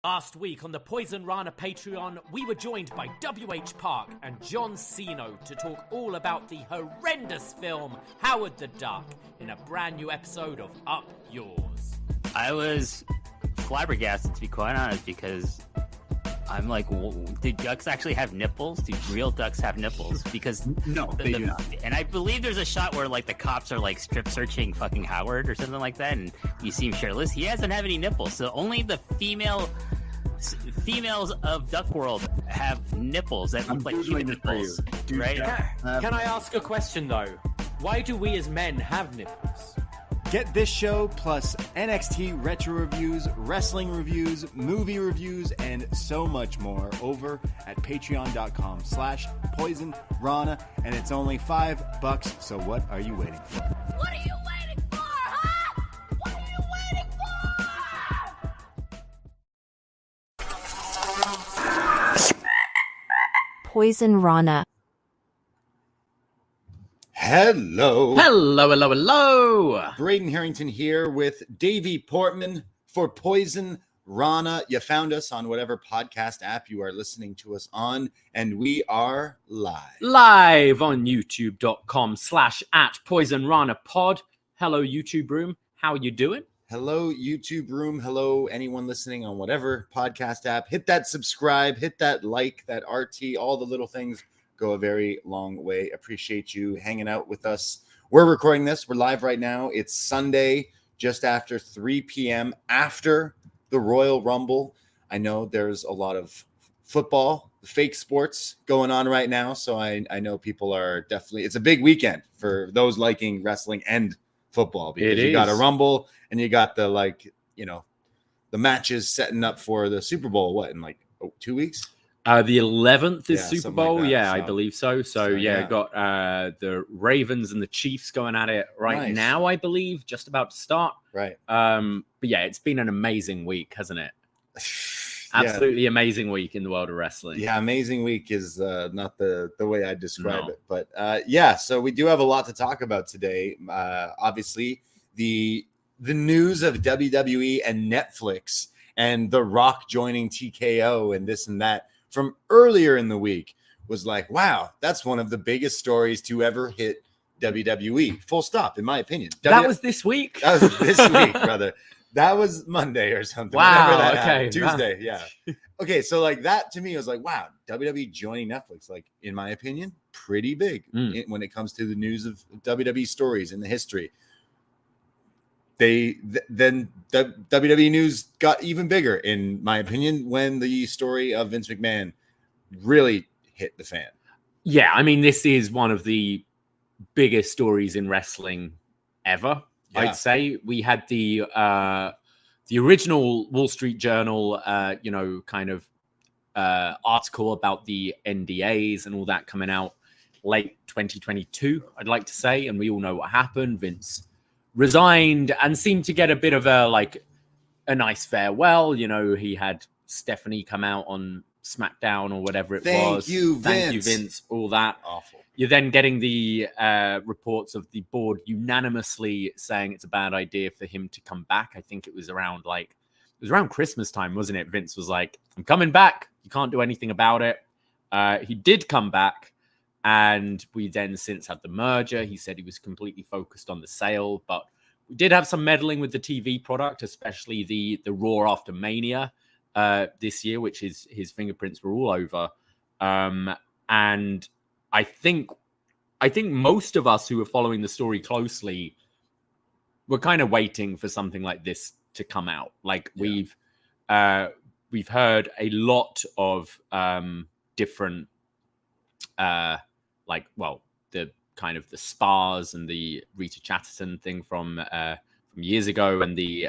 Last week on the Poisonrana Patreon, we were joined by W.H. Park and John Cno to talk all about the horrendous film Howard the Duck in a brand new episode of Up Yours. I was flabbergasted, to be quite honest, because I'm like, do ducks actually have nipples? Do real ducks have nipples? Because no, they do not. And I believe there's a shot where like the cops are like strip searching fucking Howard or something like that, and you see him shirtless. He doesn't have any nipples, so only the females of Duck World have nipples that look like human nipples, right? Can I ask a question though? Why do we as men have nipples? Get this show plus NXT retro reviews, wrestling reviews, movie reviews, and so much more over at patreon.com/poisonrana, and it's only $5, so what are you waiting for? What are you waiting for, huh? What are you waiting for? Poisonrana. Hello. Braden Herrington here with Davie Portman for Poisonrana. You found us on whatever podcast app you are listening to us on, and we are Live on youtube.com/@PoisonRanaPod. Hello, YouTube room. How you doing? Hello, YouTube room. Hello, anyone listening on whatever podcast app. Hit that subscribe, hit that like, that RT, all the little things go a very long way. Appreciate you hanging out with us. We're recording this. We're live right now. It's Sunday, just after 3 p.m. after the Royal Rumble. I know there's a lot of football, fake sports going on right now. So I know people are definitely, it's a big weekend for those liking wrestling and football, because you got a Rumble and you got the, like, you know, the matches setting up for the Super Bowl, in 2 weeks? The 11th is Super Bowl. Like I believe so. So got the Ravens and the Chiefs going at it right now, I believe, just about to start. Right. But yeah, it's been an amazing week, hasn't it? Absolutely amazing week in the world of wrestling. Yeah, amazing week is not the way I describe it. But so we do have a lot to talk about today. Obviously, the news of WWE and Netflix and The Rock joining TKO and this and that from earlier in the week was like, wow, that's one of the biggest stories to ever hit WWE. Full stop, in my opinion. That was this week? That was this week, brother. That was Monday or something. Wow, okay. Tuesday, yeah. Okay, so like that to me was like, wow, WWE joining Netflix, like, in my opinion, pretty big when it comes to the news of WWE stories in the history. Then the WWE news got even bigger, in my opinion, when the story of Vince McMahon really hit the fan. Yeah, I mean, this is one of the biggest stories in wrestling ever. Yeah. I'd say we had the original Wall Street Journal, article about the NDAs and all that coming out late 2022, I'd like to say, and we all know what happened. Vince resigned and seemed to get a bit of a nice farewell. You know, he had Stephanie come out on SmackDown or whatever it was. Thank you, Vince. All that. Awful. You're then getting the reports of the board unanimously saying it's a bad idea for him to come back. I think it was around Christmas time, wasn't it? Vince was like, I'm coming back. You can't do anything about it. He did come back. And we then since had the merger. He said he was completely focused on the sale, but we did have some meddling with the TV product, especially the Raw after Mania this year, which his fingerprints were all over. And I think most of us who were following the story closely were kind of waiting for something like this to come out. We've heard a lot of different the kind of the spars and the Rita Chatterton thing from years ago, and the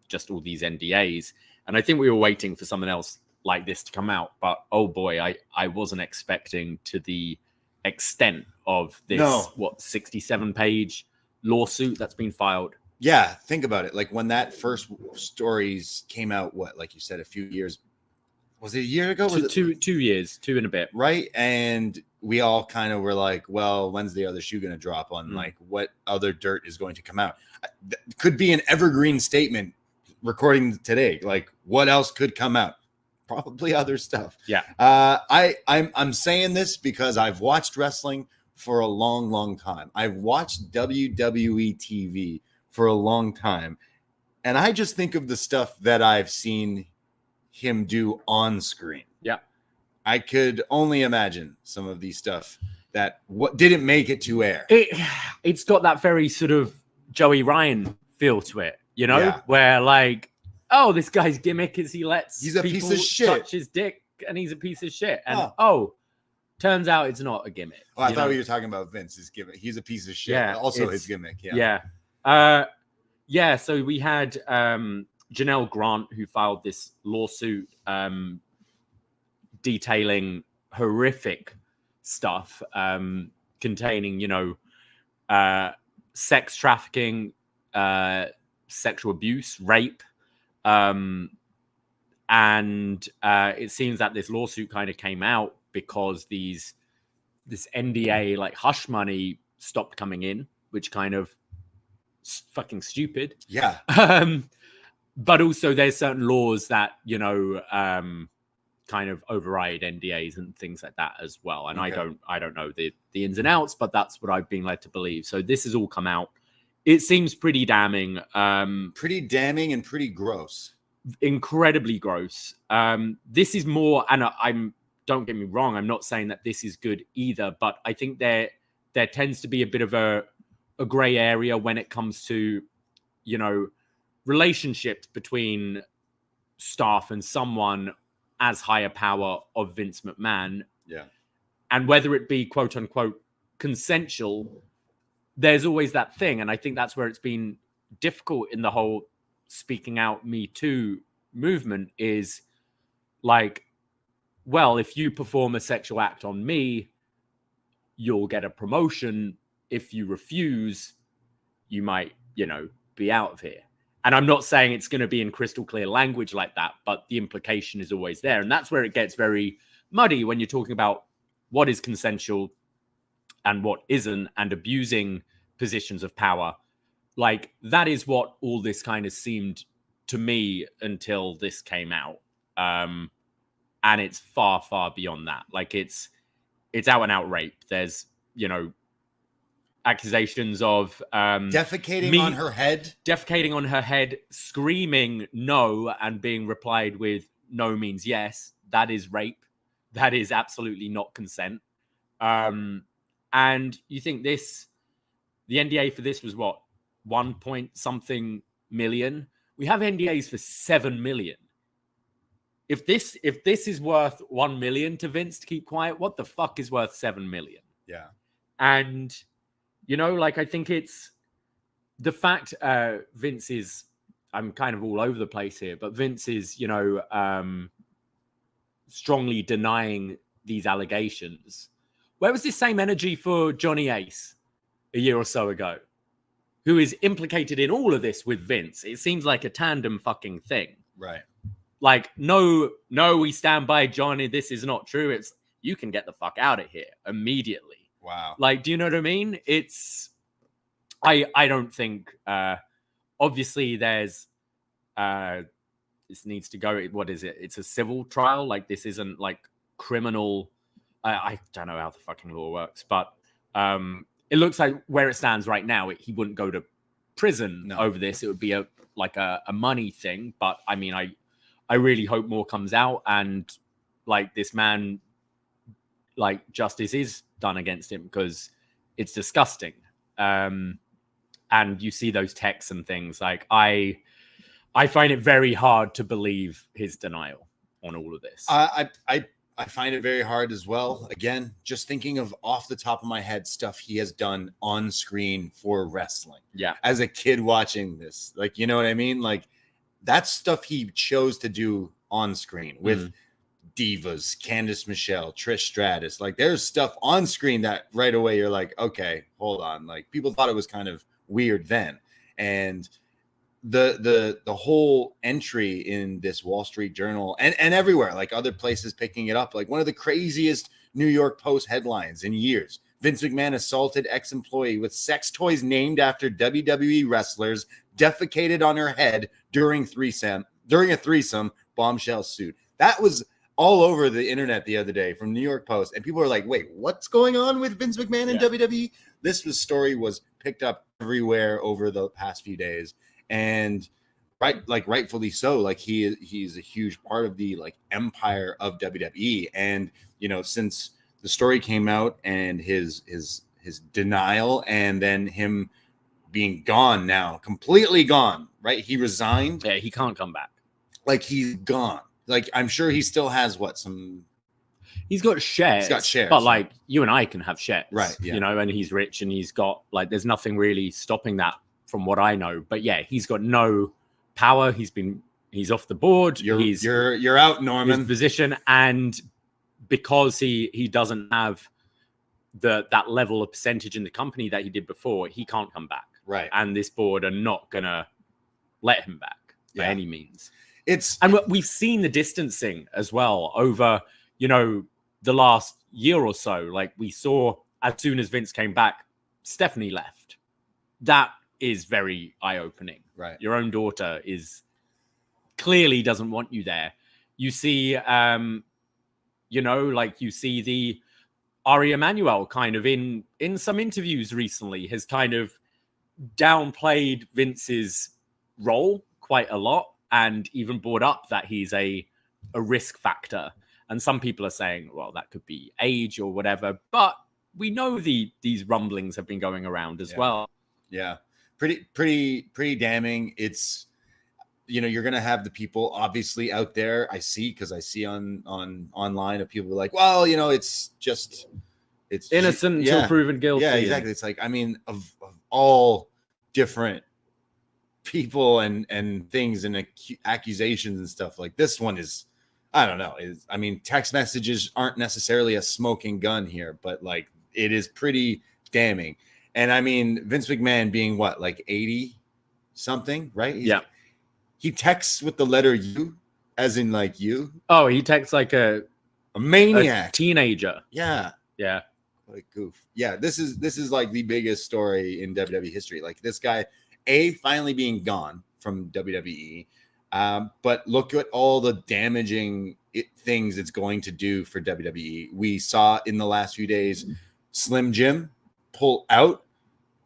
just all these NDAs. And I think we were waiting for something else like this to come out. But oh boy, I wasn't expecting to the extent of this 67-page lawsuit that's been filed. Yeah, think about it. Like when that first stories came out, like you said, a few years. Was it a year ago? Was it 2 years, 2 and a bit. Right. And we all kind of were like, well, when's the other shoe going to drop on like what other dirt is going to come out? Could be an evergreen statement recording today. Like, what else could come out? Probably other stuff. Yeah. I'm saying this because I've watched wrestling for a long, long time. I've watched WWE TV for a long time. And I just think of the stuff that I've seen him do on screen. Yeah. I could only imagine some of these stuff that didn't make it to air. It's got that very sort of Joey Ryan feel to it, you know, Yeah. where like, oh, this guy's gimmick is he lets He's a piece people of shit. touch his dick and he's a piece of shit. And turns out it's not a gimmick. Oh, I thought you were talking about Vince's gimmick. He's a piece of shit. Yeah, Also it's- his gimmick. Yeah. So we had Janelle Grant, who filed this lawsuit detailing horrific stuff containing, you know, sex trafficking, sexual abuse, rape. And it seems that this lawsuit kind of came out because this NDA, like hush money, stopped coming in, which kind of fucking stupid. Yeah. But also there's certain laws that, you know, kind of override NDAs and things like that as well. And Okay. I don't know the ins and outs, but that's what I've been led to believe. So this has all come out. It seems pretty damning. Pretty damning and pretty gross. Incredibly gross. This is more, and don't get me wrong, I'm not saying that this is good either, but I think there tends to be a bit of a gray area when it comes to, you know, relationships between staff and someone as higher power of Vince McMahon. Yeah. And whether it be quote unquote consensual, there's always that thing. And I think that's where it's been difficult in the whole speaking out Me Too movement is like, well, if you perform a sexual act on me, you'll get a promotion. If you refuse, you might, you know, be out of here. And I'm not saying it's going to be in crystal clear language like that, but the implication is always there. And that's where it gets very muddy when you're talking about what is consensual and what isn't, and abusing positions of power. Like, that is what all this kind of seemed to me until this came out. And it's far, far beyond that. Like, it's out and out rape. There's, you know, accusations of Defecating on her head, screaming no, and being replied with no means yes. That is rape. That is absolutely not consent. And you think the NDA for this was what, 1 point something million? We have NDAs for 7 million. If this is worth 1 million to Vince to keep quiet, what the fuck is worth 7 million? Yeah. And, you know, like, I think it's the fact Vince is, I'm kind of all over the place here, but Vince is, you know, strongly denying these allegations. Where was this same energy for Johnny Ace a year or so ago, who is implicated in all of this with Vince? It seems like a tandem fucking thing. Right. Like, no, we stand by Johnny. This is not true. It's, you can get the fuck out of here immediately. Wow. Like, do you know what I mean? It's, I don't think, obviously there's, this needs to go, what is it? It's a civil trial. Like, this isn't like criminal. I don't know how the fucking law works, but it looks like where it stands right now, he wouldn't go to prison over this. It would be a money thing. But I mean, I really hope more comes out, and like, this man, like, justice is done against him, because it's disgusting. And you see those texts and things. Like, I find it very hard to believe his denial on all of this. I find it very hard as well. Again, just thinking of off the top of my head stuff he has done on screen for wrestling. Yeah. As a kid watching this, like, you know what I mean? Like, that's stuff he chose to do on screen with divas, Candice Michelle, Trish Stratus. Like, there's stuff on screen that right away you're like, okay, hold on. Like, people thought it was kind of weird then. And the whole entry in this Wall Street Journal and everywhere, like other places picking it up, like one of the craziest New York Post headlines in years. Vince McMahon assaulted ex-employee with sex toys named after WWE wrestlers, defecated on her head during a threesome, bombshell suit. That was all over the internet the other day from New York Post, and people are like, wait, what's going on with Vince McMahon and WWE? This story was picked up everywhere over the past few days, and rightfully so. Like he's a huge part of the like empire of WWE, and since the story came out and his denial, and then him being gone now, completely gone, right? He resigned. Yeah, he can't come back. Like he's gone. Like I'm sure he still has He's got shares. He's got shares, but like you and I can have shares, right? Yeah. And he's rich, and he's got like there's nothing really stopping that from what I know. But yeah, he's got no power. He's off the board. You're out, Norman. His position, and because he doesn't have that level of percentage in the company that he did before, he can't come back. Right. And this board are not gonna let him back by any means. And we've seen the distancing as well over, the last year or so. Like we saw as soon as Vince came back, Stephanie left. That is very eye-opening. Right. Your own daughter clearly doesn't want you there. You see, you see the Ari Emanuel kind of in some interviews recently has kind of downplayed Vince's role quite a lot, and even brought up that he's a risk factor. And some people are saying, well, that could be age or whatever. But we know these rumblings have been going around as well. Yeah. Pretty damning. It's, you're going to have the people obviously out there. I see on online of people like, well, it's innocent until proven guilty. Yeah, exactly. It's like, I mean, of all different people and things and accusations and stuff, like this one is, I don't know. Text messages aren't necessarily a smoking gun here, but like it is pretty damning. And Vince McMahon being what, like 80 something, right? He texts with the letter U, as in like you. Oh, he texts like a maniac, a teenager. Yeah. What a goof. Yeah, this is like the biggest story in WWE history. Like this guy, finally being gone from WWE. But look at all the damaging things it's going to do for WWE. We saw in the last few days, Slim Jim pull out,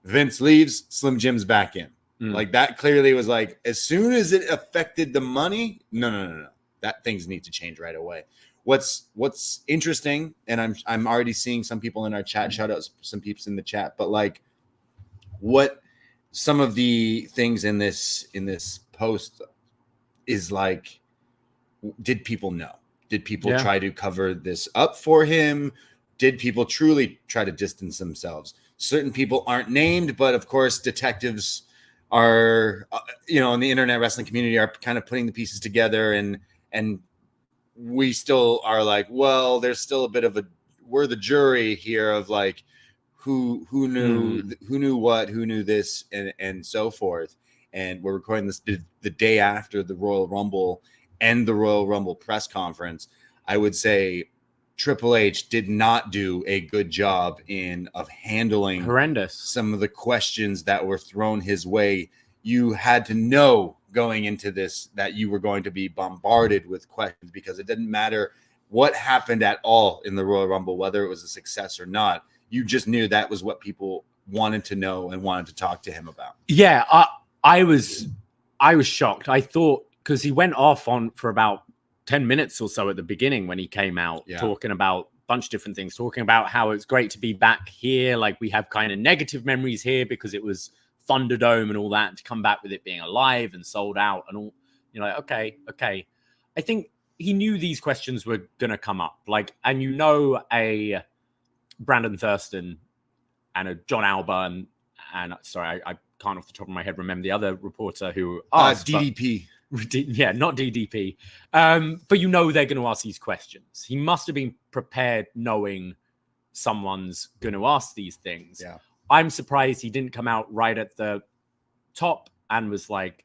Vince leaves, Slim Jim's back in. Like that clearly was like, as soon as it affected the money, no. That things need to change right away. What's interesting, and I'm already seeing some people in our chat, shout out some peeps in the chat, but like what some of the things in this post is like, did people know? Did people try to cover this up for him? Did people truly try to distance themselves? Certain people aren't named, but of course detectives are, in the internet wrestling community are kind of putting the pieces together, and we still are like, well, there's still a bit of we're the jury here of like who knew what, who knew this, and so forth. And we're recording this the day after the Royal Rumble and the Royal Rumble press conference. I would say Triple H did not do a good job of handling horrendous some of the questions that were thrown his way. You had to know going into this that you were going to be bombarded with questions, because it didn't matter what happened at all in the Royal Rumble, whether it was a success or not. You just knew that was what people wanted to know and wanted to talk to him about. Yeah, I was shocked. I thought, because he went off for about 10 minutes or so at the beginning when he came out, talking about a bunch of different things, talking about how it's great to be back here. Like we have kind of negative memories here because it was Thunderdome and all that, and to come back with it being alive and sold out and all, like, okay. I think he knew these questions were going to come up. Like, and a Brandon Thurston and a John Alba and sorry, I can't off the top of my head remember the other reporter who asked. DDP. Yeah, not DDP. But they're going to ask these questions. He must have been prepared knowing someone's going to ask these things. Yeah. I'm surprised he didn't come out right at the top and was like,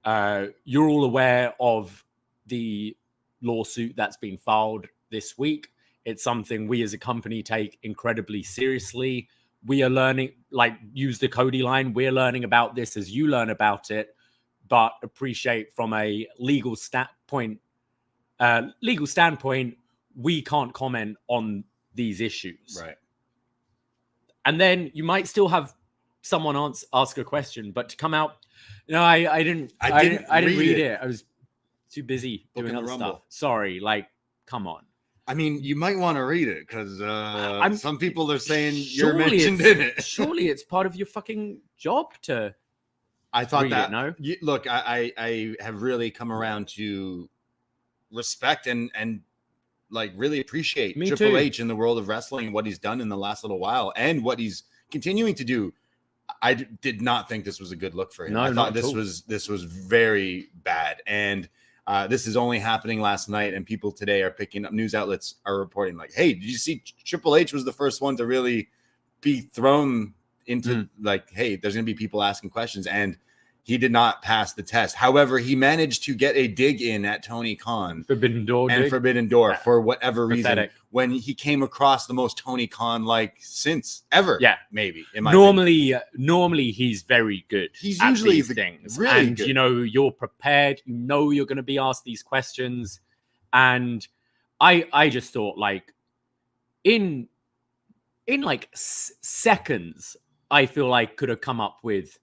you're all aware of the lawsuit that's been filed this week. It's something we as a company take incredibly seriously. We are learning, like, use the Cody line. We're learning about this as you learn about it, but appreciate from a legal standpoint, we can't comment on these issues. Right. And then you might still have someone ask a question, but to come out, I didn't read it. I was too busy doing other stuff. Sorry, like, come on. I mean, you might want to read it because some people are saying you're Surely mentioned in it. Surely it's part of your fucking job to. I thought read that. It, no, look, I have really come around to respect and like really appreciate Me Triple too. H in the world of wrestling and what he's done in the last little while and what he's continuing to do. I did not think this was a good look for him. No, I thought not at all. this was very bad. And this is only happening last night, and people today are picking up, news outlets are reporting like, hey, did you see Triple H was the first one to really be thrown into like, hey, there's going to be people asking questions, and he did not pass the test. However, he managed to get a dig in at Tony Khan. Forbidden Door For whatever Pathetic. reason, when he came across the most Tony Khan like since ever. Yeah. Maybe. In my opinion. Normally he's very good. He's at usually these things. really and good. You're prepared. You're going to be asked these questions. And I just thought, like, in like seconds, I feel like could have come up with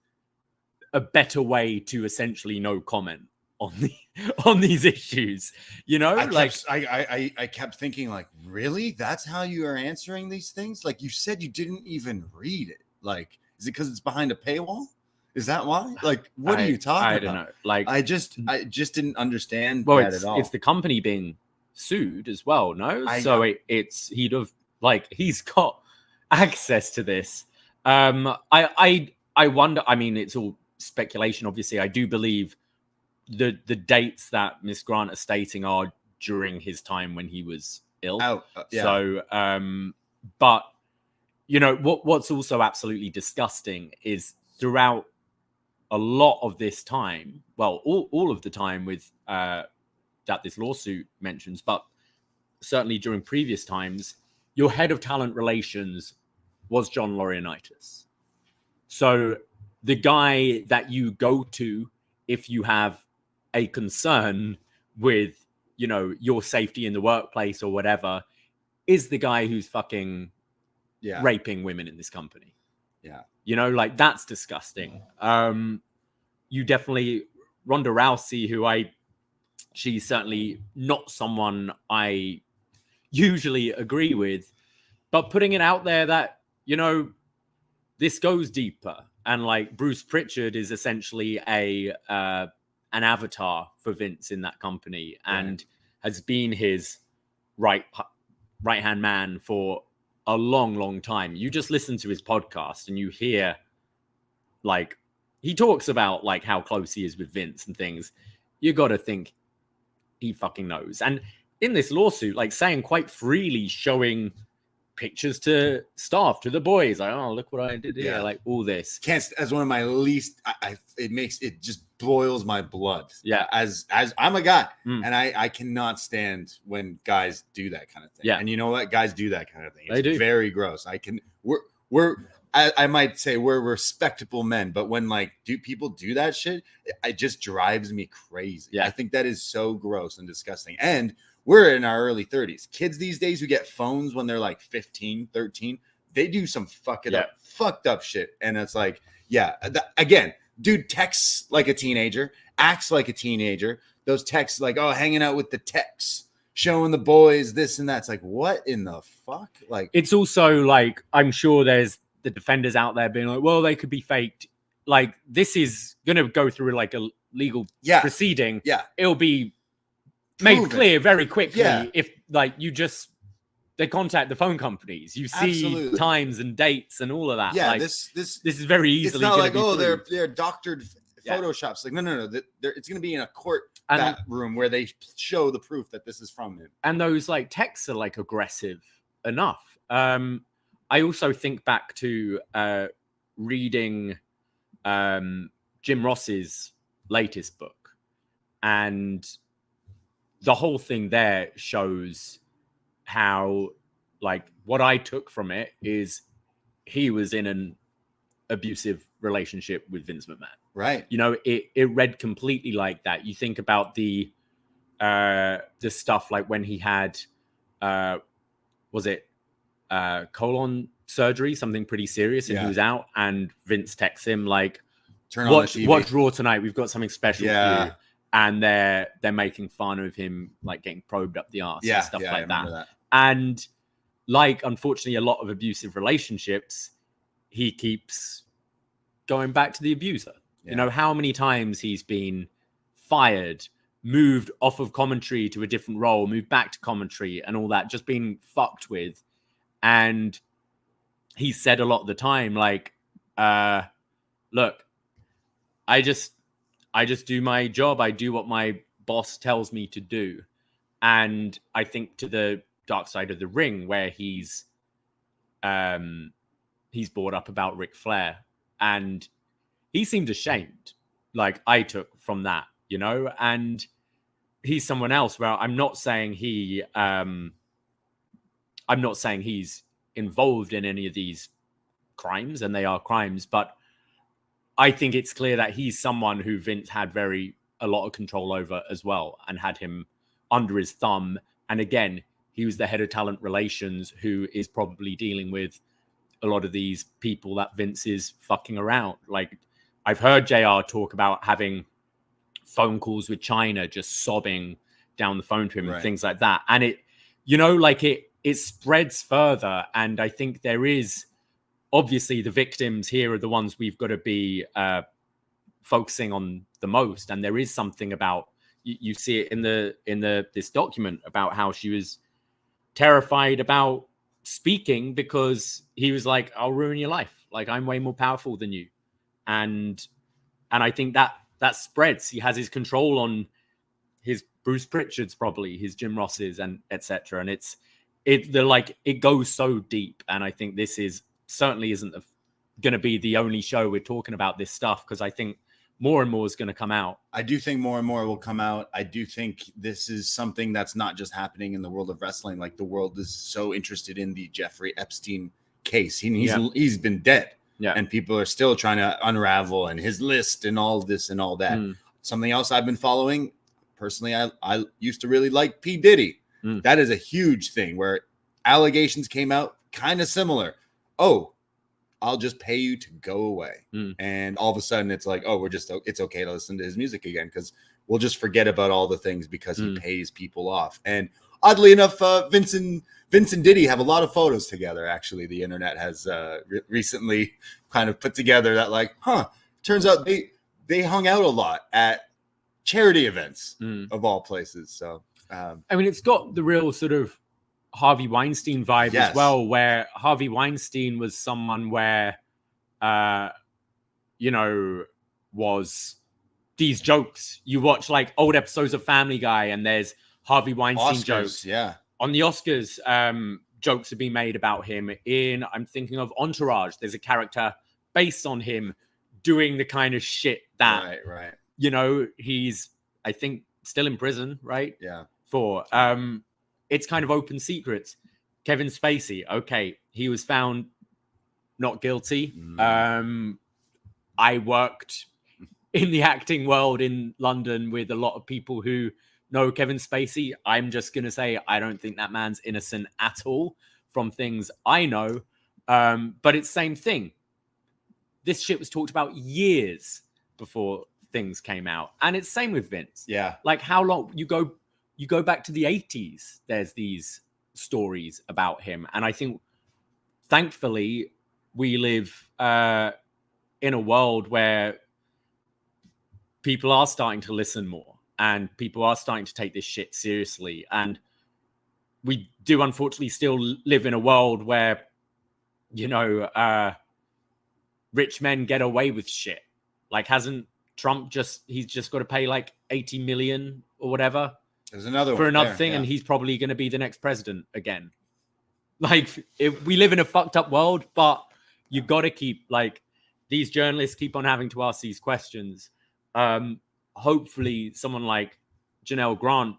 a better way to essentially no comment on these issues. I kept thinking, like, really? That's how you are answering these things? Like, you said you didn't even read it. Like, is it because it's behind a paywall? Is that why? Like, what are you talking about? I don't know. Like, I just didn't understand well, that at all. It's the company being sued as well, no? He's got access to this. I wonder, I mean, it's all speculation, obviously. I do believe the dates that Miss Grant are stating are during his time when he was ill. Yeah. So, but what's also absolutely disgusting is throughout a lot of this time, well, all of the time with that this lawsuit mentions, but certainly during previous times, your head of talent relations was John Laurinaitis. So the guy that you go to if you have a concern with, your safety in the workplace or whatever, is the guy who's fucking raping women in this company. Yeah. Like, that's disgusting. You definitely, Ronda Rousey, she's certainly not someone I usually agree with, but putting it out there that, this goes deeper. And like Bruce Pritchard is essentially an avatar for Vince in that company, and has been his right-hand man for a long, long time. You just listen to his podcast and you hear, like, he talks about like how close he is with Vince and things. You got to think he fucking knows. And in this lawsuit, like, saying quite freely, showing pictures to staff, to the boys, like, oh, look what I did here, like all this. As one of my least, it just boils my blood. Yeah. As I'm a guy, and I cannot stand when guys do that kind of thing. Yeah. And you know what? Guys do that kind of thing. It's They do. very gross. I might say we're respectable men, but when like people do that shit, it just drives me crazy. Yeah. I think that is so gross and disgusting. And we're in our early 30s. Kids these days who get phones when they're like 15, 13, they do some fucked up shit. And it's like, again, dude texts like a teenager, acts like a teenager. Those texts like, oh, hanging out with the texts, showing the boys this and that. It's like, what in the fuck? Like, it's also like, I'm sure there's the defenders out there being like, well, they could be faked. Like, this is going to go through like a legal proceeding. Yeah. It'll be made clear very quickly if like they contact the phone companies. You see times and dates and all of that. Yeah, like, this is very easily. It's not like, proved. they're doctored photoshops. Like, no. It's going to be in a court room where they show the proof that this is from him. And those like texts are like aggressive enough. I also think back to reading Jim Ross's latest book, and the whole thing there shows how, like, what I took from it is he was in an abusive relationship with Vince McMahon. Right. You know, it read completely like that. You think about the stuff like when he had, was it colon surgery, something pretty serious, and he was out, and Vince texts him like, Turn on the TV. Watch Raw tonight. We've got something special for you. And they're making fun of him, like getting probed up the arse and stuff like that. And like, unfortunately, a lot of abusive relationships, he keeps going back to the abuser. Yeah. You know, how many times he's been fired, moved off of commentary to a different role, moved back to commentary and all that, just being fucked with. And he said a lot of the time, like, look, I just do my job. I do what my boss tells me to do. And I think to the dark side of the ring, where he's brought up about Ric Flair, and he seemed ashamed, like I took from that, you know, and he's someone else where I'm not saying he's involved in any of these crimes, and they are crimes, but I think it's clear that he's someone who Vince had a lot of control over as well, and had him under his thumb. And again, he was the head of talent relations, who is probably dealing with a lot of these people that Vince is fucking around. Like, I've heard JR talk about having phone calls with China, just sobbing down the phone to him and things like that. And it, you know, like it spreads further. And I think there is, obviously, the victims here are the ones we've got to be focusing on the most. And there is something about, you see it in this document about how she was terrified about speaking because he was like, I'll ruin your life. Like, I'm way more powerful than you. And I think that spreads. He has his control on his Bruce Pritchards, probably his Jim Rosses, and etc. And it goes so deep. And I think this certainly isn't going to be the only show we're talking about this stuff, because I think more and more is going to come out. I do think more and more will come out. I do think this is something that's not just happening in the world of wrestling. Like, the world is so interested in the Jeffrey Epstein case. He's been dead. Yeah. And people are still trying to unravel, and his list and all this and all that. Something else I've been following personally, I used to really like P. Diddy. That is a huge thing where allegations came out kind of similar. Oh, I'll just pay you to go away. And all of a sudden it's like, oh, it's okay to listen to his music again, because we'll just forget about all the things because he pays people off. And oddly enough, Vince and Diddy have a lot of photos together. Actually, the internet has recently kind of put together that, like, turns out they hung out a lot at charity events of all places. So, I mean, it's got the real sort of Harvey Weinstein vibe as well, where Harvey Weinstein was someone where, was these jokes. You watch like old episodes of Family Guy, and there's Harvey Weinstein jokes. Yeah. On the Oscars, jokes have been made about him. I'm thinking of Entourage. There's a character based on him doing the kind of shit that, you know, he's, I think, still in prison, right? Yeah. For, it's kind of open secrets. Kevin Spacey, okay, he was found not guilty. I worked in the acting world in London with a lot of people who know Kevin Spacey. I'm just going to say, I don't think that man's innocent at all from things I know. But it's the same thing. This shit was talked about years before things came out. And it's same with Vince. Yeah. Like, how long you go back to the 80s, there's these stories about him. And I think, thankfully, we live in a world where people are starting to listen more, and people are starting to take this shit seriously. And we do, unfortunately, still live in a world where, you know, rich men get away with shit. Like, hasn't Trump he's just got to pay like 80 million or whatever? There's another for another thing, and he's probably going to be the next president again. Like, we live in a fucked up world, but you got to keep, like, these journalists keep on having to ask these questions. Hopefully someone like Janelle Grant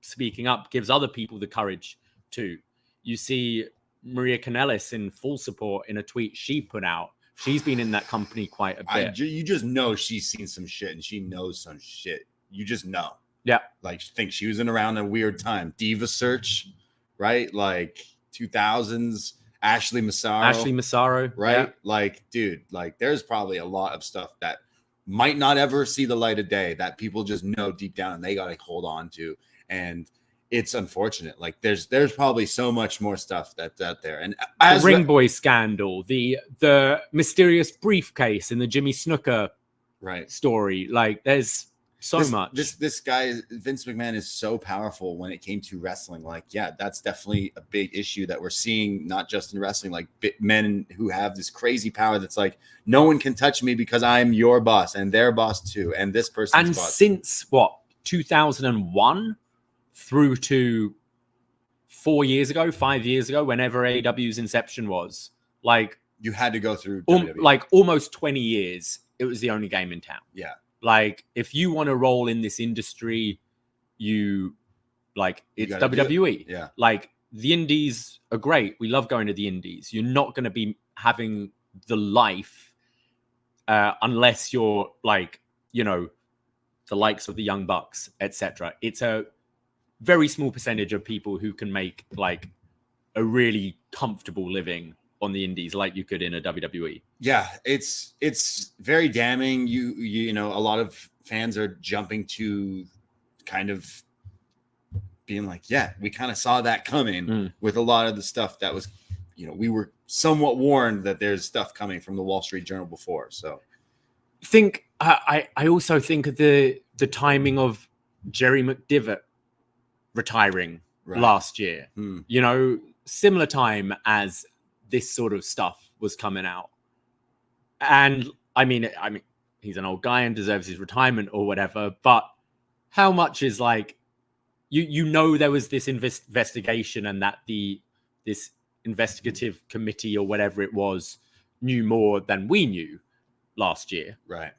speaking up gives other people the courage to. you see Maria Kanellis in full support in a tweet she put out. She's been in that company quite a bit. You just know she's seen some shit and she knows some shit. You just know. Yeah. Like, think she was in around a weird time. Diva Search, right? Like 2000s. Ashley Massaro. Right? Yeah. Like, dude, like there's probably a lot of stuff that might not ever see the light of day that people just know deep down and they got to hold on to. And it's unfortunate. Like there's probably so much more stuff that's out there. And the Ring Boy scandal, the mysterious briefcase in the Jimmy Snuka story. Like there's so much. This guy, Vince McMahon, is so powerful when it came to wrestling. Like, yeah, that's definitely a big issue that we're seeing, not just in wrestling, like men who have this crazy power that's like, no one can touch me because I'm your boss and their boss too. And this person's boss. Since what, 2001 through to 5 years ago, whenever AEW's inception was, like, you had to go through WWE. Like almost 20 years, it was the only game in town. Yeah. Like, if you want to roll in this industry, it's WWE. Yeah. Like, the indies are great. We love going to the indies. You're not going to be having the life unless you're like, you know, the likes of the Young Bucks, etc. It's a very small percentage of people who can make like a really comfortable living on the indies like you could in a WWE. Yeah, it's very damning. You know, a lot of fans are jumping to kind of being like, yeah, we kind of saw that coming with a lot of the stuff that was, you know, we were somewhat warned that there's stuff coming from the Wall Street Journal before. So I also think of the timing of Jerry McDivitt retiring last year. You know, similar time as this sort of stuff was coming out. And I mean, he's an old guy and deserves his retirement or whatever, but how much is like, you know, there was this investigation and that this investigative committee or whatever it was knew more than we knew last year. Right.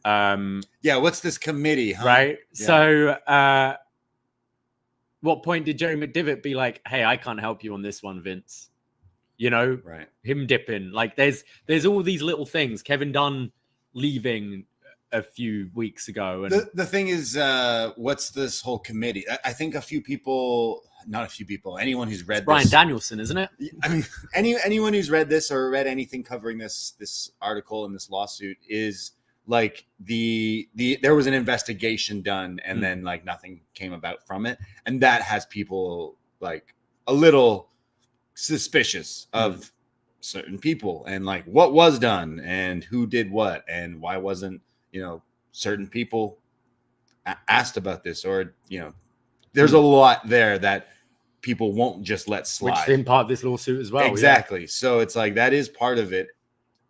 Yeah. What's this committee? Huh? Right. Yeah. So, what point did Jerry McDivitt be like, hey, I can't help you on this one, Vince? You know, right? Him dipping. Like there's all these little things. Kevin Dunn leaving a few weeks ago. And the thing is, what's this whole committee? I think anyone who's read Bryan this, Danielson, isn't it? I mean, anyone who's read this or read anything covering this article and this lawsuit is like there was an investigation done and then like nothing came about from it. And that has people like a little suspicious of certain people and like what was done and who did what and why wasn't, you know, certain people asked about this, or, you know, there's a lot there that people won't just let slide. Which is in part of this lawsuit as well. Exactly. Yeah. So it's like that is part of it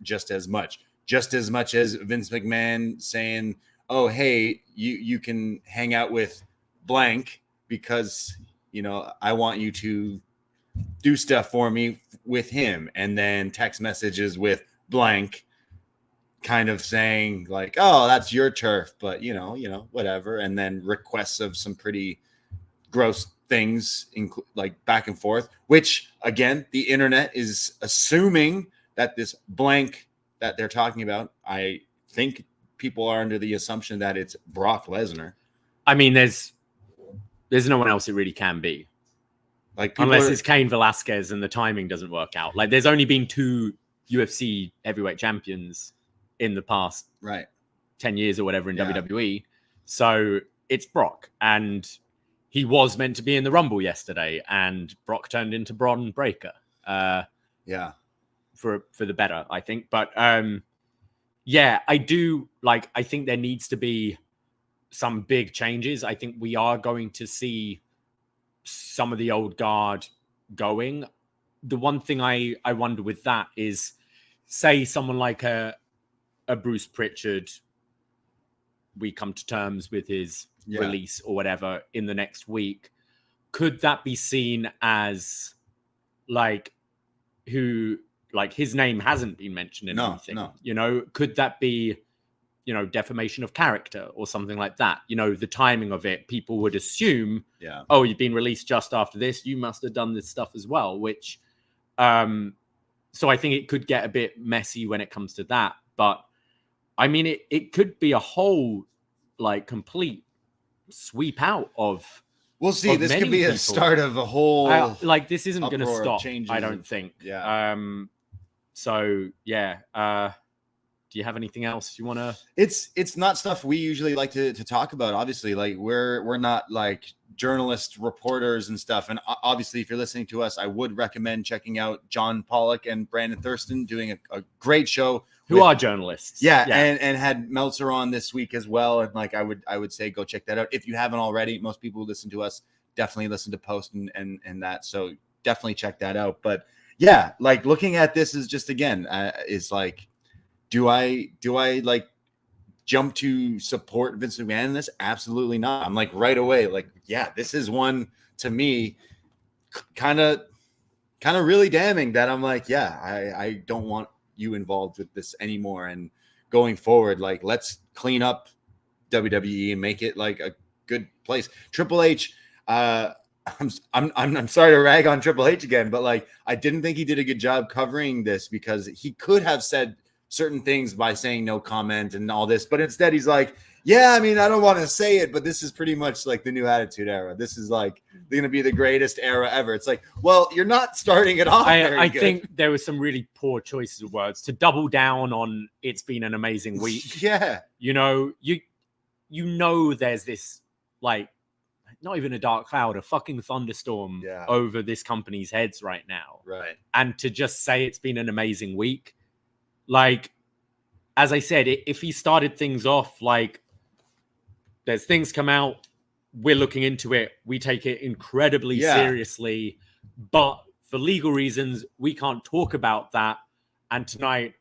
just as much as Vince McMahon saying, oh, hey, you can hang out with blank because, you know, I want you to do stuff for me with him, and then text messages with blank kind of saying like, oh, that's your turf, but you know, whatever. And then requests of some pretty gross things, like back and forth, which again, the internet is assuming that this blank that they're talking about, I think people are under the assumption that it's Brock Lesnar. I mean, there's no one else it really can be. Like unless it's Cain Velasquez and the timing doesn't work out. Like there's only been 2 UFC heavyweight champions in the past 10 years or whatever in WWE. So it's Brock, and he was meant to be in the Rumble yesterday, and Brock turned into Bron Breakker. For the better, I think. But I do like, I think there needs to be some big changes. I think we are going to see some of the old guard going. The one thing I wonder with that is, say someone like a Bruce Pritchard, we come to terms with his release or whatever in the next week. Could that be seen as like who, like his name hasn't been mentioned in anything? No. You know, could that be defamation of character or something like that. The timing of it, people would assume, Yeah. oh, you've been released just after this, you must have done this stuff as well, which, so I think it could get a bit messy when it comes to that. But I mean, it could be a whole, like, complete sweep out of. We'll see. This could be a start of a whole. This isn't going to stop. I don't think. Yeah. So yeah. Do you have anything else you want to? It's not stuff we usually like to talk about. Obviously, like we're not like journalist reporters and stuff. And obviously, if you're listening to us, I would recommend checking out John Pollock and Brandon Thurston doing a great show. Who are journalists? Yeah. And had Meltzer on this week as well. And like I would say go check that out if you haven't already. Most people who listen to us definitely listen to Post and that. So definitely check that out. But yeah, like looking at this is just again is like. Do I like jump to support Vince McMahon in this? Absolutely not. I'm like right away, like, yeah, this is one to me kind of really damning that I'm like, yeah, I don't want you involved with this anymore. And going forward, like, let's clean up WWE and make it like a good place. Triple H, I'm sorry to rag on Triple H again, but like, I didn't think he did a good job covering this because he could have said certain things by saying no comment and all this, but instead he's like, yeah, I mean, I don't want to say it, but this is pretty much like the new Attitude Era. This is like going to be the greatest era ever. It's like, well, you're not starting it off. I think there was some really poor choices of words to double down on. It's been an amazing week. Yeah. There's this, like, not even a dark cloud, a fucking thunderstorm over this company's heads right now. Right. And to just say it's been an amazing week. Like, as I said, if he started things off like there's things come out, we're looking into it, we take it incredibly seriously, but for legal reasons, we can't talk about that. And tonight,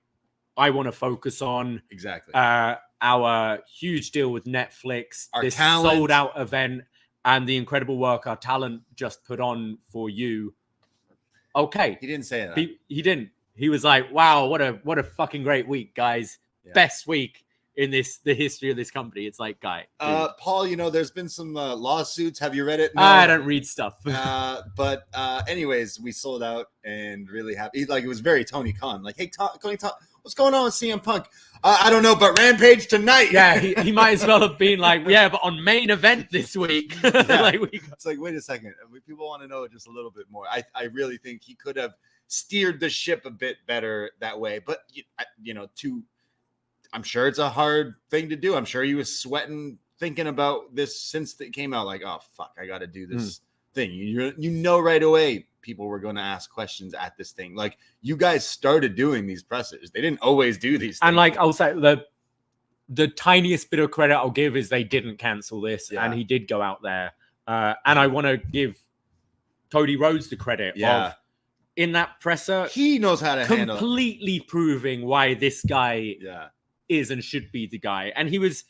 I want to focus on exactly our huge deal with Netflix, this sold out event, and the incredible work our talent just put on for you. Okay. He didn't say that. He didn't. He was like, wow, what a fucking great week, guys. Yeah. Best week in the history of this company. It's like, guy. Paul, there's been some lawsuits. Have you read it? No. I don't read stuff. But anyways, we sold out and really happy. Like, it was very Tony Khan. Like, hey, Tony, what's going on with CM Punk? I don't know, but Rampage tonight. Yeah, he might as well have been like, yeah, but on main event this week. It's like, wait a second. People want to know just a little bit more. I really think he could have steered the ship a bit better that way, but I'm sure it's a hard thing to do. I'm sure he was sweating thinking about this since it came out, like, oh fuck, I got to do this thing. Right away people were going to ask questions at this thing. Like, you guys started doing these pressers. They didn't always do these things. And like, I'll say the tiniest bit of credit I'll give is they didn't cancel this, and he did go out there, and I want to give Cody Rhodes the credit of, in that presser, he knows how to handle it. Completely proving why this guy is and should be the guy. And he was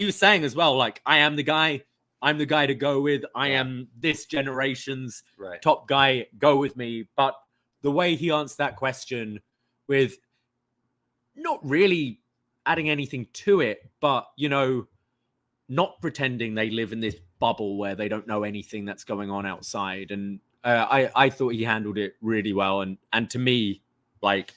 saying as well, like, I am the guy. I'm the guy to go with. I am this generation's top guy. Go with me. But the way he answered that question with not really adding anything to it, but, not pretending they live in this bubble where they don't know anything that's going on outside. And I thought he handled it really well. And to me, like,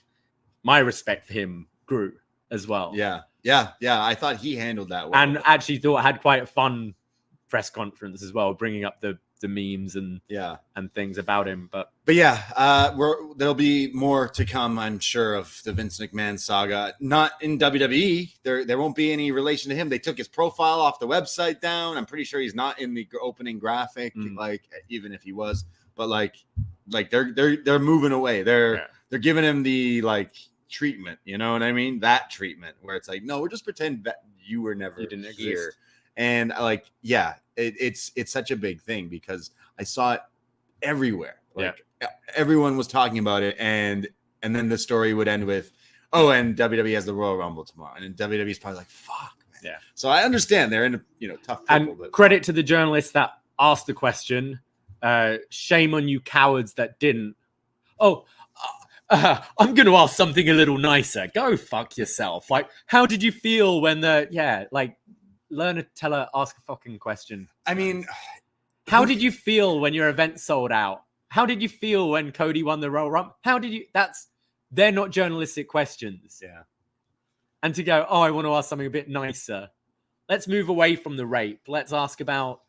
my respect for him grew as well. Yeah. I thought he handled that well. And actually thought I had quite a fun press conference as well, bringing up the memes and things about him. But yeah, there'll be more to come, I'm sure, of the Vince McMahon saga. Not in WWE. There won't be any relation to him. They took his profile off the website down. I'm pretty sure he's not in the opening graphic, like, even if he was. But like they're moving away. They're giving him the like treatment. You know what I mean? That treatment where it's like, no, we're just pretend that you were never here. Exist. And like, it's such a big thing because I saw it everywhere. Like everyone was talking about it, and then the story would end with, oh, and WWE has the Royal Rumble tomorrow, and then WWE's probably like, fuck, man. Yeah. So I understand they're in a tough. And credit to the journalists that asked the question. Shame on you cowards that didn't. Oh, I'm going to ask something a little nicer. Go fuck yourself. Like, how did you feel when learn to ask a fucking question. I mean, how did you feel when your event sold out? How did you feel when Cody won the Royal Rumble? They're not journalistic questions. Yeah. And to go, I want to ask something a bit nicer. Let's move away from the rape. Let's ask about,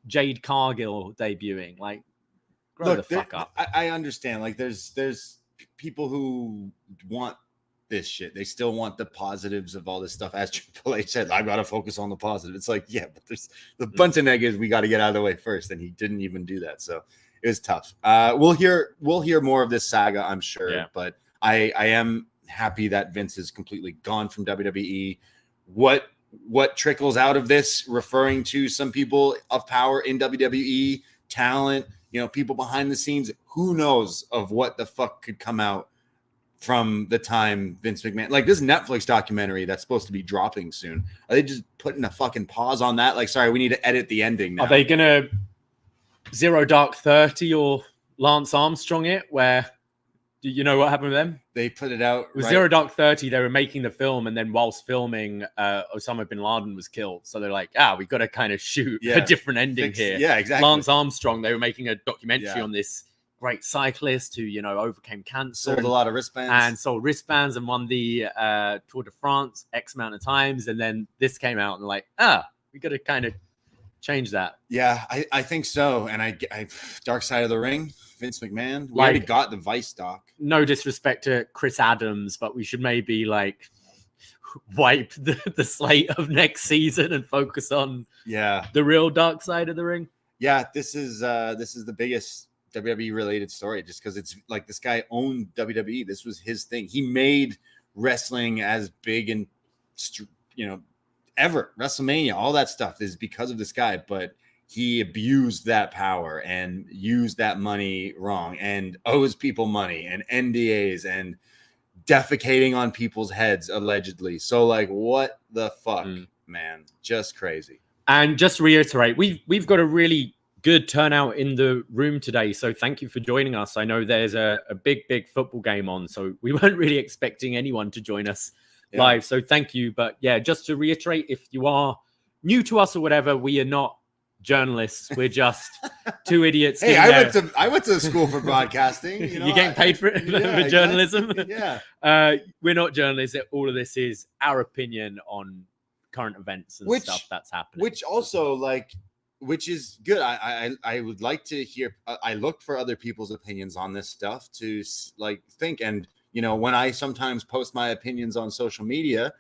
Jade Cargill debuting. Like, grow the fuck up. I understand. Like, there's people who want this shit. They still want the positives of all this stuff. As Triple H said, I got to focus on the positive. It's like, yeah, but there's a bunch of negatives we got to get out of the way first. And he didn't even do that. So it was tough. We'll hear more of this saga, I'm sure. Yeah. But I am happy that Vince is completely gone from WWE. What trickles out of this, referring to some people of power in WWE, talent, people behind the scenes, who knows of what the fuck could come out from the time Vince McMahon, like this Netflix documentary that's supposed to be dropping soon. Are they just putting a fucking pause on that? Like, sorry, we need to edit the ending now. Are they going to Zero Dark 30 or Lance Armstrong it, where, do you know what happened with them? They put it out. With Zero Dark 30, they were making the film, and then whilst filming, Osama bin Laden was killed. So they're like, we got to kind of shoot a different ending here. Yeah, exactly. Lance Armstrong, they were making a documentary on this great cyclist who, overcame cancer. Sold a lot of wristbands. And sold wristbands and won the Tour de France X amount of times. And then this came out and like, we got to kind of change that. Yeah, I think so. And I Dark Side of the Ring, Vince McMahon. We Like, already got the Vice doc. No disrespect to Chris Adams, but we should maybe like wipe the slate of next season and focus on the real Dark Side of the Ring. Yeah, this is the biggest WWE related story, just because it's like this guy owned WWE. This was his thing. He made wrestling as big and ever. WrestleMania, all that stuff is because of this guy, but he abused that power and used that money wrong and owes people money and NDAs and defecating on people's heads allegedly. So like, what the fuck, man? Just crazy. And just to reiterate, we've got a really good turnout in the room today, so thank you for joining us. I know there's a big football game on, so we weren't really expecting anyone to join us live, so thank you. But yeah, just to reiterate, if you are new to us or whatever, we are not journalists. We're just two idiots. Hey, I went to school for broadcasting. You're getting paid for it, for journalism. Yeah. We're not journalists. All of this is our opinion on current events and stuff that's happening. Which is good. I would like to hear. I look for other people's opinions on this stuff to like think. And when I sometimes post my opinions on social media,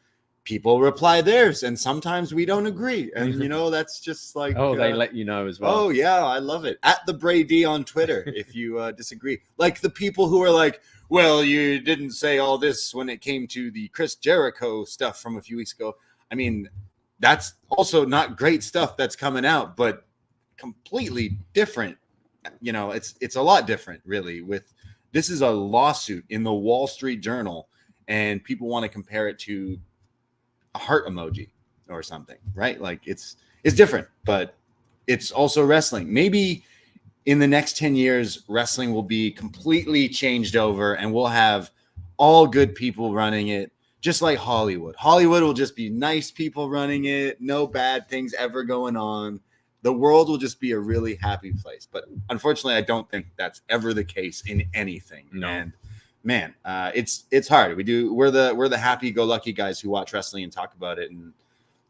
people reply theirs, and sometimes we don't agree. And that's just like they let you know as well. Oh yeah, I love it. At the Brady on Twitter if you disagree. Like the people who are like, well, you didn't say all this when it came to the Chris Jericho stuff from a few weeks ago. I mean, that's also not great stuff that's coming out, but completely different. It's a lot different, really. This is a lawsuit in the Wall Street Journal, and people want to compare it to a heart emoji or something, right? Like it's different, but it's also wrestling. Maybe in the next 10 years, wrestling will be completely changed over, and we'll have all good people running it. Just like Hollywood. Hollywood will just be nice people running it. No bad things ever going on. The world will just be a really happy place. But unfortunately, I don't think that's ever the case in anything. No. And man, it's hard. We're the happy-go-lucky guys who watch wrestling and talk about it and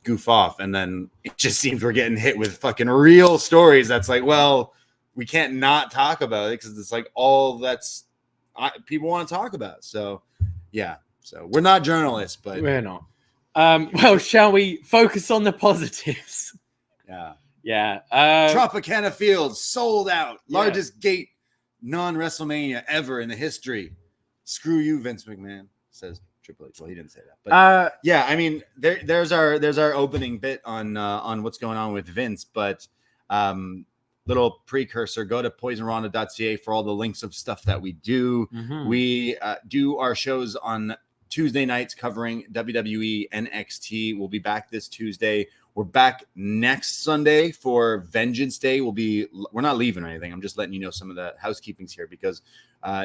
goof off. And then it just seems we're getting hit with fucking real stories. That's like, well, we can't not talk about it because it's like all people want to talk about. So yeah. So we're not journalists, but we're not. Well, shall we focus on the positives? Yeah. Tropicana Field sold out. Largest gate non-WrestleMania ever in the history. Screw you, Vince McMahon, says Triple H. Well, he didn't say that. But I mean, there's our opening bit on what's going on with Vince, but little precursor, go to Poisonrana.ca for all the links of stuff that we do. Mm-hmm. We do our shows on Tuesday nights covering WWE NXT. We'll be back this Tuesday. We're back next Sunday for Vengeance Day. We're not leaving or anything. I'm just letting you know some of the housekeepings here because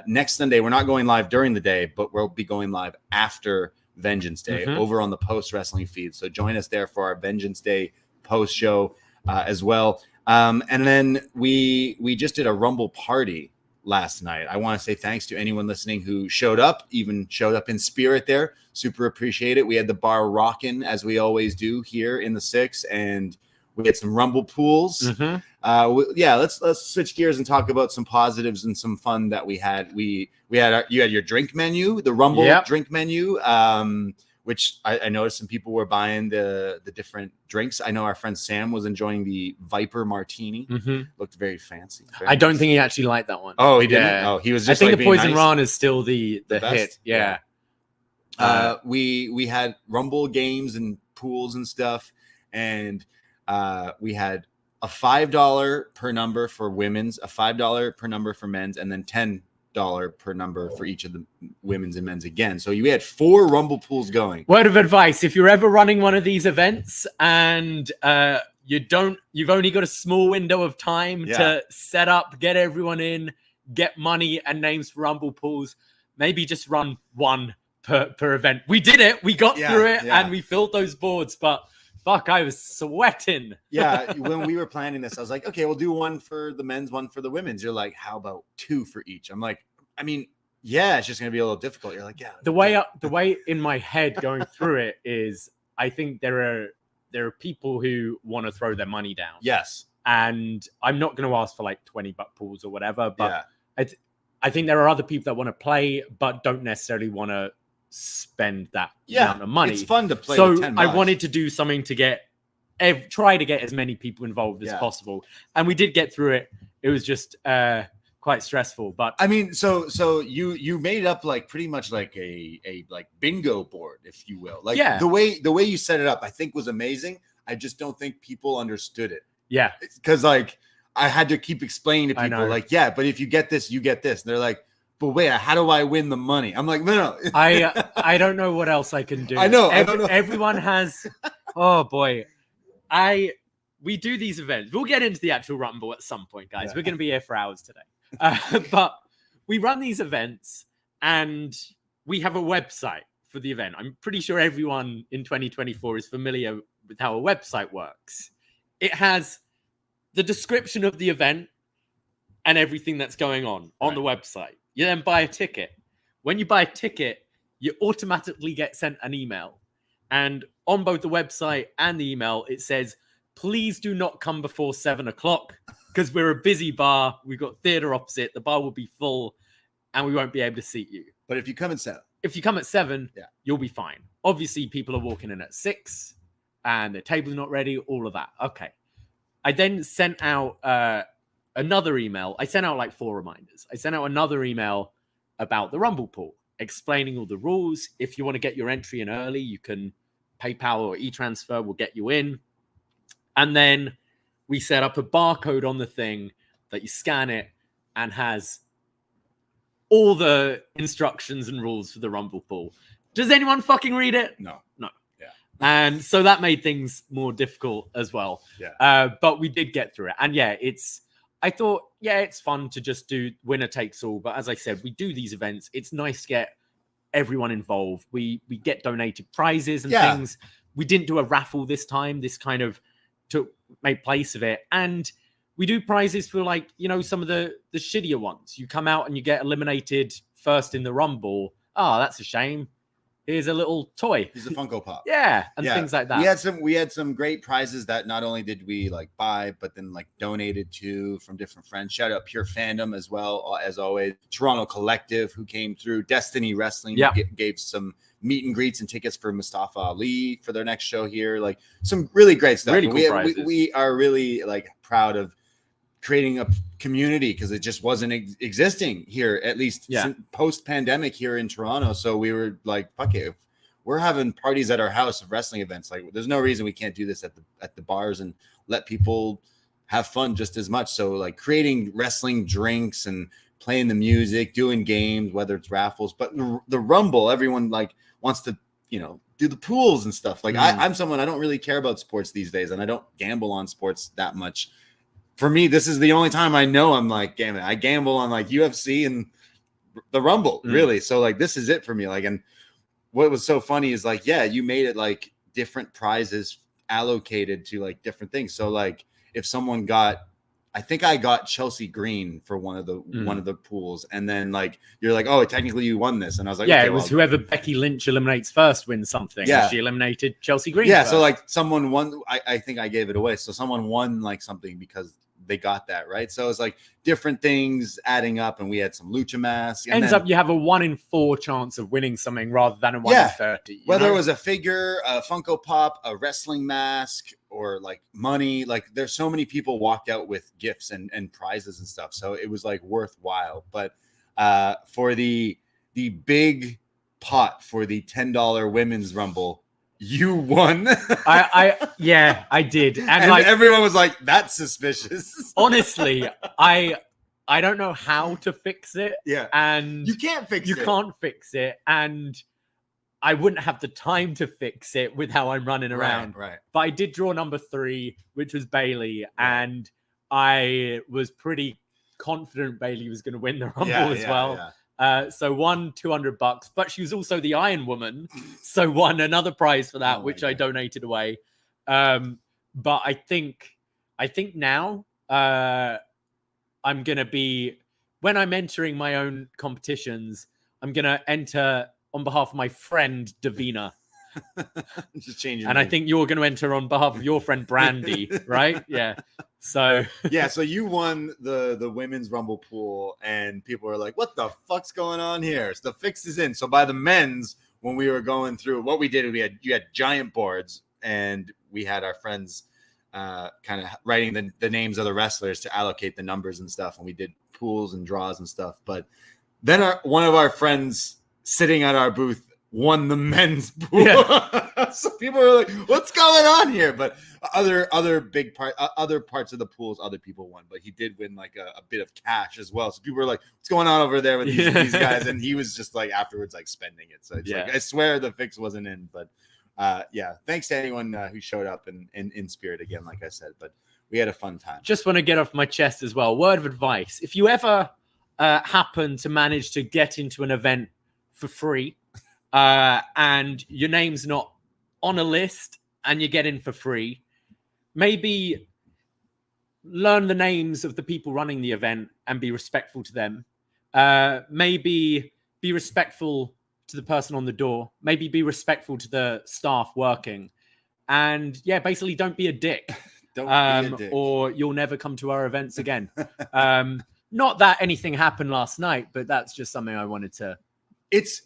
next Sunday, we're not going live during the day, but we'll be going live after Vengeance Day over on the Post Wrestling feed. So join us there for our Vengeance Day post show as well. And then we just did a Rumble party last night. I want to say thanks to anyone listening who showed up, even showed up in spirit there. Super appreciate it. We had the bar rocking as we always do here in the 6, and we had some Rumble pools. Let's switch gears and talk about some positives and some fun that we had. You had your drink menu, the Rumble drink menu, which I noticed some people were buying the different drinks. I know our friend Sam was enjoying the Viper Martini. Looked very fancy. I don't think he actually liked that one. Oh, he didn't? Oh, he was just I think like the being Poisonrana nice. is still the hit. Yeah. We had Rumble games and pools and stuff, and we had a $5 per number for women's, a $5 per number for men's, and then $10 per number for each of the women's and men's again. So you had 4 Rumble pools going. Word of advice: if you're ever running one of these events and you've only got a small window of time to set up, get everyone in, get money and names for Rumble pools, maybe just run one per event. We did it. We got through it and we filled those boards, but fuck, I was sweating. When we were planning this, I was like, okay, we'll do one for the men's, one for the women's. You're like, how about 2 for each? I'm like, I mean, it's just gonna be a little difficult. You're like, the way in my head going through it is, I think there are people who want to throw their money down. Yes. And I'm not going to ask for like $20 pools or whatever, but I think there are other people that want to play but don't necessarily want to spend that amount of money. It's fun to play. So with $10. I wanted to do something to try to get as many people involved as possible, and we did get through it. It was just quite stressful, but I mean, so you made up like pretty much like a like bingo board, if you will. Like the way you set it up, I think was amazing. I just don't think people understood it. Yeah, because like I had to keep explaining to people like, but if you get this, you get this. And they're like, but wait, how do I win the money? I'm like, no. I don't know what else I can do. I know. I don't know. Everyone has. Oh boy, we do these events. We'll get into the actual Rumble at some point, guys. We're going to be here for hours today. But we run these events and we have a website for the event. I'm pretty sure everyone in 2024 is familiar with how a website works. It has the description of the event and everything that's going on the website. You then buy a ticket. When you buy a ticket, you automatically get sent an email. And on both the website and the email, it says, please do not come before 7:00 because we're a busy bar. We've got theater opposite. The bar will be full and we won't be able to seat you. But if you come at 7. If you come at 7, you'll be fine. Obviously, people are walking in at 6 and the table's not ready, all of that. Okay. I then sent out another email. I sent out like 4 reminders. I sent out another email about the Rumble pool, explaining all the rules. If you want to get your entry in early, you can PayPal or e-transfer will get you in. And then we set up a barcode on the thing that you scan it and has all the instructions and rules for the Rumble pool. Does anyone fucking read it? No. Yeah. And so that made things more difficult as well. Yeah. But we did get through it. And I thought, it's fun to just do winner takes all. But as I said, we do these events. It's nice to get everyone involved. We get donated prizes and things. We didn't do a raffle this time. This kind of made place of it. And we do prizes for some of the shittier ones. You come out and you get eliminated first in the Rumble. Oh, that's a shame. Here's a little toy. Here's a Funko Pop. And things like that. We had some great prizes that not only did we buy, but then donated to from different friends. Shout out Pure Fandom as well, as always. Toronto Collective, who came through. Destiny Wrestling gave some meet and greets and tickets for Mustafa Ali for their next show here. Some really great stuff. Really cool prizes. We are really proud of creating a community because it just wasn't existing here, at least post-pandemic here in Toronto. So we were like, fuck it. If we're having parties at our house of wrestling events, there's no reason we can't do this at the bars and let people have fun just as much. So creating wrestling drinks and playing the music, doing games, whether it's raffles, but the Rumble, everyone wants to do the pools and stuff. Like I'm someone, I don't really care about sports these days, and I don't gamble on sports that much. For me, this is the only time I know I'm like, damn it, I gamble on like UFC and the Rumble, really. So like, this is it for me. Like, and what was so funny is like, yeah, you made it like different prizes allocated to like different things. So like, if someone got, I think I got Chelsea Green for one of the pools, and then like you're like, oh, technically you won this, and I was like, yeah, okay, it was whoever Becky Lynch eliminates first wins something. Yeah, she eliminated Chelsea Green. Yeah, first. so like someone won. I think I gave it away, so someone won like something because they got that right. So it's like different things adding up, and we had some lucha masks. Ends up you have a 1 in 4 chance of winning something rather than a 1 in 30. Whether it was a figure, a Funko Pop, a wrestling mask, or like money, like there's so many people walked out with gifts and prizes and stuff. So it was like worthwhile. But for the big pot for the $10 women's rumble, you won. I did. And like everyone was like, that's suspicious. Honestly, I don't know how to fix it. Yeah. And you can't fix it. You can't fix it. And I wouldn't have the time to fix it with how I'm running around. Right. But I did draw number 3, which was Bailey. And I was pretty confident Bailey was going to win the Rumble as well. Yeah. So won $200, but she was also the Iron Woman, so won another prize for that, which I donated away. But I think now I'm gonna be, when I'm entering my own competitions, I'm gonna enter on behalf of my friend Davina. Just changing. And I think you're going to enter on behalf of your friend Brandy, right? Yeah. So so you won the women's Rumble pool, and people were like, "What the fuck's going on here?" So the fix is in. So by the men's, when we were going through what we did, you had giant boards, and we had our friends kind of writing the names of the wrestlers to allocate the numbers and stuff, and we did pools and draws and stuff. But then one of our friends sitting at our booth won the men's pool. Yeah. So people were like, what's going on here? But other big other parts of the pools, other people won, but he did win like a bit of cash as well. So people were like, what's going on over there with these guys? And he was just like afterwards, like spending it. So it's like, I swear the fix wasn't in, but thanks to anyone who showed up in spirit again, like I said, but we had a fun time. Just want to get off my chest as well. Word of advice. If you ever happen to manage to get into an event for free, and your name's not on a list and you get in for free, maybe learn the names of the people running the event and be respectful to them. Maybe be respectful to the person on the door. Maybe be respectful to the staff working. And basically don't be a dick. Don't be a dick. Or you'll never come to our events again. Not that anything happened last night, but that's just something I wanted to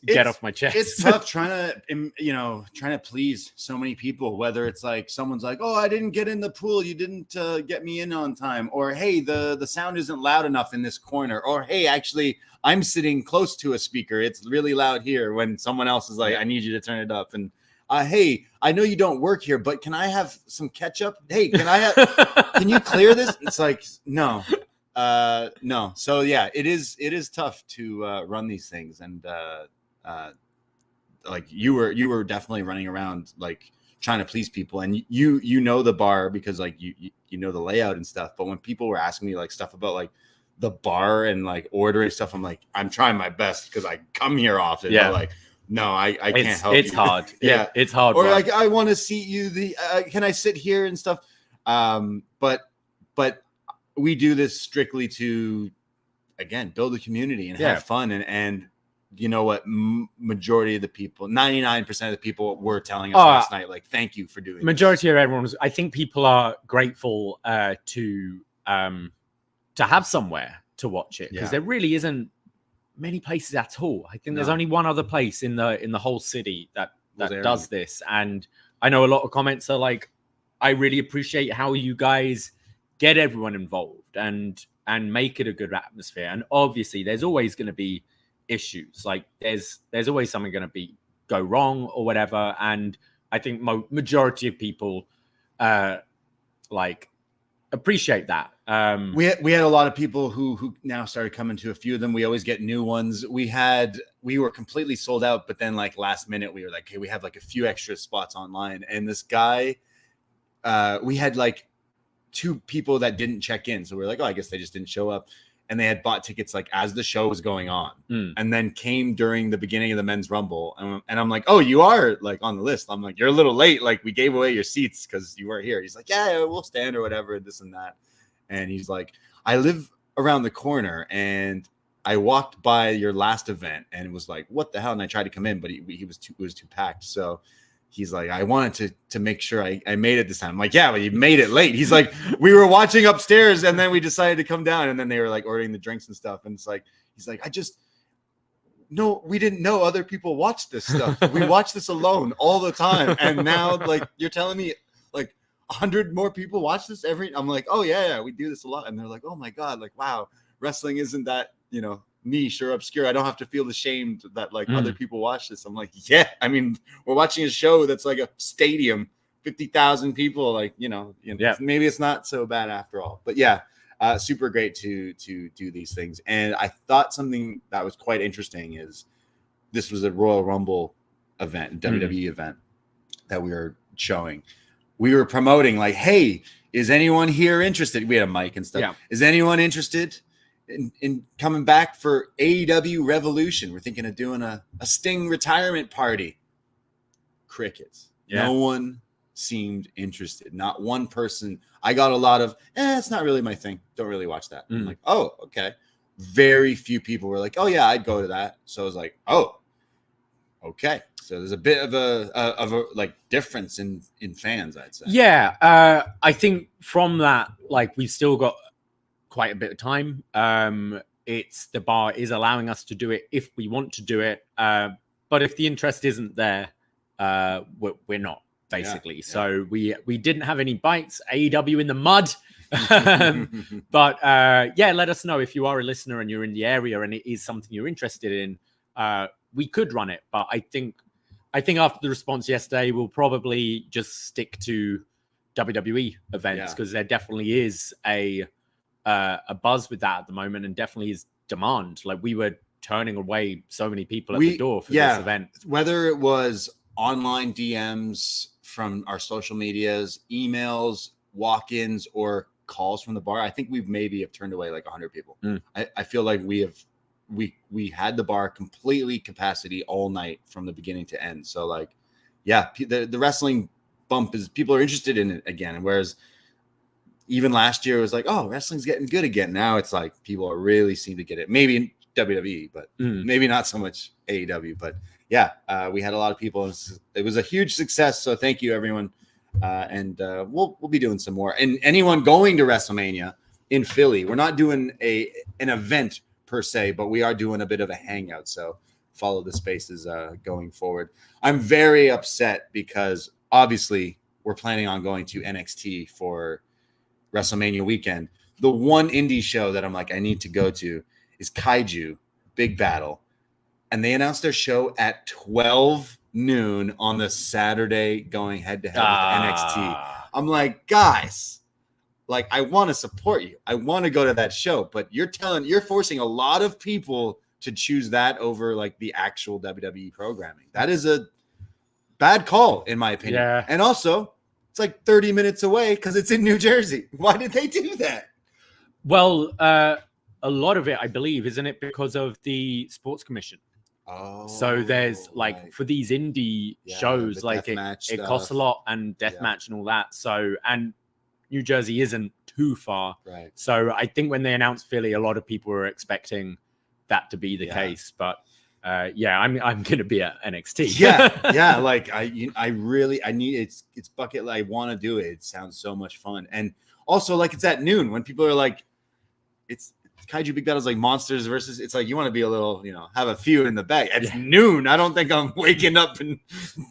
get off my chest. It's tough trying to please so many people, whether it's like someone's like, oh, I didn't get in the pool, you didn't get me in on time, or hey, the sound isn't loud enough in this corner, or hey, actually I'm sitting close to a speaker, it's really loud here, when someone else is like, I need you to turn it up. And hey, I know you don't work here, but can I have some ketchup? Hey, can you clear this? It's like, no. So it is tough to run these things, and like you were definitely running around like trying to please people, and you know the bar because like you know the layout and stuff. But when people were asking me like stuff about like the bar and like ordering stuff, I'm like, I'm trying my best because I come here often. Yeah, like no, I can't help you. It's hard. It's hard. Or like I want to seat you. Can I sit here and stuff? But we do this strictly to, again, build a community and have fun. And you know what? Majority of the people, 99% of the people were telling us last night, like, thank you for doing majority of everyone was, I think people are grateful to have somewhere to watch it, because there really isn't many places at all. I think there's only one other place in the whole city that does this. And I know a lot of comments are like, I really appreciate how you guys get everyone involved and make it a good atmosphere. And obviously there's always going to be issues. Like there's always something going to go wrong or whatever. And I think majority of people like appreciate that. We had a lot of people who now started coming to a few of them. We always get new ones. We were completely sold out, but then like last minute we were like, hey, we have like a few extra spots online. And this guy, we had like 2 people that didn't check in. So we are like, oh, I guess they just didn't show up. And they had bought tickets like as the show was going on, and then came during the beginning of the men's rumble. And I'm like, oh, you are like on the list. I'm like, you're a little late. Like we gave away your seats because you weren't here. He's like, yeah, we'll stand or whatever, this and that. And he's like, I live around the corner and I walked by your last event and was like, what the hell? And I tried to come in, but it was too packed. So he's like, I wanted to make sure I made it this time. I'm like, yeah, but you made it late. He's like, we were watching upstairs and then we decided to come down and then they were like ordering the drinks and stuff. And it's like, he's like, we didn't know other people watched this stuff. We watch this alone all the time. And now like, you're telling me like 100 more people watch this I'm like, oh yeah, we do this a lot. And they're like, oh my God, like, wow, wrestling isn't that, niche or obscure. I don't have to feel ashamed that like other people watch this. I'm like, yeah, I mean, we're watching a show that's like a stadium, 50,000 people, like, yeah, maybe it's not so bad after all. But yeah, super great to do these things. And I thought something that was quite interesting is this was a Royal Rumble event, WWE event that we were showing. We were promoting like, hey, is anyone here interested? We had a mic and stuff. Yeah. Is anyone interested in coming back for AEW Revolution? We're thinking of doing a Sting retirement party. Crickets. Yeah. No one seemed interested. Not one person. I got a lot of, it's not really my thing. Don't really watch that. I'm like, oh, okay. Very few people were like, oh yeah, I'd go to that. So I was like, oh, okay. So there's a bit of a like difference in fans, I'd say. Yeah. I think from that, like we've still got quite a bit of time. The bar is allowing us to do it if we want to do it. But if the interest isn't there, we're not basically. Yeah. So we didn't have any bites. AEW in the mud. But yeah, let us know if you are a listener and you're in the area and it is something you're interested in. We could run it, but I think after the response yesterday, we'll probably just stick to WWE events because there definitely is a buzz with that at the moment, and definitely is demand. Like we were turning away so many people at the door for this event. Whether it was online DMs from our social medias, emails, walk-ins, or calls from the bar, I think we've maybe turned away like 100 people. I feel like we had the bar completely capacity all night from the beginning to end. So like, yeah, the wrestling bump is people are interested in it again. Whereas even last year it was like, oh, wrestling's getting good again. Now it's like people are really seem to get it. Maybe in WWE, but maybe not so much AEW. But yeah, we had a lot of people. It was a huge success. So thank you, everyone. And we'll be doing some more. And anyone going to WrestleMania in Philly, we're not doing an event per se, but we are doing a bit of a hangout. So follow the spaces going forward. I'm very upset because obviously we're planning on going to NXT for WrestleMania weekend. The one indie show that I'm like, I need to go to is Kaiju Big Battle. And they announced their show at 12 noon on the Saturday going head to head with NXT. I'm like, guys, like, I want to support you. I want to go to that show, but you're forcing a lot of people to choose that over like the actual WWE programming. That is a bad call, in my opinion. Yeah. And also, it's like 30 minutes away because it's in New Jersey. Why did they do that? Well, a lot of it, I believe, isn't it because of the sports commission? Oh, so there's like right. for these indie shows, like it costs a lot, and deathmatch and all that. So, and New Jersey isn't too far. Right. So I think when they announced Philly, a lot of people were expecting that to be the case. But I'm going to be at NXT. yeah. Like I need it's bucket. I want to do it. It sounds so much fun. And also like it's at noon when people are like, it's Kaiju Big Battle's like monsters versus. It's like you want to be a little, have a few in the bag. It's noon. I don't think I'm waking up and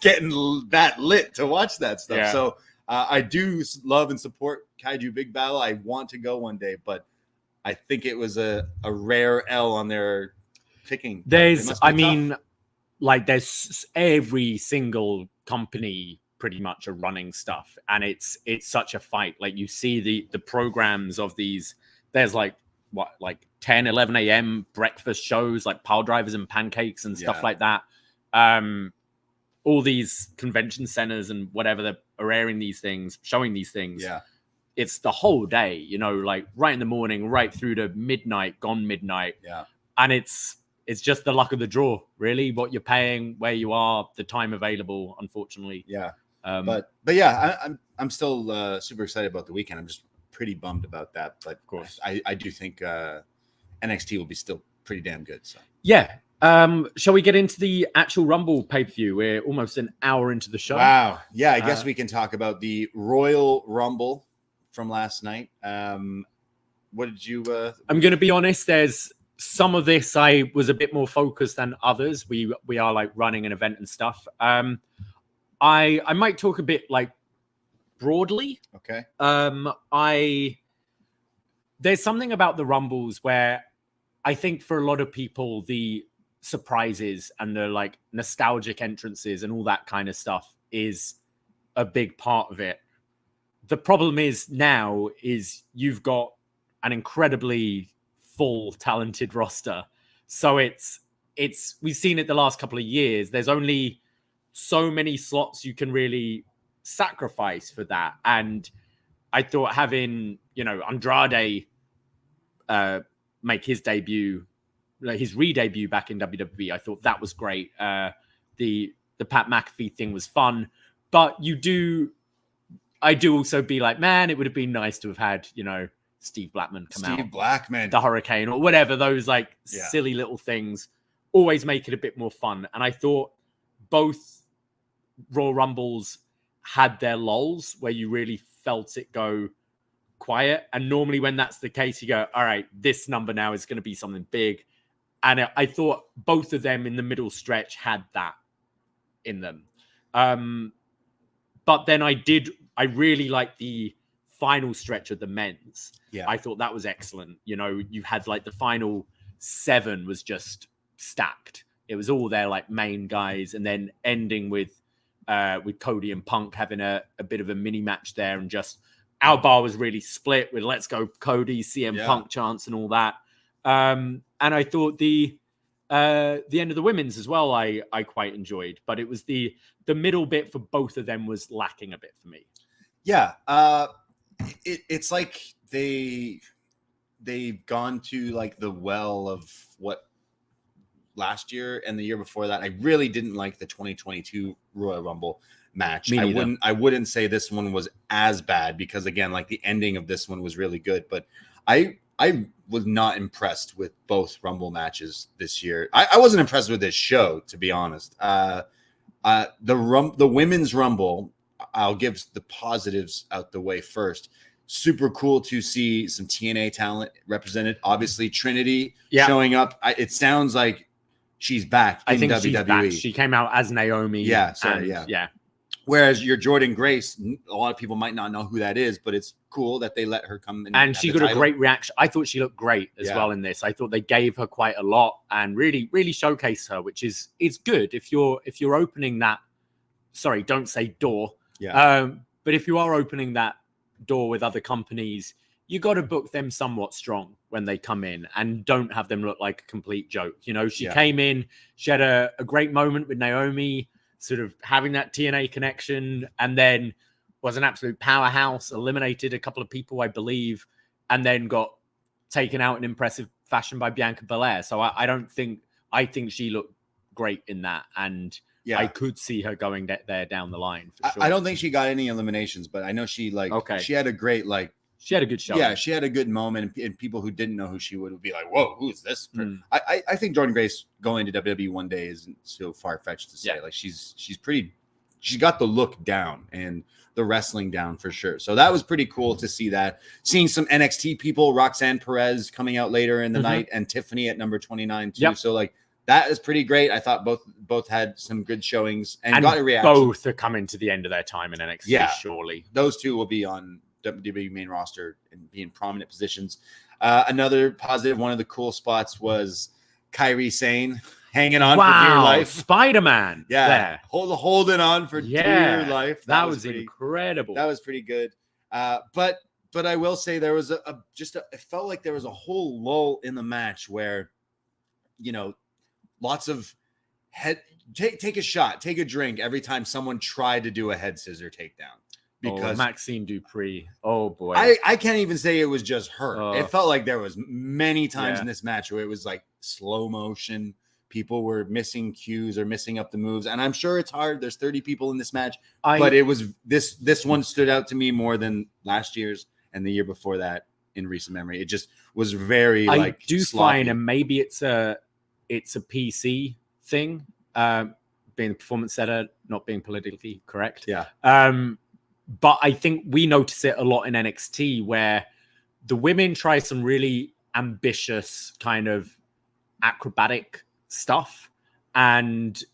getting that lit to watch that stuff. Yeah. So I do love and support Kaiju Big Battle. I want to go one day, but I think it was a rare L on their picking. There's every single company pretty much are running stuff, and it's such a fight. Like you see the programs of these. There's like 10, 11 a.m. breakfast shows, like pile drivers and pancakes and stuff like that. All these convention centers and whatever that are airing these things, showing these things. Yeah. It's the whole day, you know, like right in the morning, right through to midnight, gone midnight. Yeah. And it's just the luck of the draw, really, what you're paying, where you are, the time available, unfortunately. Yeah. But yeah, I'm still super excited about the weekend. I'm just pretty bummed about that. But of course, I do think NXT will be still pretty damn good. So yeah. Shall we get into the actual Rumble pay-per-view? We're almost an hour into the show. Wow. Yeah, I guess we can talk about the Royal Rumble from last night. What did you I'm going to be honest, there's some of this I was a bit more focused than others. We are like running an event and stuff. I might talk a bit like broadly. Okay. There's something about the Rumbles where I think for a lot of people the surprises and the like nostalgic entrances and all that kind of stuff is a big part of it. The problem is now is you've got an incredibly full, talented roster. So it's we've seen it the last couple of years. There's only so many slots you can really sacrifice for that. And I thought having, you know, Andrade make his debut, like his re-debut back in WWE, I thought that was great. The Pat McAfee thing was fun, but I do also be like, man, it would have been nice to have had, you know, Steve Blackman come out. Steve Blackman. The Hurricane or whatever, those like silly little things always make it a bit more fun. And I thought both Royal Rumbles had their lulls where you really felt it go quiet. And normally when that's the case, you go, all right, this number now is going to be something big. And I thought both of them in the middle stretch had that in them. But then I really liked the final stretch of the men's. Yeah. I thought that was excellent. You know, you had like the final 7 was just stacked. It was all their like main guys, and then ending with Cody and Punk having a bit of a mini match there, and just our bar was really split with let's go Cody, CM Punk chants and all that. And I thought the end of the women's as well, I quite enjoyed, but it was the middle bit for both of them was lacking a bit for me. Yeah. It's like they've gone to like the well of what last year and the year before that. I really didn't like the 2022 Royal Rumble match. I wouldn't say this one was as bad because again, like the ending of this one was really good, but I was not impressed with both Rumble matches this year. I wasn't impressed with this show, to be honest. The women's Rumble, I'll give the positives out the way first. Super cool to see some TNA talent represented. Obviously, Trinity showing up. It sounds like she's back in WWE. She's back. She came out as Naomi. Yeah. Whereas your Jordan Grace, a lot of people might not know who that is, but it's cool that they let her come in. And she got a great reaction. I thought she looked great as well in this. I thought they gave her quite a lot and really, really showcased her, which is good if you're opening that. Sorry, don't say door. Yeah. But if you are opening that door with other companies, you got to book them somewhat strong when they come in and don't have them look like a complete joke. You know, she came in, she had a great moment with Naomi, sort of having that TNA connection, and then was an absolute powerhouse, eliminated a couple of people, I believe, and then got taken out in impressive fashion by Bianca Belair. So I think she looked great in that. And I could see her going there down the line for sure. I don't think she got any eliminations, but I know she she had a great she had a good show. Yeah, she had a good moment, and people who didn't know who she would be like, "Whoa, who's this?" I think Jordan Grace going to WWE one day isn't so far fetched to say. Yeah. Like she's pretty. She got the look down and the wrestling down for sure. So that was pretty cool to see that. Seeing some NXT people, Roxanne Perez coming out later in the night, and Tiffany at number 29 too. Yep. So like that is pretty great. I thought both had some good showings and got a reaction. Both are coming to the end of their time in NXT. Yeah, surely those two will be on WWE main roster and be in prominent positions. Another positive, one of the cool spots was Kairi Sane hanging on for dear life. Spider-Man. Yeah, there. holding on for dear life. That was incredible. That was pretty good. But I will say there was it felt like there was a whole lull in the match where, lots of take a shot, take a drink every time someone tried to do a head scissor takedown. Because Maxine Dupree. Oh boy. I can't even say it was just her. It felt like there was many times in this match where it was like slow motion. People were missing cues or missing up the moves. And I'm sure it's hard. There's 30 people in this match. But it was this one stood out to me more than last year's and the year before that in recent memory. It just was very sloppy. Find, and maybe it's a PC thing, being a performance setter, not being politically correct. Yeah. But I think we notice it a lot in NXT where the women try some really ambitious kind of acrobatic stuff and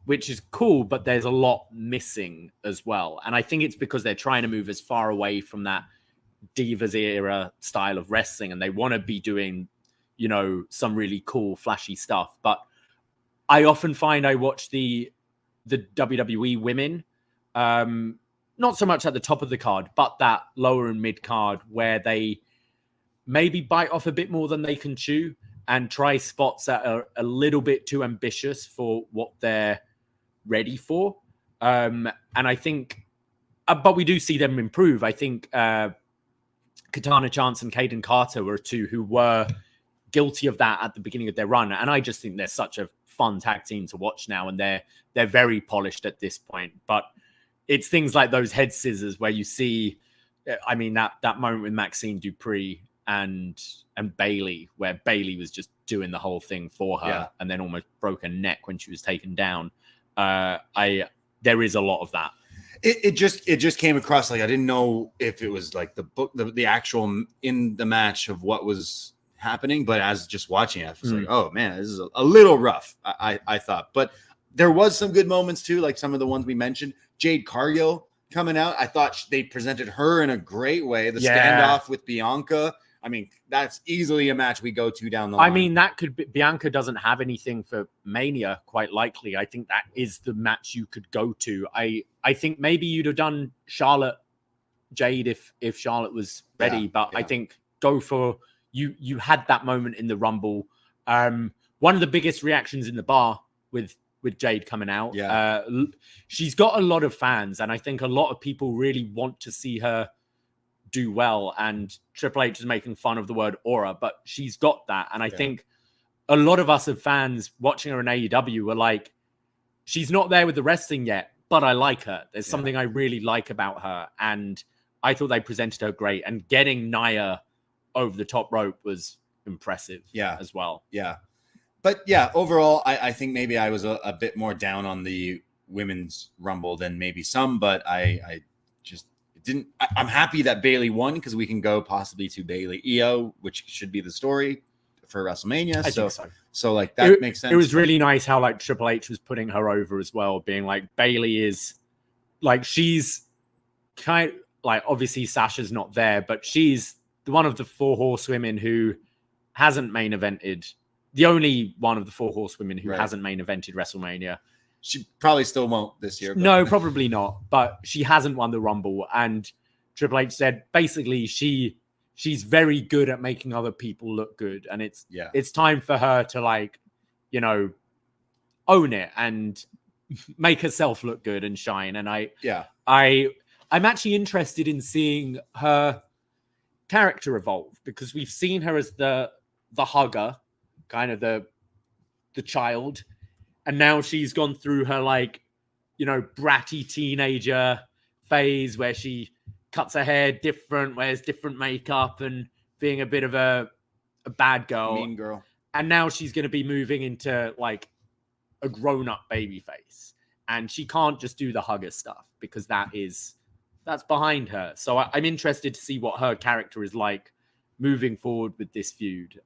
which is cool, but there's a lot missing as well. And I think it's because they're trying to move as far away from that Divas era style of wrestling and they want to be doing, some really cool, flashy stuff. But I often find I watch the WWE women, not so much at the top of the card, but that lower and mid card where they maybe bite off a bit more than they can chew and try spots that are a little bit too ambitious for what they're ready for. And I think, but we do see them improve. I think Katana Chance and Kaden Carter were two who were guilty of that at the beginning of their run. And I just think they're such a fun tag team to watch now. And they're very polished at this point. But it's things like those head scissors where you see, that moment with Maxine Dupree and Bailey, where Bailey was just doing the whole thing for her and then almost broke her neck when she was taken down. There is a lot of that. It just came across like I didn't know if it was like the actual in the match of what was happening, but as just watching it, I was like, oh man, this is a little rough. I thought, but there was some good moments too, like some of the ones we mentioned. Jade Cargill coming out, I thought they presented her in a great way. The standoff with Bianca. That's easily a match we go to down the line. That could be, Bianca doesn't have anything for Mania, quite likely. I think that is the match you could go to. I think maybe you'd have done Charlotte Jade if Charlotte was ready, I think go for you had that moment in the Rumble. One of the biggest reactions in the bar with Jade coming out. She's got a lot of fans, and I think a lot of people really want to see her do well, and Triple H is making fun of the word aura, but she's got that. And I think a lot of us as fans watching her in AEW were like, she's not there with the wrestling yet, but I like her. There's something I really like about her. And I thought they presented her great, and getting Nia over the top rope was impressive as well. Yeah. But overall, I think maybe I was a bit more down on the women's Rumble than maybe some, but I just I'm happy that Bailey won because we can go possibly to Bailey Io, which should be the story for WrestleMania. I think so. So like that makes sense. It was really nice how like Triple H was putting her over as well, being like Bailey is like she's kind of like obviously Sasha's not there, but she's one of the 4 horsewomen who hasn't main evented. The only one of the 4 horsewomen who hasn't main evented WrestleMania. She probably still won't this year. No, probably not. But she hasn't won the Rumble. And Triple H said basically she's very good at making other people look good. And it's time for her to own it and make herself look good and shine. And I'm actually interested in seeing her character evolve, because we've seen her as the hugger, kind of the child. And now she's gone through her bratty teenager phase where she cuts her hair different, wears different makeup, and being a bit of a bad girl. Mean girl. And now she's going to be moving into a grown-up baby face. And she can't just do the hugger stuff because that's behind her. So I'm interested to see what her character is like moving forward with this feud.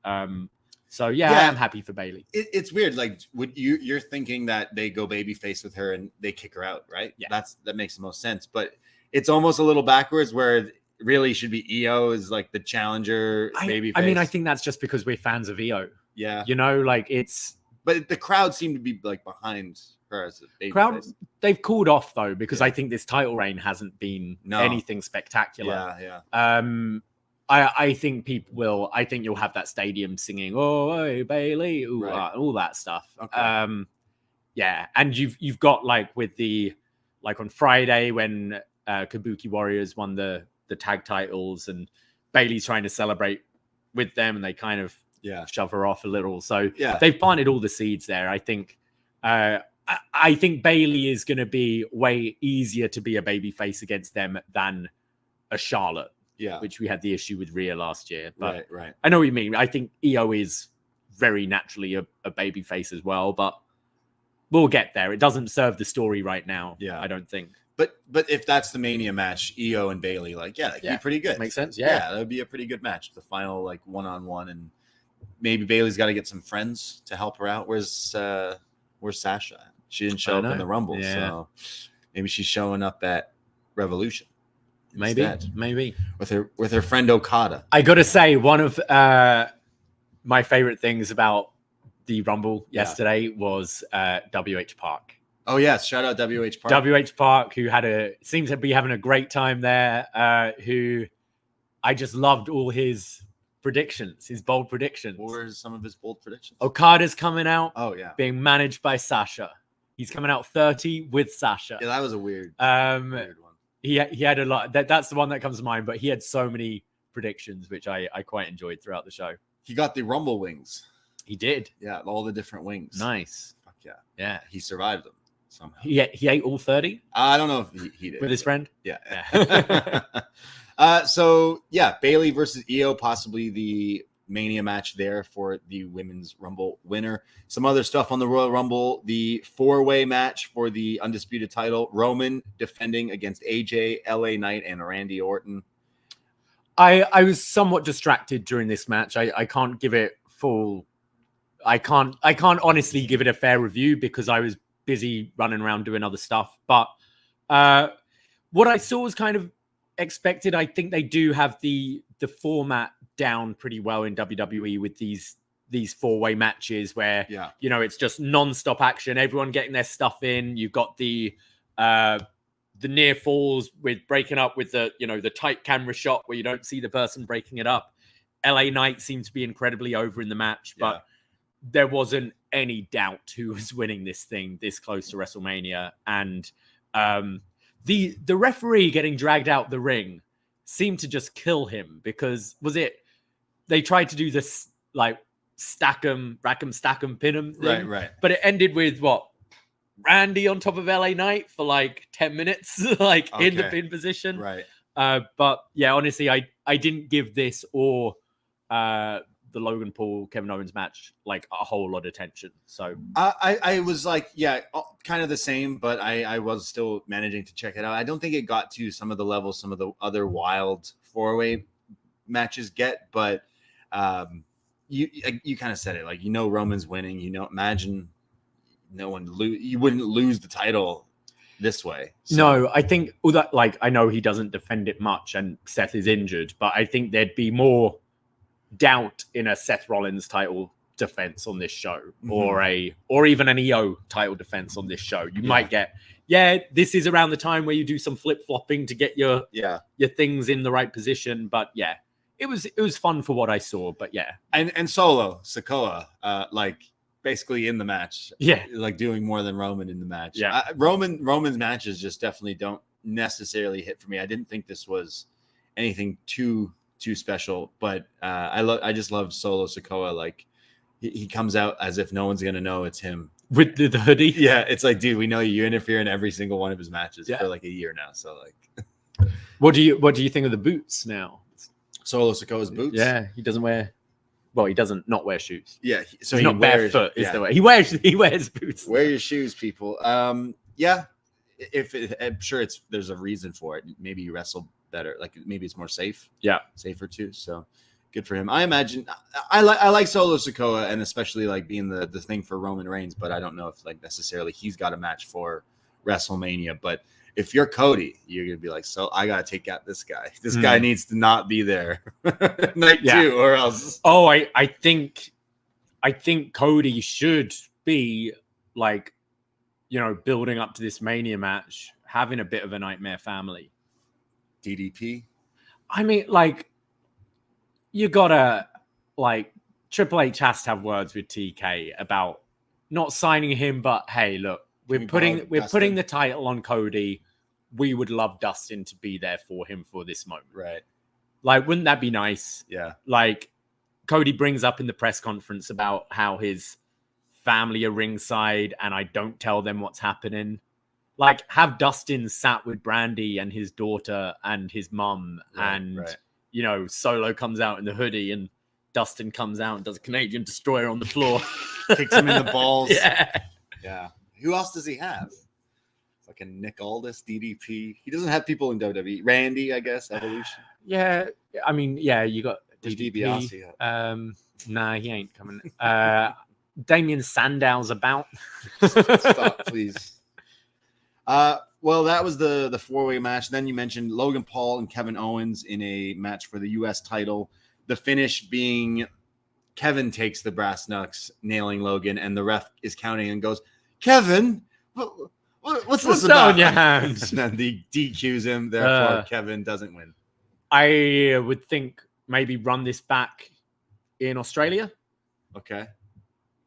So I am happy for Bailey. It's weird. Like, you're thinking that they go babyface with her and they kick her out, right? Yeah, that makes the most sense. But it's almost a little backwards, where it really should be Io is like the challenger babyface. I think that's just because we're fans of Io. Yeah. You know, like it's But the crowd seemed to be like behind her as a baby crowd. face. They've cooled off though, because Yeah. I think this title reign hasn't been No. anything spectacular. Yeah. I think people will. I think you'll have that stadium singing, "Oh, hey, Bailey," ooh, Right. all that stuff. Okay. Yeah, and you've got like with the like on Friday when Kabuki Warriors won the tag titles and Bailey's trying to celebrate with them, and they kind of shove her off a little. So they've planted all the seeds there. I think. I think Bailey is going to be way easier to be a babyface against them than a Charlotte. Yeah. Which we had the issue with Rhea last year. But right. I know what you mean. I think EO is very naturally a babyface as well, but we'll get there. It doesn't serve the story right now. Yeah. I don't think. But if that's the Mania match, EO and Bailey, like, that could be pretty good. Makes sense. Yeah, that would be a pretty good match. The final, like, one-on-one, and maybe Bailey's got to get some friends to help her out. Where's Sasha? She didn't show up in the Rumble, so maybe she's showing up at Revolution. Maybe with her friend Okada. I gotta say, one of my favorite things about the Rumble yesterday was WH Park. Oh yes, shout out WH Park. WH Park, who seems to be having a great time there. Who I just loved all his predictions, his bold predictions. What were some of his bold predictions? Okada's coming out. Oh yeah, being managed by Sasha. He's coming out 30 with Sasha. Yeah, that was a weird one. He had a lot. That's the one that comes to mind. But he had so many predictions, which I quite enjoyed throughout the show. He got the Rumble wings. He did. Yeah, all the different wings. Nice. Fuck yeah. Yeah. He survived them somehow. He ate all 30? I don't know if he did. With his friend? Yeah. So, Bailey versus EO, possibly the Mania match there for the Women's Rumble winner. Some other stuff on the Royal Rumble. The 4-way match for the undisputed title. Roman defending against AJ, LA Knight, and Randy Orton. I was somewhat distracted during this match. I can't give it full... I can't honestly give it a fair review because I was busy running around doing other stuff. But what I saw was kind of expected. I think they do have the format down pretty well in WWE with these 4-way matches where it's just non-stop action, everyone getting their stuff in. You've got the near falls with breaking up with the tight camera shot where you don't see the person breaking it up. LA Knight seemed to be incredibly over in the match, but there wasn't any doubt who was winning this thing this close to WrestleMania. And the referee getting dragged out the ring seemed to just kill him because they tried to do this like stack 'em, rack 'em, stack 'em, pin 'em thing. Right. But it ended with Randy on top of LA Knight for like 10 minutes, in the pin position. Right. But yeah, honestly, I didn't give this or the Logan Paul Kevin Owens match like a whole lot of attention. So I was like, kind of the same, but I was still managing to check it out. I don't think it got to some of the levels some of the other wild 4-way matches get, but you kind of said it, like, Roman's winning, imagine you wouldn't lose the title this way. So. No, I think all that, like, I know he doesn't defend it much and Seth is injured, but I think there'd be more doubt in a Seth Rollins title defense on this show, or even an EO title defense on this show. You might get, this is around the time where you do some flip-flopping to get your things in the right position. But it was fun for what I saw. But and Solo Sikoa, like basically in the match, like doing more than Roman in the match. Roman's matches just definitely don't necessarily hit for me. I didn't think this was anything too special, but I just loved Solo Sikoa. Like he comes out as if no one's gonna know it's him with the hoodie. Yeah, it's like, dude, we know you interfere in every single one of his matches for like a year now. So like, what do you think of the boots now? Solo Sikoa's boots? Yeah, he doesn't wear. Well, he doesn't not wear shoes. Yeah, so he's not barefoot. Is the way he wears boots. Wear your shoes, people. I'm sure there's a reason for it. Maybe you wrestle better, like maybe it's more safer too. So good for him. I imagine I like Solo Sikoa, and especially like being the thing for Roman Reigns, but I don't know if like necessarily he's got a match for WrestleMania. But if you're Cody, you're gonna be like, so I gotta take out this guy. This guy needs to not be there night 2 or else. Oh, I think I think Cody should be like, building up to this Mania match, having a bit of a nightmare family. DDP. I mean, like, you gotta, like, Triple H has to have words with TK about not signing him, but hey, look, we're putting the title on Cody. We would love Dustin to be there for him for this moment. Right. Like, wouldn't that be nice? Yeah. Like, Cody brings up in the press conference about how his family are ringside and I don't tell them what's happening. Like, have Dustin sat with Brandy and his daughter and his mum, and Solo comes out in the hoodie and Dustin comes out and does a Canadian Destroyer on the floor. Kicks him in the balls. Yeah. Who else does he have? Fucking Nick Aldis, DDP. He doesn't have people in WWE. Randy, I guess, Evolution. Yeah. I mean, yeah, you got DiBiase. Nah, he ain't coming. Damien Sandow's about. Stop, please. Well, that was the four-way match. Then you mentioned Logan Paul and Kevin Owens in a match for the U.S. title. The finish being Kevin takes the brass knucks, nailing Logan, and the ref is counting and goes, Kevin, what's this about? On your hands? And then he DQs him. Therefore, Kevin doesn't win. I would think maybe run this back in Australia. Okay.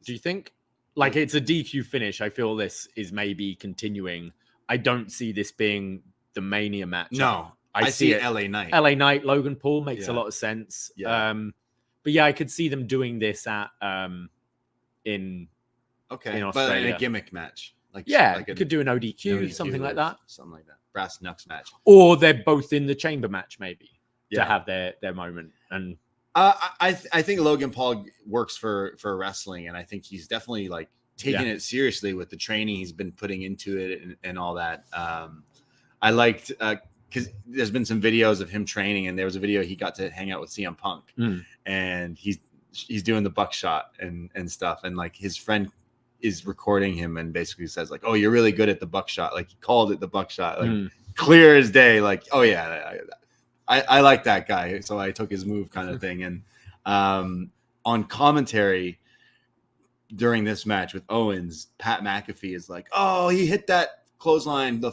Do you think? Like, it's a DQ finish. I feel this is maybe continuing. I don't see this being the Mania match. No, I see it LA Knight. LA Knight, Logan Paul makes a lot of sense. Yeah. But yeah, I could see them doing this at in Australia. But in a gimmick match. You could do an ODQ, something like that. Something like that. Brass knucks match. Or they're both in the chamber match, maybe, to have their moment. And I think Logan Paul works for wrestling, and I think he's definitely like taking it seriously with the training he's been putting into it and all that. I liked because there's been some videos of him training, and there was a video he got to hang out with CM Punk, and he's doing the buckshot and stuff, and like his friend is recording him and basically says like, "Oh, you're really good at the buckshot." Like he called it the buckshot, like clear as day. Like, oh yeah, I like that guy, so I took his move kind of thing. And on commentary during this match with Owens, Pat McAfee is like, "Oh, he hit that clothesline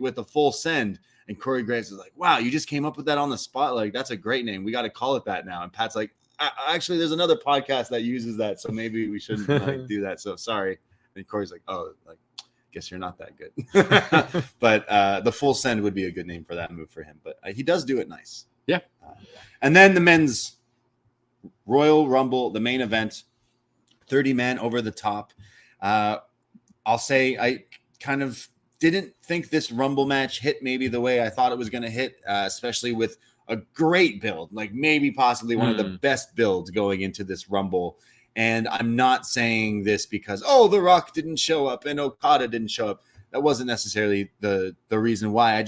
with the full send." And Corey Graves is like, "Wow, you just came up with that on the spot. Like, that's a great name. We got to call it that now." And Pat's like, "Actually, there's another podcast that uses that, so maybe we shouldn't do that. So sorry." And Corey's like, "Oh, like, guess you're not that good." But the full send would be a good name for that move for him. But he does do it nice. Yeah. And then the men's Royal Rumble, the main event, 30-man over the top. I'll say I kind of didn't think this Rumble match hit maybe the way I thought it was going to hit, especially with a great build, like maybe possibly one of the best builds going into this Rumble. And I'm not saying this because, oh, The Rock didn't show up and Okada didn't show up. That wasn't necessarily the reason why.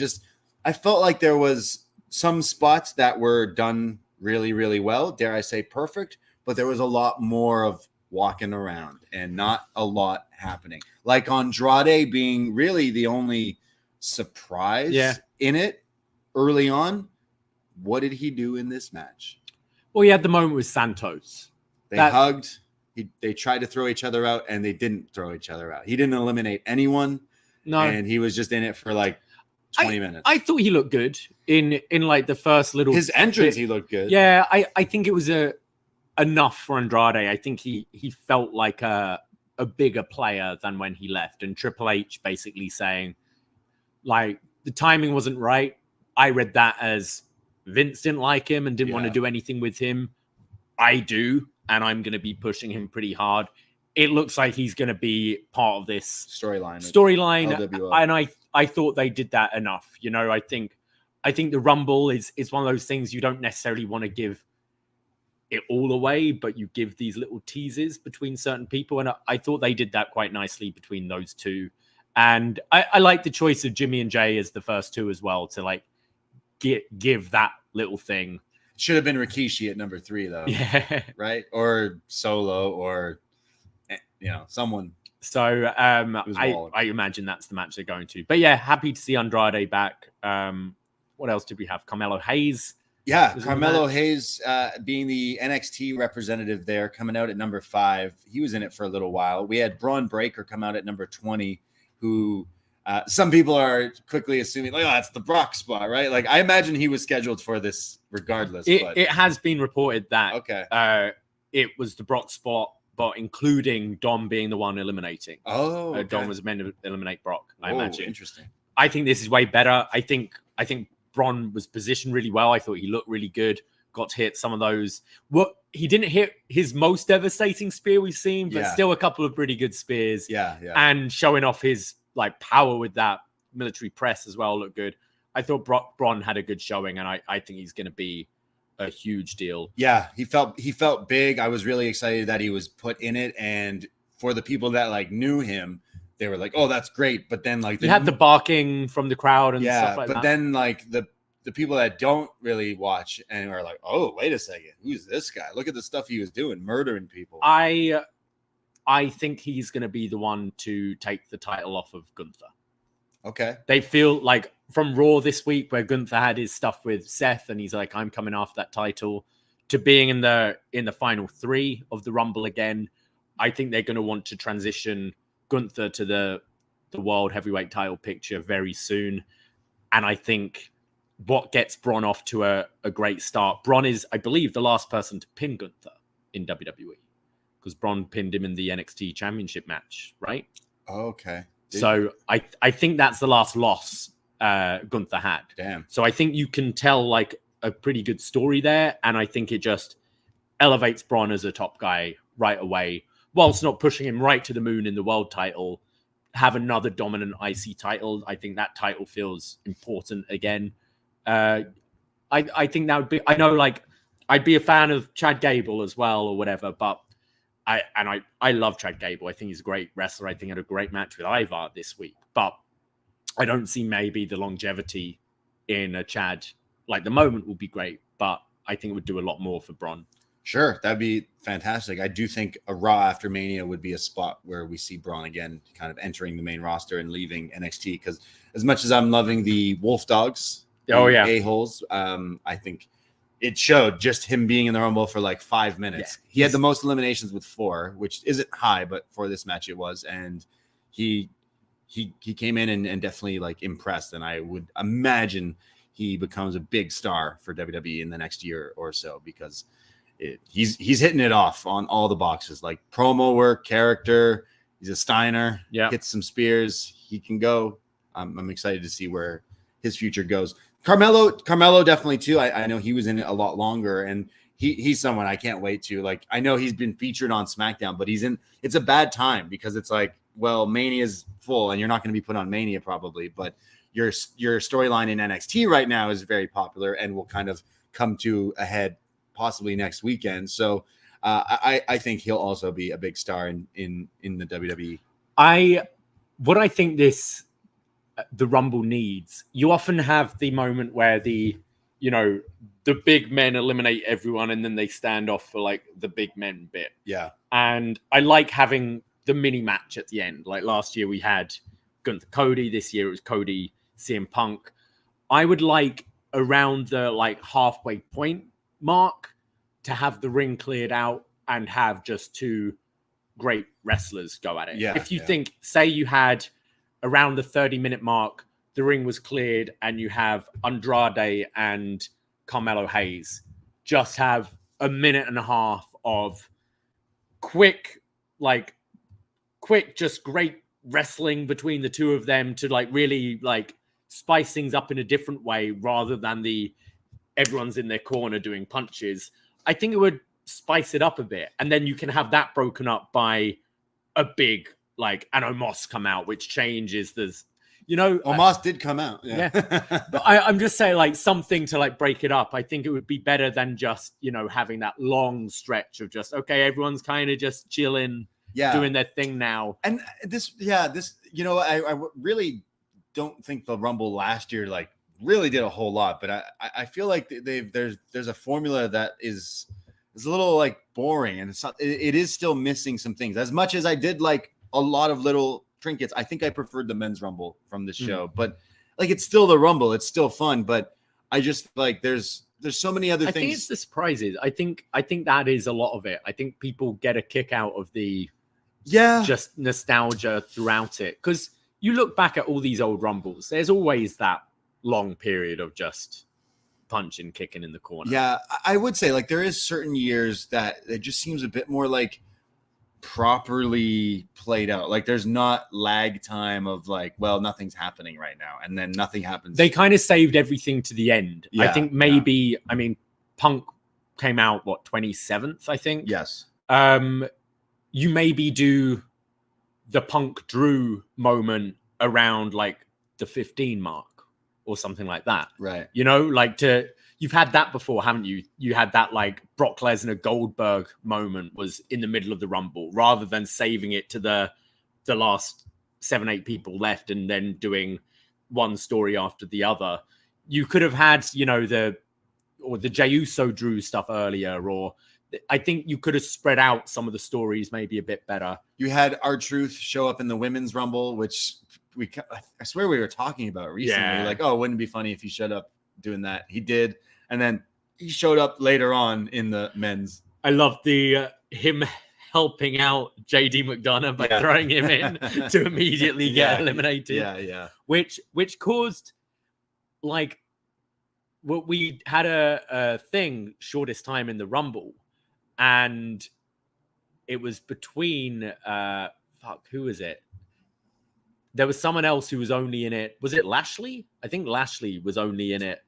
I felt like there was some spots that were done really, really well. Dare I say perfect, but there was a lot more of walking around and not a lot happening. Like Andrade being really the only surprise in it early on. What did he do in this match? Well, he had the moment with Santos. They hugged. They tried to throw each other out, and they didn't throw each other out. He didn't eliminate anyone. No, and he was just in it for like 20 minutes. I thought he looked good in like the first little. His entrance, he looked good. Yeah, I think it was enough for Andrade. I think he felt like a bigger player than when he left, and Triple H basically saying like the timing wasn't right. I read that as Vince didn't like him and didn't want to do anything with him. I do, and I'm going to be pushing him pretty hard. It looks like he's going to be part of this storyline, and I thought they did that enough. You know, I think the Rumble is one of those things you don't necessarily want to give it all away, but you give these little teases between certain people, and I thought they did that quite nicely between those two. And I like the choice of Jimmy and Jay as the first two as well to like give that little thing. Should have been Rikishi at number 3 though. Yeah. Right? Or Solo or someone. So I imagine that's the match they're going to. But yeah, happy to see Andrade back. What else did we have? Carmelo Hayes Yeah, was in the Carmelo match. Hayes being the NXT representative there, coming out at number 5. He was in it for a little while. We had Braun Breaker come out at number 20, who some people are quickly assuming, like, oh, that's the Brock spot, right? Like, I imagine he was scheduled for this regardless. But It has been reported that okay. it was the Brock spot, but including Dom being the one eliminating. Oh, okay. Dom was meant to eliminate Brock, I Whoa, imagine. Interesting. I think this is way better. I think Braun was positioned really well. I thought he looked really good. Got to hit some of those. What he didn't hit his most devastating spear we've seen, but still a couple of pretty good spears. Yeah. And showing off his like power with that military press as well looked good. I thought Braun had a good showing, and I think he's going to be a huge deal. Yeah, he felt big. I was really excited that he was put in it, and for the people that like knew him, they were like, "Oh, that's great." But then like you had the barking from the crowd and stuff like that. But then like the people that don't really watch and are like, "Oh, wait a second, who's this guy? Look at the stuff he was doing, murdering people." I think he's going to be the one to take the title off of Gunther. Okay. They feel like from Raw this week, where Gunther had his stuff with Seth, and he's like, "I'm coming after that title," to being in the final 3 of the Rumble again. I think they're going to want to transition Gunther to the world heavyweight title picture very soon. And I think what gets Braun off to a great start. Braun is, I believe, the last person to pin Gunther in WWE, because Braun pinned him in the NXT Championship match, right? Okay. So I think that's the last loss Gunther had. Damn. So I think you can tell like a pretty good story there, and I think it just elevates Braun as a top guy right away, whilst not pushing him right to the moon in the world title. Have another dominant IC title. I think that title feels important again. I think that would be. I know, like, I'd be a fan of Chad Gable as well or whatever, but I love Chad Gable. I think he's a great wrestler. I think he had a great match with Ivar this week, but I don't see maybe the longevity in a Chad. Like, the moment will be great, but I think it would do a lot more for Braun. Sure, that'd be fantastic. I do think a Raw after Mania would be a spot where we see Braun again, kind of entering the main roster and leaving NXT. Because as much as I'm loving the Wolf Dogs, a-holes, I think it showed just him being in the Rumble for like 5 minutes. Yeah, he had the most eliminations with 4, which isn't high, but for this match it was. And he came in and definitely like impressed. And I would imagine he becomes a big star for WWE in the next year or so, because he's hitting it off on all the boxes, like promo work, character. He's a Steiner. Yeah, hits some spears. He can go. I'm excited to see where his future goes. Carmelo definitely too. I know he was in it a lot longer, and he's someone I can't wait to. Like, I know he's been featured on SmackDown, but it's a bad time because it's like, well, Mania's full, and you're not going to be put on Mania probably, but your storyline in NXT right now is very popular and will kind of come to a head possibly next weekend. So I think he'll also be a big star in the WWE. What I think the Rumble needs, you often have the moment where the big men eliminate everyone and then they stand off for like the big men bit. Yeah. And I like having the mini match at the end. Like last year we had Gunther Cody, this year it was Cody CM Punk. I would like around the like halfway point mark to have the ring cleared out and have just 2 great wrestlers go at it. Yeah, if you think, say you had around the 30-minute mark, the ring was cleared and you have Andrade and Carmelo Hayes, just have a minute and a half of quick, just great wrestling between the 2 of them to like really like spice things up in a different way rather than everyone's in their corner doing punches. I think it would spice it up a bit. And then you can have that broken up by a big, like, an Omos come out, which changes this, Omos did come out. Yeah. But I'm just saying, like, something to like break it up. I think it would be better than just, having that long stretch of just, okay, everyone's kind of just chilling, doing their thing now. And I really don't think the Rumble last year, like, really did a whole lot, but I feel like there's a formula that is a little like boring, and it is still missing some things. As much as I did like a lot of little trinkets, I think I preferred the men's Rumble from this show, but like, it's still the Rumble, it's still fun, but I just like there's there's so many other I things. think it's the surprises. I think that is a lot of it. I think people get a kick out of the just nostalgia throughout it. Because you look back at all these old Rumbles, there's always that long period of just punching, kicking in the corner. Yeah, I would say like there is certain years that it just seems a bit more like properly played out. Like there's not lag time of like, well, nothing's happening right now, and then nothing happens. They kind of saved everything to the end. I think maybe, I mean, Punk came out, 27th, I think? Yes. You maybe do the Punk Drew moment around like the 15 mark or something like that. Right. You know, like you've had that before, haven't you? You had that like Brock Lesnar Goldberg moment was in the middle of the Rumble rather than saving it to the last 7-8 people left and then doing one story after the other. You could have had, you know, the Jey Uso Drew stuff earlier, or I think you could have spread out some of the stories maybe a bit better. You had R-Truth show up in the Women's Rumble, which I swear we were talking about recently. Yeah. Like, oh, wouldn't it be funny if he showed up doing that? He did. And then he showed up later on in the men's. I love the him helping out JD McDonough by throwing him in to immediately get eliminated. Yeah. Which caused like we had a thing shortest time in the Rumble, and it was between who was it? There was someone else who was only in it. Was it Lashley? I think Lashley was only in it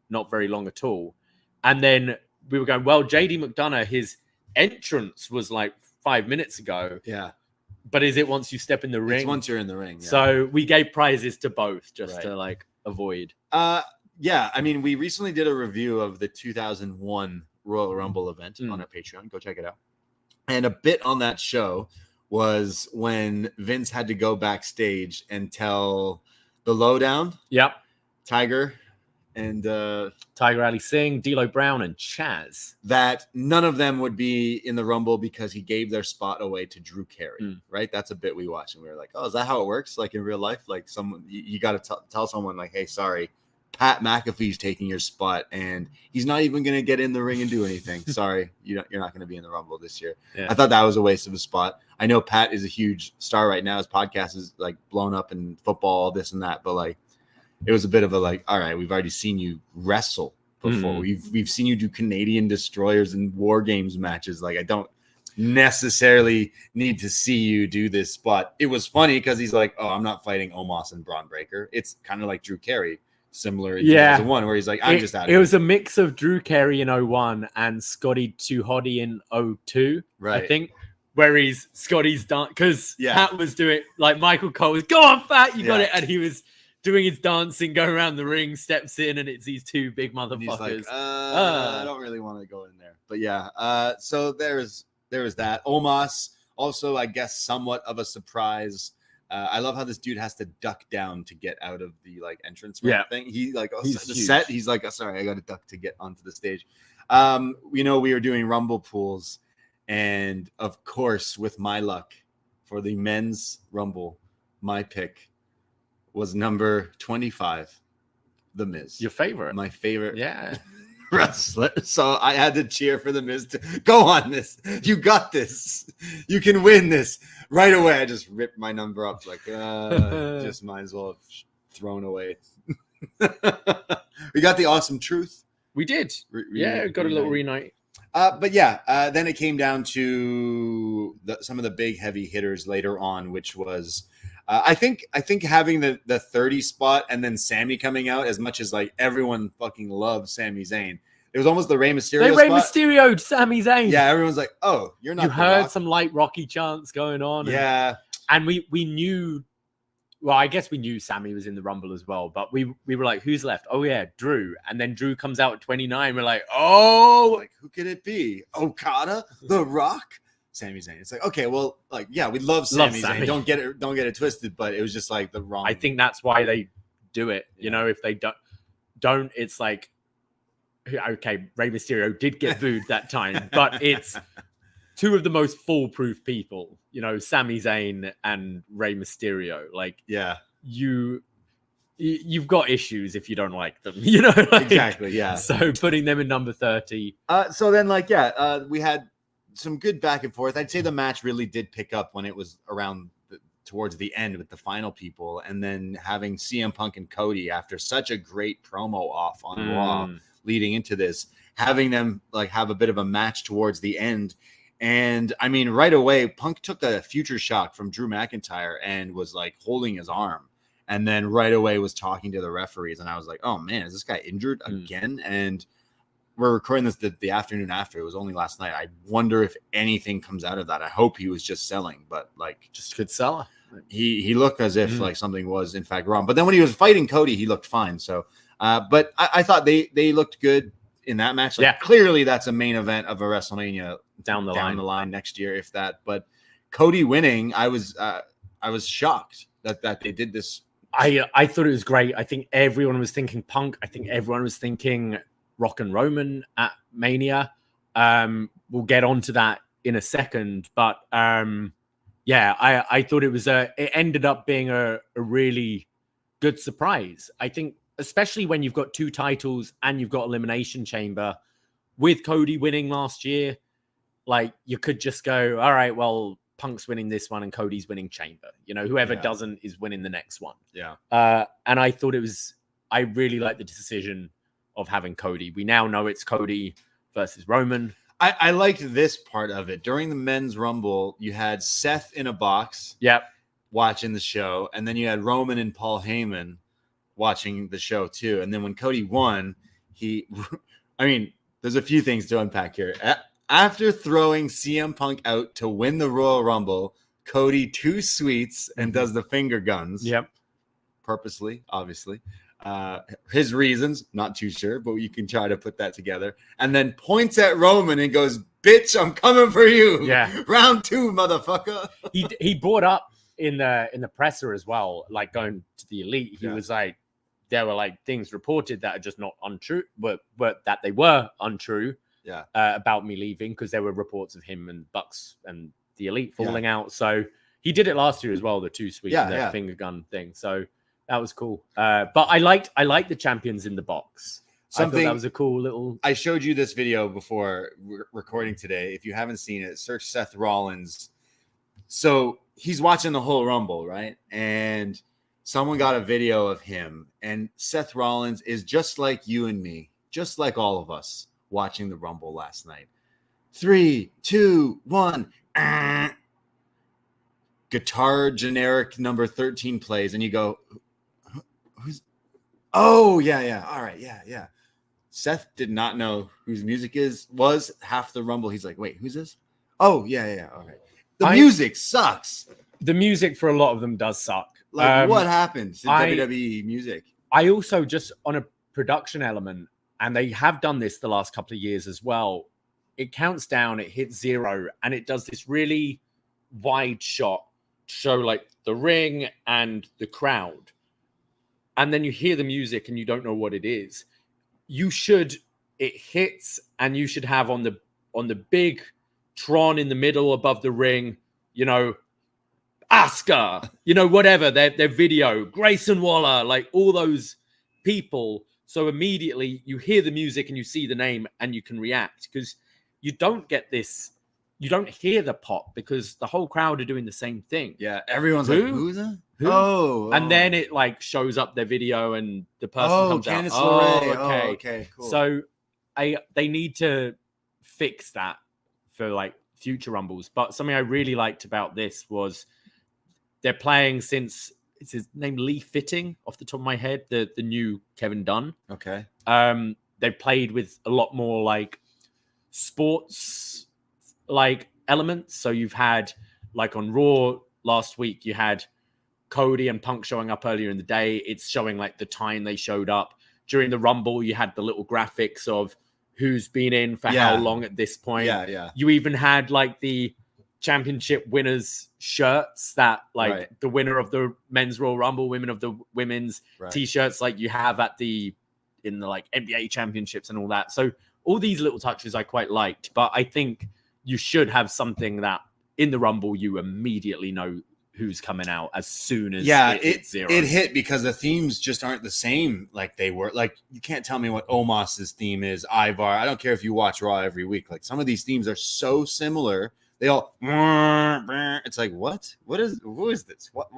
not very long at all. And then we were going, well, JD McDonough, his entrance was like 5 minutes ago. Yeah. But is it once you step in the ring? It's once you're in the ring. Yeah. So we gave prizes to both just to like avoid. Yeah. I mean, we recently did a review of the 2001 Royal Rumble event on our Patreon. Go check it out. And a bit on that show was when Vince had to go backstage and tell the lowdown. Yep. Tiger and Tiger Ali Singh, D'Lo Brown, and Chaz. That none of them would be in the Rumble because he gave their spot away to Drew Carey, right? That's a bit we watched, and we were like, oh, is that how it works? Like in real life? Like someone, you got to tell someone like, hey, sorry, Pat McAfee's taking your spot, and he's not even going to get in the ring and do anything. Sorry, you're not going to be in the Rumble this year. Yeah. I thought that was a waste of a spot. I know Pat is a huge star right now. His podcast is like blown up in football, this and that, but like it was a bit of a like, all right, we've already seen you wrestle before. We've seen you do Canadian destroyers and war games matches. Like I don't necessarily need to see you do this spot. It was funny because he's like, oh, I'm not fighting Omos and Braun Breaker. It's kind of like Drew Carey. Similar in 2001, where he's like, I'm just out of it. It was a mix of Drew Carey in 01 and Scotty Too Hotty in 02, right? I think. Where Scotty's done because Pat was doing like Michael Cole was, go on, Pat, you got it, and he was doing his dancing, going around the ring, steps in, and it's these two big motherfuckers. He's like, I don't really want to go in there, but yeah. So there was that. Omos also, I guess, somewhat of a surprise. I love how this dude has to duck down to get out of the like entrance thing. He like he's like, oh, sorry, I got to duck to get onto the stage. We were doing Rumble pools, and of course, with my luck for the men's Rumble, my pick was number 25, The Miz. Your favorite, my favorite, yeah. wrestler. So I had to cheer for The Miz to go on this. You got this. You can win this right away. I just ripped my number up like just might as well have thrown away. We got the Awesome Truth. We did. Got a little reunite. But yeah, then it came down to some of the big heavy hitters later on, which was I think having the 30 spot and then Sammy coming out, as much as like everyone fucking loves Sami Zayn, it was almost the Rey Mysterio spot. Rey Mysterio, Sami Zayn. Yeah, everyone's like, oh, you're not. You heard some light Rocky chants going on. Yeah, and we knew. Well, I guess we knew Sammy was in the Rumble as well, but we were like, who's left? Oh yeah, Drew. And then Drew comes out at 29. We're like, oh, like who could it be? Okada, The Rock. Sami Zayn. It's like, okay, well, like, yeah, we love Sami Zayn. Don't get it twisted, but it was just like the wrong. I think that's why they do it. You know, if they don't, it's like, okay, Rey Mysterio did get booed that time, but it's two of the most foolproof people, you know, Sami Zayn and Rey Mysterio. Like, yeah, you've got issues if you don't like them, you know? Like, Exactly, yeah. So putting them in number 30. So then, like, yeah, we had some good back and forth. I'd say the match really did pick up when it was around towards the end with the final people, and then having CM Punk and Cody after such a great promo off on Raw leading into this, having them like have a bit of a match towards the end. And I mean, right away, Punk took a future shock from Drew McIntyre and was like holding his arm. And then right away was talking to the referees. And I was like, oh man, is this guy injured again? And we're recording this the afternoon after. It was only last night. I wonder if anything comes out of that. I hope he was just selling, but like just a good seller. He looked as if like something was in fact wrong. But then when he was fighting Cody, he looked fine. So, but I thought they looked good in that match. Like, clearly that's a main event of a WrestleMania down the line next year, if that. But Cody winning, I was shocked that they did this. I thought it was great. I think everyone was thinking Punk. I think everyone was thinking Rock and Roman at Mania. We'll get onto that in a second, but I thought it ended up being a really good surprise. I think, especially when you've got two titles and you've got Elimination Chamber, with Cody winning last year, like you could just go, all right, well, Punk's winning this one and Cody's winning Chamber. You know, whoever doesn't is winning the next one. Yeah. And I thought I really liked the decision of having Cody. We now know it's Cody versus Roman. I liked this part of it. During the Men's Rumble, you had Seth in a box watching the show, and then you had Roman and Paul Heyman watching the show too. And then when Cody won, there's a few things to unpack here. After throwing CM Punk out to win the Royal Rumble, Cody too sweets and does the finger guns. Yep. Purposely, obviously. His reasons, not too sure, but you can try to put that together. And then points at Roman and goes, "Bitch, I'm coming for you." Yeah. Round 2, motherfucker. He brought up in the presser as well, like going to the Elite. He was like, there were like things reported that are just not untrue, but that they were untrue. Yeah. About me leaving, because there were reports of him and Bucks and the Elite falling out. So he did it last year as well, the two sweet and the finger gun thing. So that was cool. But I liked the champions in the box. Something that was a cool little. I showed you this video before recording today. If you haven't seen it, search Seth Rollins. So he's watching the whole Rumble, right? And someone got a video of him, and Seth Rollins is just like you and me, just like all of us watching the Rumble last night. 3, 2, 1. Guitar generic number 13 plays, and you go, who's? Oh, yeah. All right, yeah. Seth did not know whose music was half the Rumble. He's like, wait, who's this? Oh, yeah. All right. The music sucks. The music for a lot of them does suck. Like, what happened to WWE music? I also just, on a production element, and they have done this the last couple of years as well, it counts down, it hits 0, and it does this really wide shot to show like the ring and the crowd. And then you hear the music and you don't know what it is. It hits, and you should have on the big Tron in the middle above the ring, Asuka, whatever, their video, Grayson Waller, like all those people. So immediately you hear the music and you see the name and you can react, because you don't get this. You don't hear the pop because the whole crowd are doing the same thing. Yeah. Everyone's like, who's that? Who? Oh. And then it like shows up their video and the person comes Candice out. LeRae. Okay. Okay, cool. So they need to fix that for like future Rumbles. But something I really liked about this was they're playing since, it's his name Lee Fitting off the top of my head, the new Kevin Dunn. Okay. They played with a lot more like sports like elements. So you've had like on Raw last week, you had Cody and Punk showing up earlier in the day. It's showing like the time they showed up. During the Rumble, you had the little graphics of who's been in for how long at this point. Yeah. You even had like the championship winners shirts that like the winner of the men's Royal Rumble, women of the women's t-shirts, like you have in the like NBA championships and all that. So all these little touches I quite liked, but I think you should have something that in the Rumble you immediately know who's coming out as soon as it hits zero. It hit because the themes just aren't the same like they were. Like, you can't tell me what Omos's theme is, Ivar. I don't care if you watch Raw every week. Like, some of these themes are so similar. They all, it's like, who is this? What,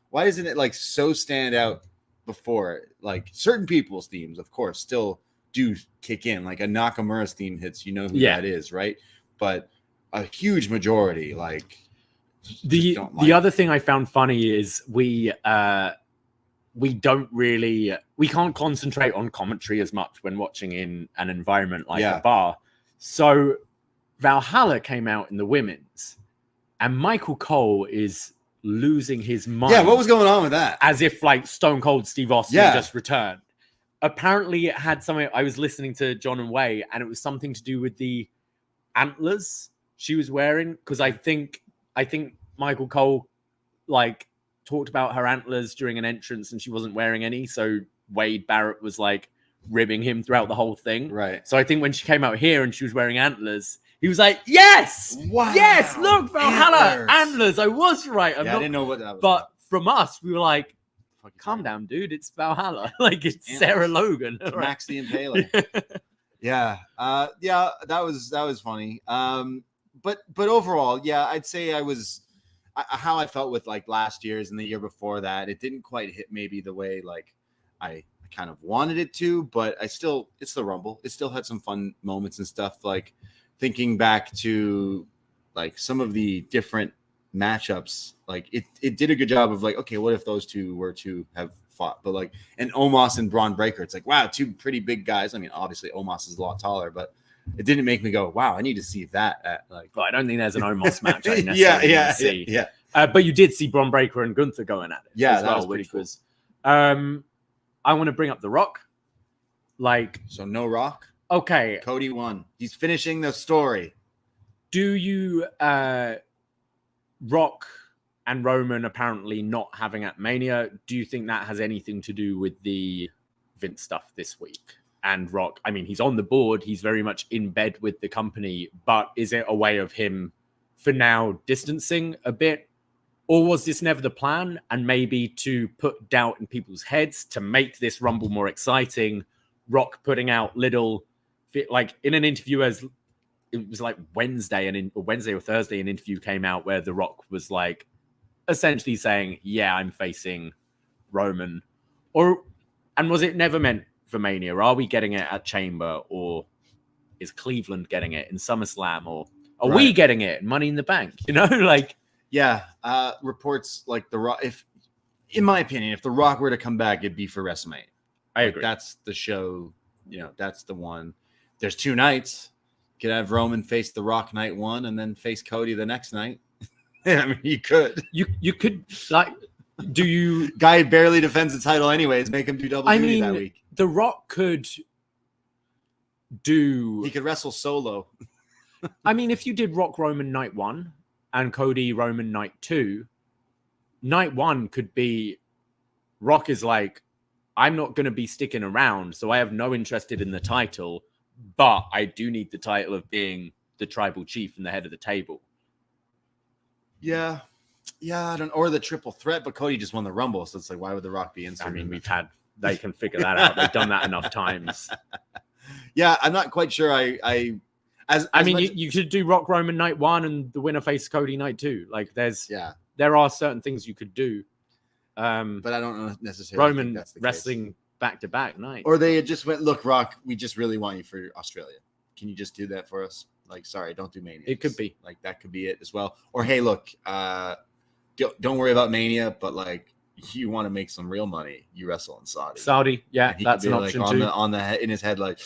why isn't it like so stand out before? Like, certain people's themes, of course, still do kick in. Like a Nakamura's theme hits, you know who that is, right? But a huge majority, like, the other thing I found funny is we can't concentrate on commentary as much when watching in an environment like a bar. So Valhalla came out in the women's, and Michael Cole is losing his mind. Yeah, what was going on with that? As if like Stone Cold Steve Austin just returned. Apparently it had something. I was listening to John and Way, and it was something to do with the antlers she was wearing, because I think Michael Cole like talked about her antlers during an entrance and she wasn't wearing any, so Wade Barrett was like ribbing him throughout the whole thing. Right. So I think when she came out here and she was wearing antlers, he was like, yes, wow, yes, look, Valhalla, antlers. I was right. I didn't know what that was. But from us, we were like, calm down, dude. It's Valhalla. Like, it's Sarah Logan. Max the Impaler. Yeah. That was funny. But overall, yeah, I'd say how I felt with like last year's and the year before that. It didn't quite hit maybe the way like I kind of wanted it to, but it's the Rumble. It still had some fun moments and stuff. Like, thinking back to like some of the different matchups, like it did a good job of like, okay, what if those two were to have fought? But like, and Omos and Braun Breaker, it's like, wow, two pretty big guys. I mean, obviously Omos is a lot taller, but it didn't make me go, wow, I need to see that at like. Well, I don't think there's an Omos match. I necessarily want to see. Yeah. But you did see Braun Breaker and Gunther going at it. Yeah, as that well, was pretty which cool. was. I want to bring up The Rock. Like, so no Rock. Okay, Cody won. He's finishing the story. Do you Rock and Roman apparently not having at Mania? Do you think that has anything to do with the Vince stuff this week? And Rock, I mean, he's on the board. He's very much in bed with the company. But is it a way of him, for now, distancing a bit? Or was this never the plan? And maybe to put doubt in people's heads to make this Rumble more exciting, Rock putting out little, like in an interview, as it was like Wednesday or Thursday, an interview came out where The Rock was like essentially saying, yeah, I'm facing Roman. And was it never meant for Mania? Are we getting it at Chamber, or is Cleveland getting it in SummerSlam, or are we getting it in Money in the Bank? You know, like. Yeah, reports like The Rock. If, in my opinion, if The Rock were to come back, it'd be for WrestleMania. I agree. That's the show. You know, that's the one. There's 2 nights. You could have Roman face The Rock night 1 and then face Cody the next night. I mean, you could. You could, like, do you? Guy barely defends the title anyways. Make him do double duty that week. The Rock could do. He could wrestle solo. I mean, if you did Rock Roman night 1 and Cody Roman night 2, night 1 could be Rock is like, I'm not going to be sticking around, so I have no interest in the title, but I do need the title of being the tribal chief and the head of the table. Yeah, I don't, or the triple threat, but Cody just won the Rumble, so it's like, why would The Rock be inserted? I mean, they can figure that out. They've done that enough times. Yeah, I'm not quite sure. You should do Rock Roman night 1 and the winner face Cody night 2. Like, there are certain things you could do. But I don't know necessarily. Roman that's wrestling back-to-back nights. Or they had just went, look, Rock, we just really want you for Australia. Can you just do that for us? Like, sorry, don't do Mania. It could be. Like, that could be it as well. Or, hey, look, don't worry about Mania, but like, you want to make some real money, you wrestle in Saudi. Yeah, that's an option too. In his head, like,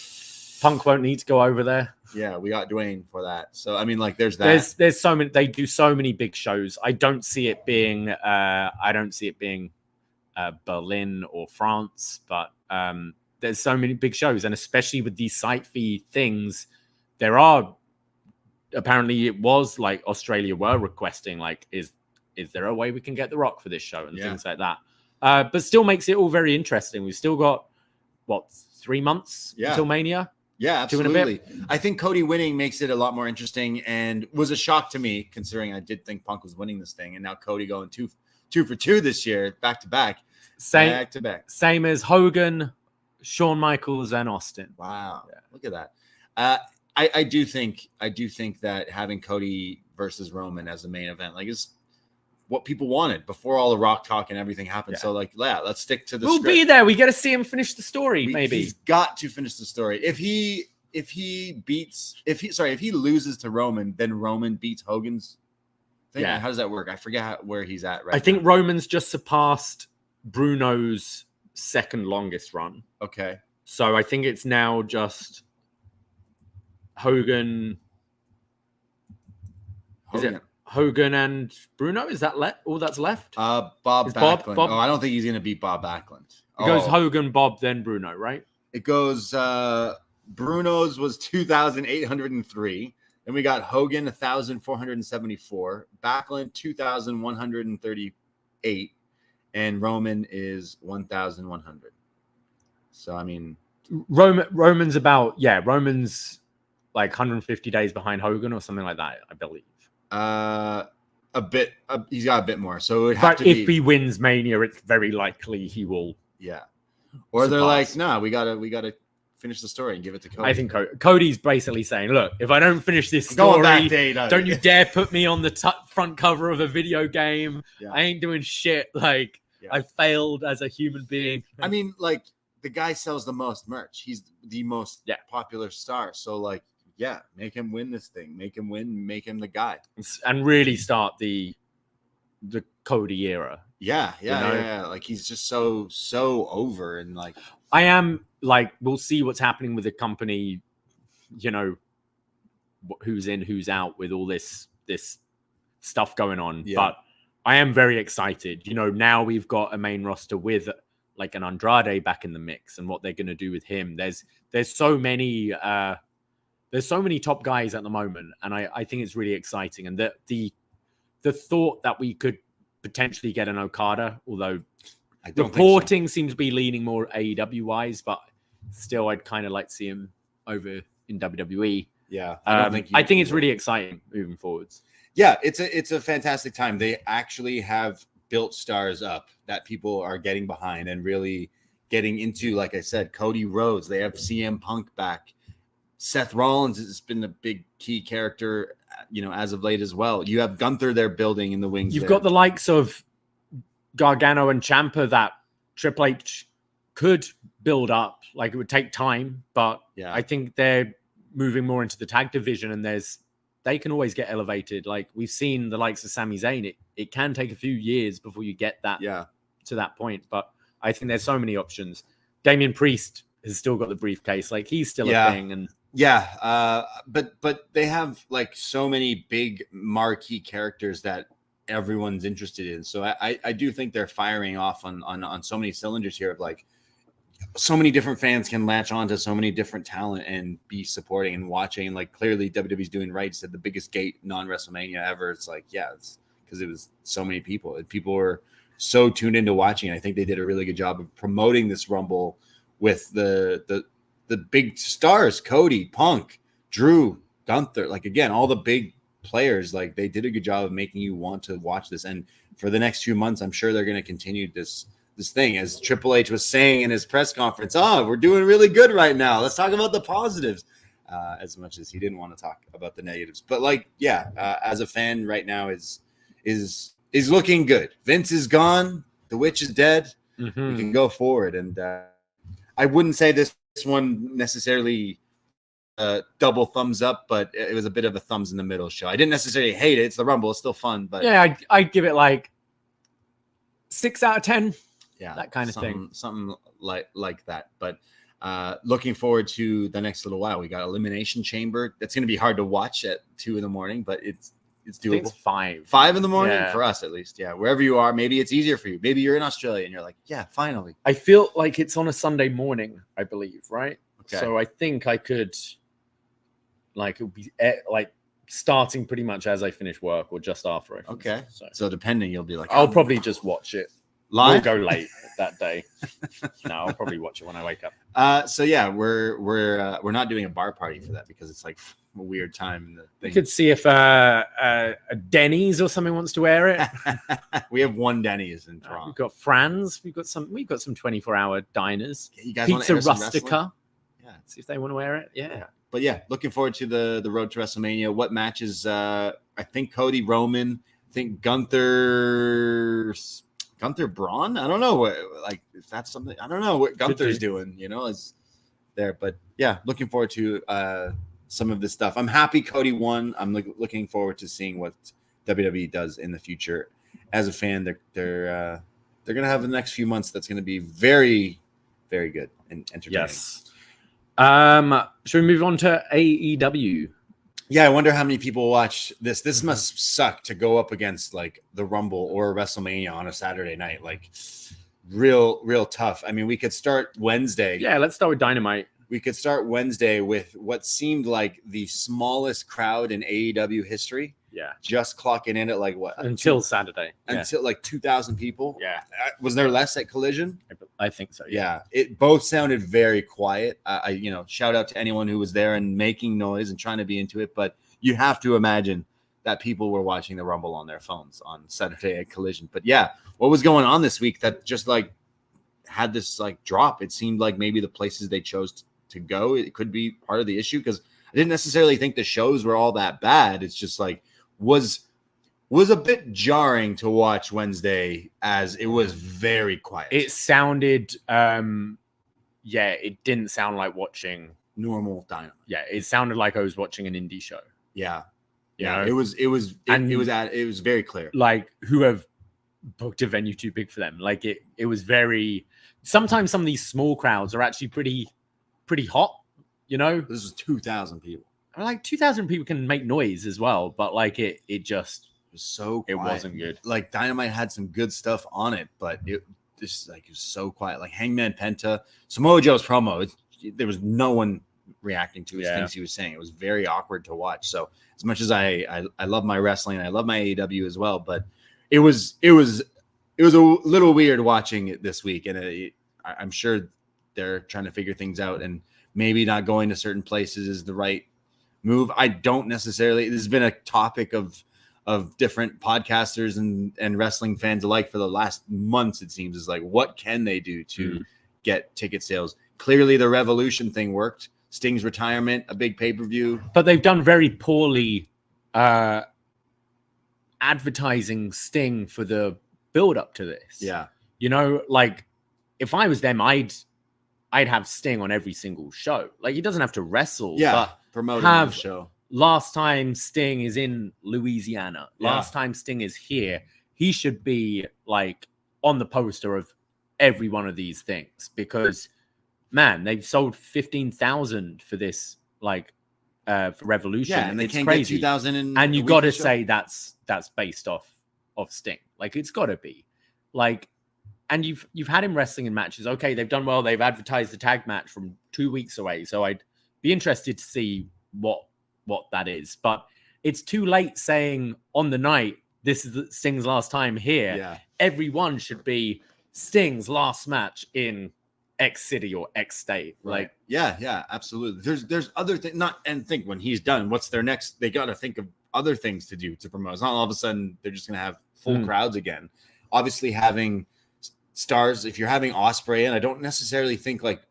Punk won't need to go over there. Yeah, we got Dwayne for that. So I mean, like, there's that. There's so many. They do so many big shows. I don't see it being. Berlin or France, but there's so many big shows, and especially with these site fee things, there are. Apparently, it was like Australia were requesting, like, is there a way we can get The Rock for this show and things like that? But still makes it all very interesting. We've still got 3 months until Mania. Yeah, absolutely. I think Cody winning makes it a lot more interesting, and was a shock to me, considering I did think Punk was winning this thing, and now Cody going 2 for 2 this year, back to back. Back to back. Same as Hogan, Shawn Michaels, and Austin. Wow. Yeah. Look at that. I do think that having Cody versus Roman as the main event, like, is what people wanted before all the Rock talk and everything happened. Yeah. So, like, yeah, let's stick to the script. Be there. We got to see him finish the story. Maybe he's got to finish the story. If he loses to Roman, then Roman beats Hogan's thing. Yeah. How does that work? I forget where he's at right now. I think Roman's just surpassed Bruno's second longest run. Okay. So I think it's now just Hogan. Is it Hogan and Bruno? Is that all that's left? Bob Backlund. Oh, I don't think he's going to beat Bob Backlund. It goes Hogan, Bob, then Bruno, right? It goes Bruno's was 2,803. Then we got Hogan 1,474. Backlund 2,138. And Roman is 1,100. So, I mean, Roman's Roman's like 150 days behind Hogan or something like that, I believe. A bit. He's got a bit more. So it would have to be. If he wins Mania, it's very likely he will. Yeah. Or they're like, nah, we gotta finish the story and give it to Cody. I think Cody's basically saying, look, if I don't finish this story, don't you dare put me on the front cover of a video game. Yeah. I ain't doing shit. Like. Yeah. I failed as a human being. I mean, like, the guy sells the most merch. He's the most popular star. So, like, yeah, make him win this thing. Make him win. Make him the guy. And really start the Cody era. Yeah. Like, he's just so over. And, like, I am, like, we'll see what's happening with the company, you know, who's in, who's out with all this stuff going on. Yeah. But I am very excited. You know, now we've got a main roster with like an Andrade back in the mix, and what they're going to do with him. There's so many top guys at the moment, and I think it's really exciting. And the thought that we could potentially get an Okada, although reporting seems to be leaning more AEW wise, but still I'd kind of like to see him over in WWE. Yeah, I think it's really exciting moving forwards. Yeah, it's a fantastic time. They actually have built stars up that people are getting behind and really getting into. Like I said, Cody Rhodes. They have CM Punk back. Seth Rollins has been a big key character, you know, as of late as well. You have Gunther they're building in the wings. You've got the likes of Gargano and Ciampa that Triple H could build up. Like, it would take time, but yeah, I think they're moving more into the tag division, and they can always get elevated. Like, we've seen the likes of Sami Zayn. It can take a few years before you get that to that point. But I think there's so many options. Damian Priest has still got the briefcase. Like, he's still a thing. And but they have like so many big marquee characters that everyone's interested in. So I do think they're firing off on so many cylinders here of like, so many different fans can latch on to so many different talent and be supporting and watching. And like, clearly WWE's doing right. It's at the biggest gate non-WrestleMania ever. It's like, it's because it was so many people. And people were so tuned into watching. I think they did a really good job of promoting this Rumble with the big stars, Cody, Punk, Drew, Gunther. Like, again, all the big players, like, they did a good job of making you want to watch this. And for the next few months, I'm sure they're going to continue this thing, as Triple H was saying in his press conference. We're doing really good right now. Let's talk about the positives, as much as he didn't want to talk about the negatives. But like, as a fan right now is looking good. Vince is gone. The witch is dead. Mm-hmm. We can go forward. And I wouldn't say this one necessarily double thumbs up, but it was a bit of a thumbs in the middle show. I didn't necessarily hate it. It's the Rumble. It's still fun. But yeah, I'd give it like 6 out of 10. Yeah, that kind of thing. Something like that. But looking forward to the next little while. We got Elimination Chamber. That's going to be hard to watch at 2 a.m, but it's doable. It's 5 in the morning for us, at least. Yeah, wherever you are, maybe it's easier for you. Maybe you're in Australia and you're like, finally. I feel like it's on a Sunday morning, I believe, right? Okay. So I think I could, like, it would be like starting pretty much as I finish work or just after I finish. Okay. So depending, you'll be like, I'll probably just watch it live. We'll go late that day. No, I'll probably watch it when I wake up. So yeah, we're not doing a bar party for that because it's like a weird time in the We thing. could see if a Denny's or something wants to wear it. We have one Denny's in Toronto. We've got Franz. We've got some 24-hour diners. Yeah, you guys wanna Pizza air some wrestling? Rustica. Yeah. See if they want to wear it. Yeah. But yeah, looking forward to the road to WrestleMania. What matches? I think Cody Roman. I think Gunther Braun. I don't know what, like, if that's something. I don't know what Gunther's doing. Is there. But yeah, looking forward to some of this stuff. I'm happy Cody won. I'm looking forward to seeing what WWE does in the future. As a fan, they're gonna have the next few months. That's gonna be very, very good and entertaining. Yes. Should we move on to AEW? Yeah, I wonder how many people watch this. This must suck to go up against like the Rumble or WrestleMania on a Saturday night. Like real tough. I mean, we could start Wednesday. Yeah, let's start with Dynamite. We could start Wednesday with what seemed like the smallest crowd in AEW history. Yeah. Just clocking in at like what? Until Saturday. Until like 2,000 people. Yeah. Was there less at Collision? I think so. Yeah. It both sounded very quiet. I shout out to anyone who was there and making noise and trying to be into it. But you have to imagine that people were watching the Rumble on their phones on Saturday at Collision. But yeah, what was going on this week that just like had this like drop? It seemed like maybe the places they chose to go, it could be part of the issue, because I didn't necessarily think the shows were all that bad. It's just like was a bit jarring to watch Wednesday, as it was very quiet. It sounded it didn't sound like watching normal Dynamite. Yeah, it sounded like I was watching an indie show. Yeah. You know? It was very clear. Like, who have booked a venue too big for them. Like it was very, sometimes some of these small crowds are actually pretty hot, This was 2,000 people. Like 2,000 people can make noise as well, but like it just was so quiet. It wasn't good. Like Dynamite had some good stuff on it, but it was so quiet. Like Hangman Penta, Samoa Joe's promo, there was no one reacting to his things he was saying. It was very awkward to watch. So as much as I love my wrestling, I love my AEW as well, but it was a little weird watching it this week, and I'm sure they're trying to figure things out, and maybe not going to certain places is the right move. I don't necessarily. This has been a topic of different podcasters and wrestling fans alike for the last months. It seems, is like, what can they do to get ticket sales? Clearly, the Revolution thing worked. Sting's retirement, a big pay-per-view, but they've done very poorly advertising Sting for the build up to this. Yeah, like if I was them, I'd have Sting on every single show. Like, he doesn't have to wrestle. Yeah, but promoting the show. Last time Sting is in Louisiana. Last time Sting is here. He should be like on the poster of every one of these things, because man, they've sold 15,000 for this, like for Revolution. Yeah, and they can't crazy. get 2,000 and you got to say that's based off of Sting. Like, it's got to be like. And you've had him wrestling in matches. Okay, they've done well. They've advertised the tag match from 2 weeks away. So I'd be interested to see what that is. But it's too late saying on the night, this is Sting's last time here. Yeah. Everyone should be Sting's last match in X city or X state. Right. Like, yeah, absolutely. There's other things. And think when he's done, what's their next? They got to think of other things to do to promote. It's not all of a sudden they're just going to have full crowds again. Obviously, having stars, if you're having Osprey, and I don't necessarily think like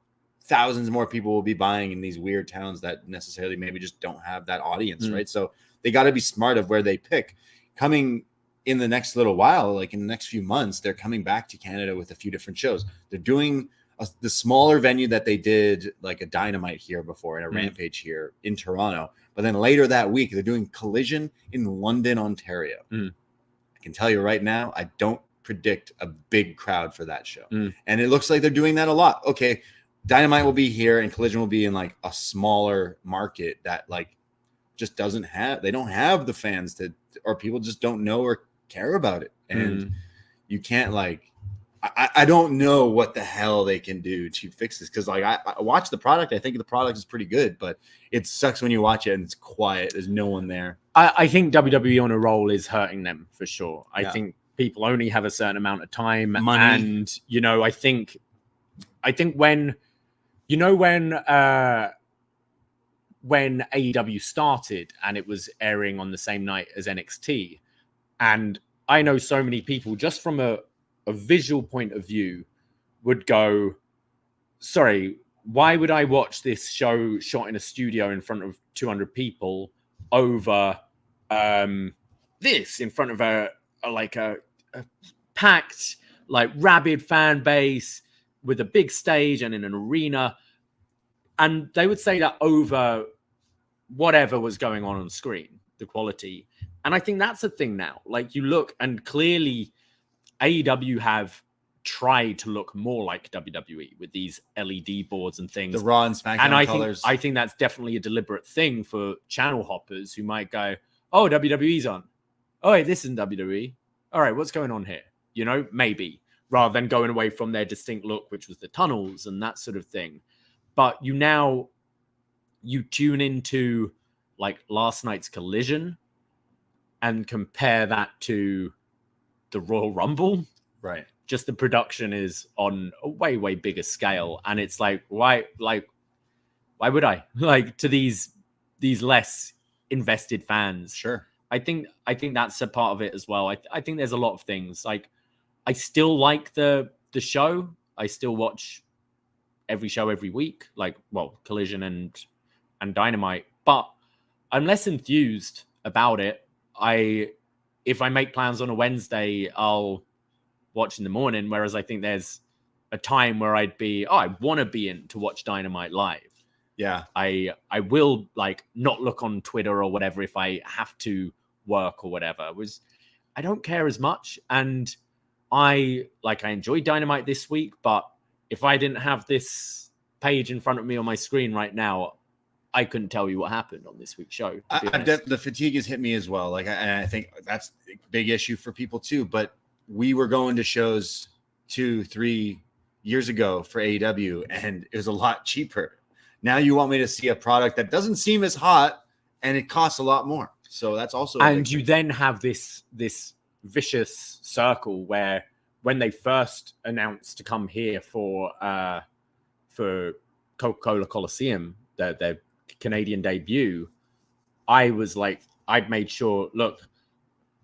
thousands more people will be buying in these weird towns that necessarily maybe just don't have that audience, right? So they got to be smart of where they pick. Coming in the next little while, like in the next few months, they're coming back to Canada with a few different shows. They're doing the smaller venue that they did like a Dynamite here before and a Rampage here in Toronto, but then later that week they're doing Collision in London, Ontario. I can tell you right now, I don't predict a big crowd for that show. And it looks like they're doing that a lot. Okay, Dynamite will be here and Collision will be in like a smaller market that like just don't have the fans or people just don't know or care about it. And you can't like, I don't know what the hell they can do to fix this, because like I watch the product, I think the product is pretty good, but it sucks when you watch it and it's quiet. There's no one there. I think WWE on a roll is hurting them for sure. I think people only have a certain amount of time. Money. And, I think when AEW started and it was airing on the same night as NXT, and I know so many people just from a visual point of view would go, sorry, why would I watch this show shot in a studio in front of 200 people over this in front of a packed, rabid fan base with a big stage and in an arena? And they would say that over whatever was going on screen, the quality. And I think that's a thing now. You look, and clearly AEW have tried to look more like WWE with these LED boards and things. The Raw and SmackDown colors. I think that's definitely a deliberate thing for channel hoppers who might go, oh, WWE's on. Oh, wait, this isn't WWE. All right, what's going on here? Maybe. Rather than going away from their distinct look, which was the tunnels and that sort of thing. But you tune into last night's Collision and compare that to the Royal Rumble. Right. Just the production is on a way, way bigger scale. And it's why would I? To these less invested fans. Sure. I think that's a part of it as well. I think there's a lot of things. I still like the show. I still watch every show every week, Collision and Dynamite, but I'm less enthused about it. If I make plans on a Wednesday, I'll watch in the morning, whereas I think there's a time where I want to be in to watch Dynamite live. Yeah. I will not look on Twitter or whatever if I have to work or whatever. I don't care as much, and I enjoyed Dynamite this week, but if I didn't have this page in front of me on my screen right now, I couldn't tell you what happened on this week's show. The fatigue has hit me as well. I think that's a big issue for people too. But we were going to shows 2-3 years ago for AEW, and it was a lot cheaper. Now you want me to see a product that doesn't seem as hot, and it costs a lot more. So that's also and you then have this vicious circle where when they first announced to come here for Coca-Cola Coliseum, their Canadian debut, I'd made sure, look,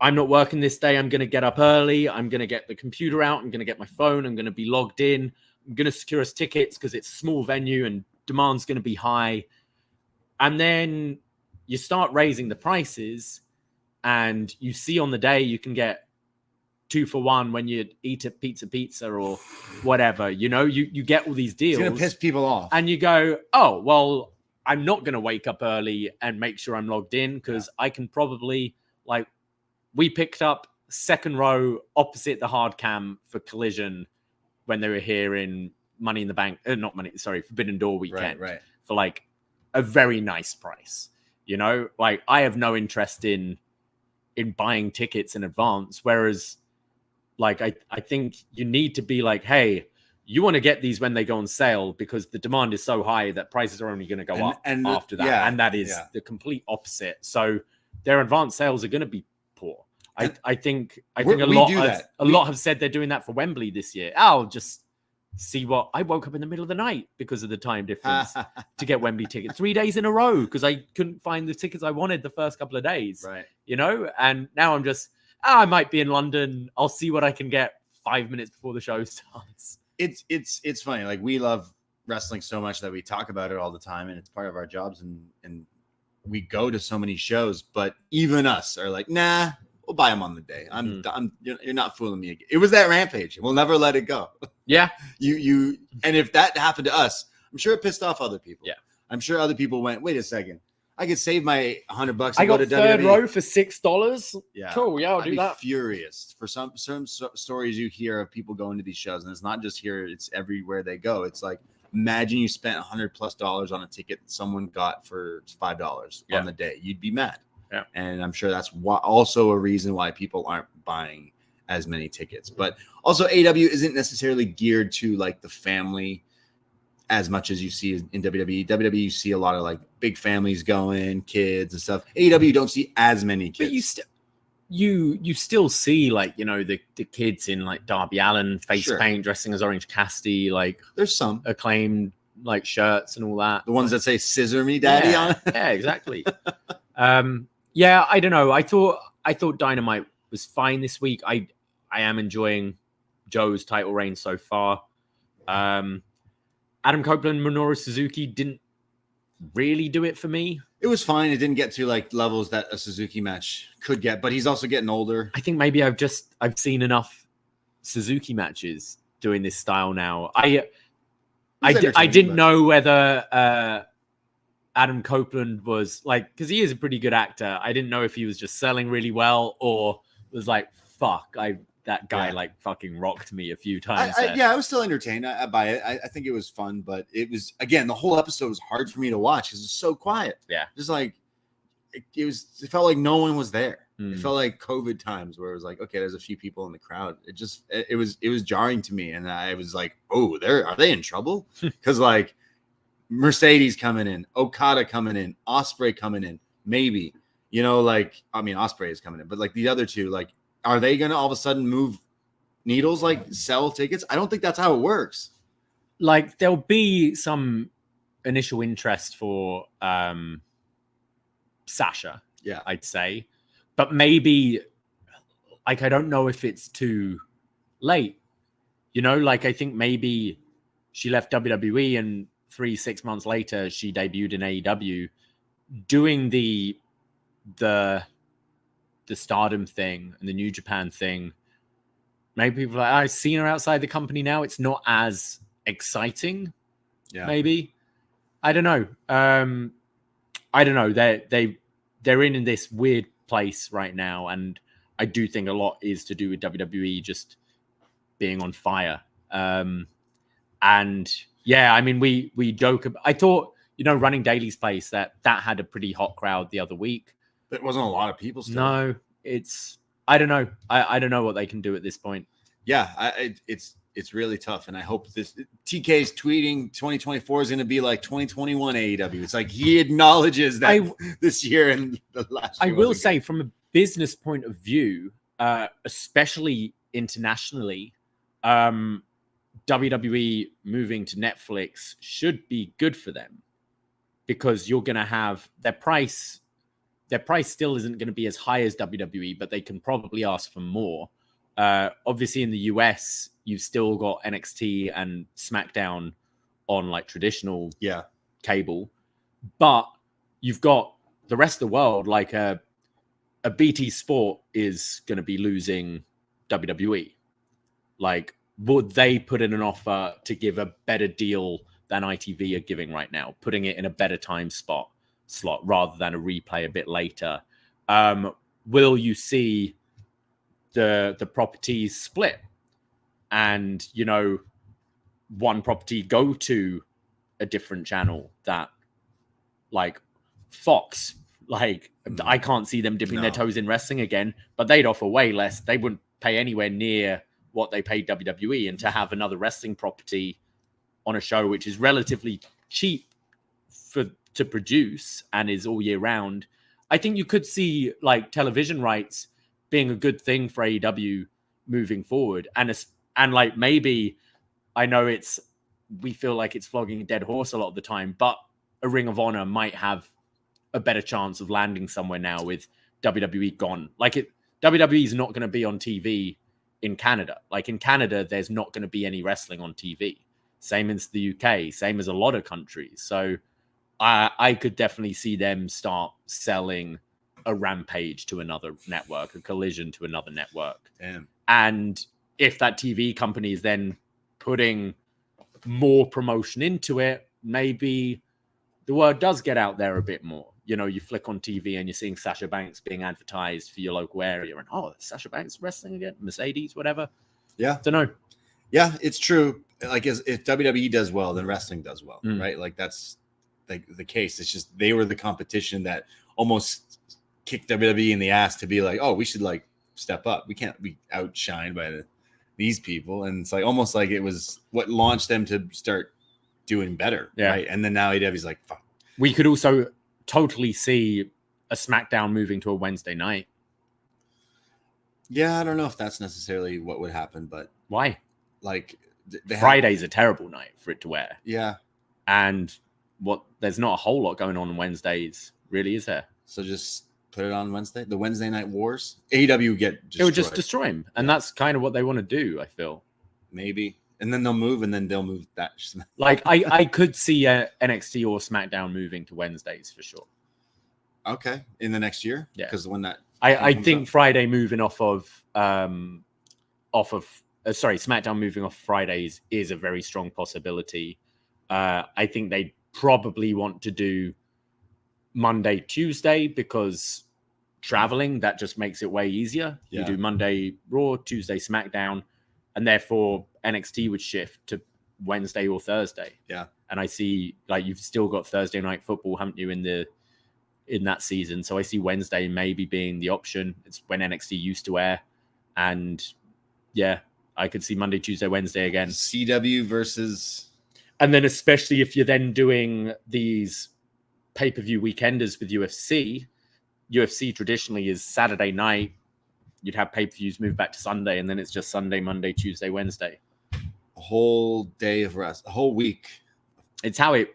I'm not working this day. I'm going to get up early. I'm going to get the computer out. I'm going to get my phone. I'm going to be logged in. I'm going to secure us tickets because it's a small venue and demand's going to be high. And then you start raising the prices, and you see on the day you can get 2 for 1 when you eat at Pizza or whatever. You get all these deals. It's going to piss people off. And you go, oh, well, I'm not going to wake up early and make sure I'm logged in because I can probably, we picked up second row opposite the hard cam for Collision when they were here in Forbidden Door weekend. Right. For a very nice price. I have no interest in buying tickets in advance, whereas I think you need to be hey, you want to get these when they go on sale because the demand is so high that prices are only going to go up after that. Yeah, and that is the complete opposite. So their advanced sales are going to be poor. I think a lot have said they're doing that for Wembley this year. I'll just see what I woke up in the middle of the night because of the time difference to get Wembley tickets 3 days in a row because I couldn't find the tickets I wanted the first couple of days. Right. And now I'm just, I might be in London. I'll see what I can get 5 minutes before the show starts. It's funny. We love wrestling so much that we talk about it all the time, and it's part of our jobs, and we go to so many shows, but even us are nah, we'll buy them on the day. You're not fooling me again. It was that Rampage. We'll never let it go. Yeah. And if that happened to us, I'm sure it pissed off other people. Yeah. I'm sure other people went, wait a second, I could save my $100. I got to third WWE. row for $6. Yeah. Cool. Yeah, I'll do that. Furious for some stories you hear of people going to these shows, and it's not just here; it's everywhere they go. It's imagine you spent $100+ on a ticket that someone got for $5 on the day. You'd be mad. Yeah. And I'm sure that's also a reason why people aren't buying as many tickets. But also, AEW isn't necessarily geared to the family as much as you see in WWE. WWE, you see a lot of big families going, kids and stuff. AEW, you don't see as many kids. you still see like, you know, the kids in like Darby Allin face Sure. paint dressing as Orange Cassidy, like There's some. Acclaimed like shirts and all that. The ones that say "Scissor me, Daddy" on it. Yeah, exactly. Yeah, I don't know. I thought Dynamite was fine this week. I am enjoying Joe's title reign so far. Adam Copeland, Minoru Suzuki didn't really do it for me. It was fine. It didn't get to like levels that a Suzuki match could get, but he's also getting older. I think maybe I've seen enough Suzuki matches doing this style now. I didn't know whether Adam Copeland was like, because he is a pretty good actor. I didn't know if he was just selling really well or was like, fuck, that guy like fucking rocked me a few times. I was still entertained by it. I think it was fun, but it was, again, the whole episode was hard for me to watch because it's so quiet. Yeah. Just like, it felt like no one was there. Mm. It felt like COVID times where it was like, okay, there's a few people in the crowd. It was jarring to me. And I was like, oh, are they in trouble? Because like Mercedes coming in, Okada coming in, Ospreay coming in, maybe, you know, like, I mean, Ospreay is coming in, but like the other two, like, are they going to all of a sudden move needles, like sell tickets? I don't think that's how it works. Like there'll be some initial interest for Sasha. Yeah. I'd say, but maybe like, I don't know if it's too late, you know, like I think maybe she left WWE and 3-6 months later, she debuted in AEW doing the Stardom thing and the New Japan thing. Maybe people are like, I've seen her outside the company now. It's not as exciting. Yeah. Maybe. I don't know. I don't know. They're in this weird place right now. And I do think a lot is to do with WWE just being on fire. And yeah, I mean, we joke about, I thought, you know, running Daly's place, that had a pretty hot crowd the other week. There wasn't a lot of people still. No, I don't know. I don't know what they can do at this point. Yeah, it's really tough. And I hope TK's tweeting 2024 is going to be like 2021 AEW. It's like he acknowledges that this year and the last year. I will say from a business point of view, especially internationally, WWE moving to Netflix should be good for them because you're going to have their price still isn't going to be as high as WWE, but they can probably ask for more. Obviously in the US, you've still got NXT and SmackDown on like traditional cable, but you've got the rest of the world, like a BT Sport is going to be losing WWE. Like, would they put in an offer to give a better deal than ITV are giving right now, putting it in a better time slot rather than a replay a bit later? Will you see the properties split and, you know, one property go to a different channel that like Fox, like I can't see them dipping their toes in wrestling again, but they'd offer way less. They wouldn't pay anywhere near what they paid WWE, and to have another wrestling property on a show which is relatively cheap to produce and is all year round, I think you could see like television rights being a good thing for AEW moving forward. And like, maybe, I know we feel like it's flogging a dead horse a lot of the time, but a Ring of Honor might have a better chance of landing somewhere now with WWE gone. Like WWE is not going to be on TV in Canada. Like in Canada, there's not going to be any wrestling on TV. Same as the UK, same as a lot of countries. So I could definitely see them start selling a Rampage to another network, a Collision to another network. Damn. And if that TV company is then putting more promotion into it, maybe the word does get out there a bit more. You know, you flick on TV and you're seeing Sasha Banks being advertised for your local area, and Sasha Banks wrestling again, Mercedes, whatever. Yeah. Don't know. Yeah, it's true. Like if WWE does well, then wrestling does well, right? Like that's like the case. It's just they were the competition that almost kicked WWE in the ass to be like, oh, we should like step up. We can't be outshined by these people. And it's like almost like it was what launched them to start doing better. Yeah. Right. And then now AEW's like, fuck. We could also totally see a SmackDown moving to a Wednesday night. Yeah, I don't know if that's necessarily what would happen, but Why? like they have- Friday's a terrible night for it to wear. yeah. And there's not a whole lot going on Wednesdays, really, is there? So just put it on Wednesday. The Wednesday Night Wars. AEW get destroyed. It would just destroy him. And Yeah. that's kind of what they want to do, I feel. Maybe. And then they'll move, and then they'll move that. Like, I could see NXT or SmackDown moving to Wednesdays for sure. Okay. In the next year? Yeah. Because when that I comes think up. Friday moving SmackDown moving off Fridays is a very strong possibility. I think they probably want to do Monday, Tuesday, because traveling, that just makes it way easier. Yeah. You do Monday Raw, Tuesday SmackDown, and therefore NXT would shift to Wednesday or Thursday. Yeah. And I see, like, you've still got Thursday night football, haven't you, in that season? So I see Wednesday maybe being the option. It's when NXT used to air. And yeah, I could see Monday, Tuesday, Wednesday again. CW versus And then especially if you're then doing these pay-per-view weekenders with UFC. UFC traditionally is Saturday night. You'd have pay-per-views move back to Sunday, and then it's just Sunday, Monday, Tuesday, Wednesday. a whole day of rest, a whole week. It's how it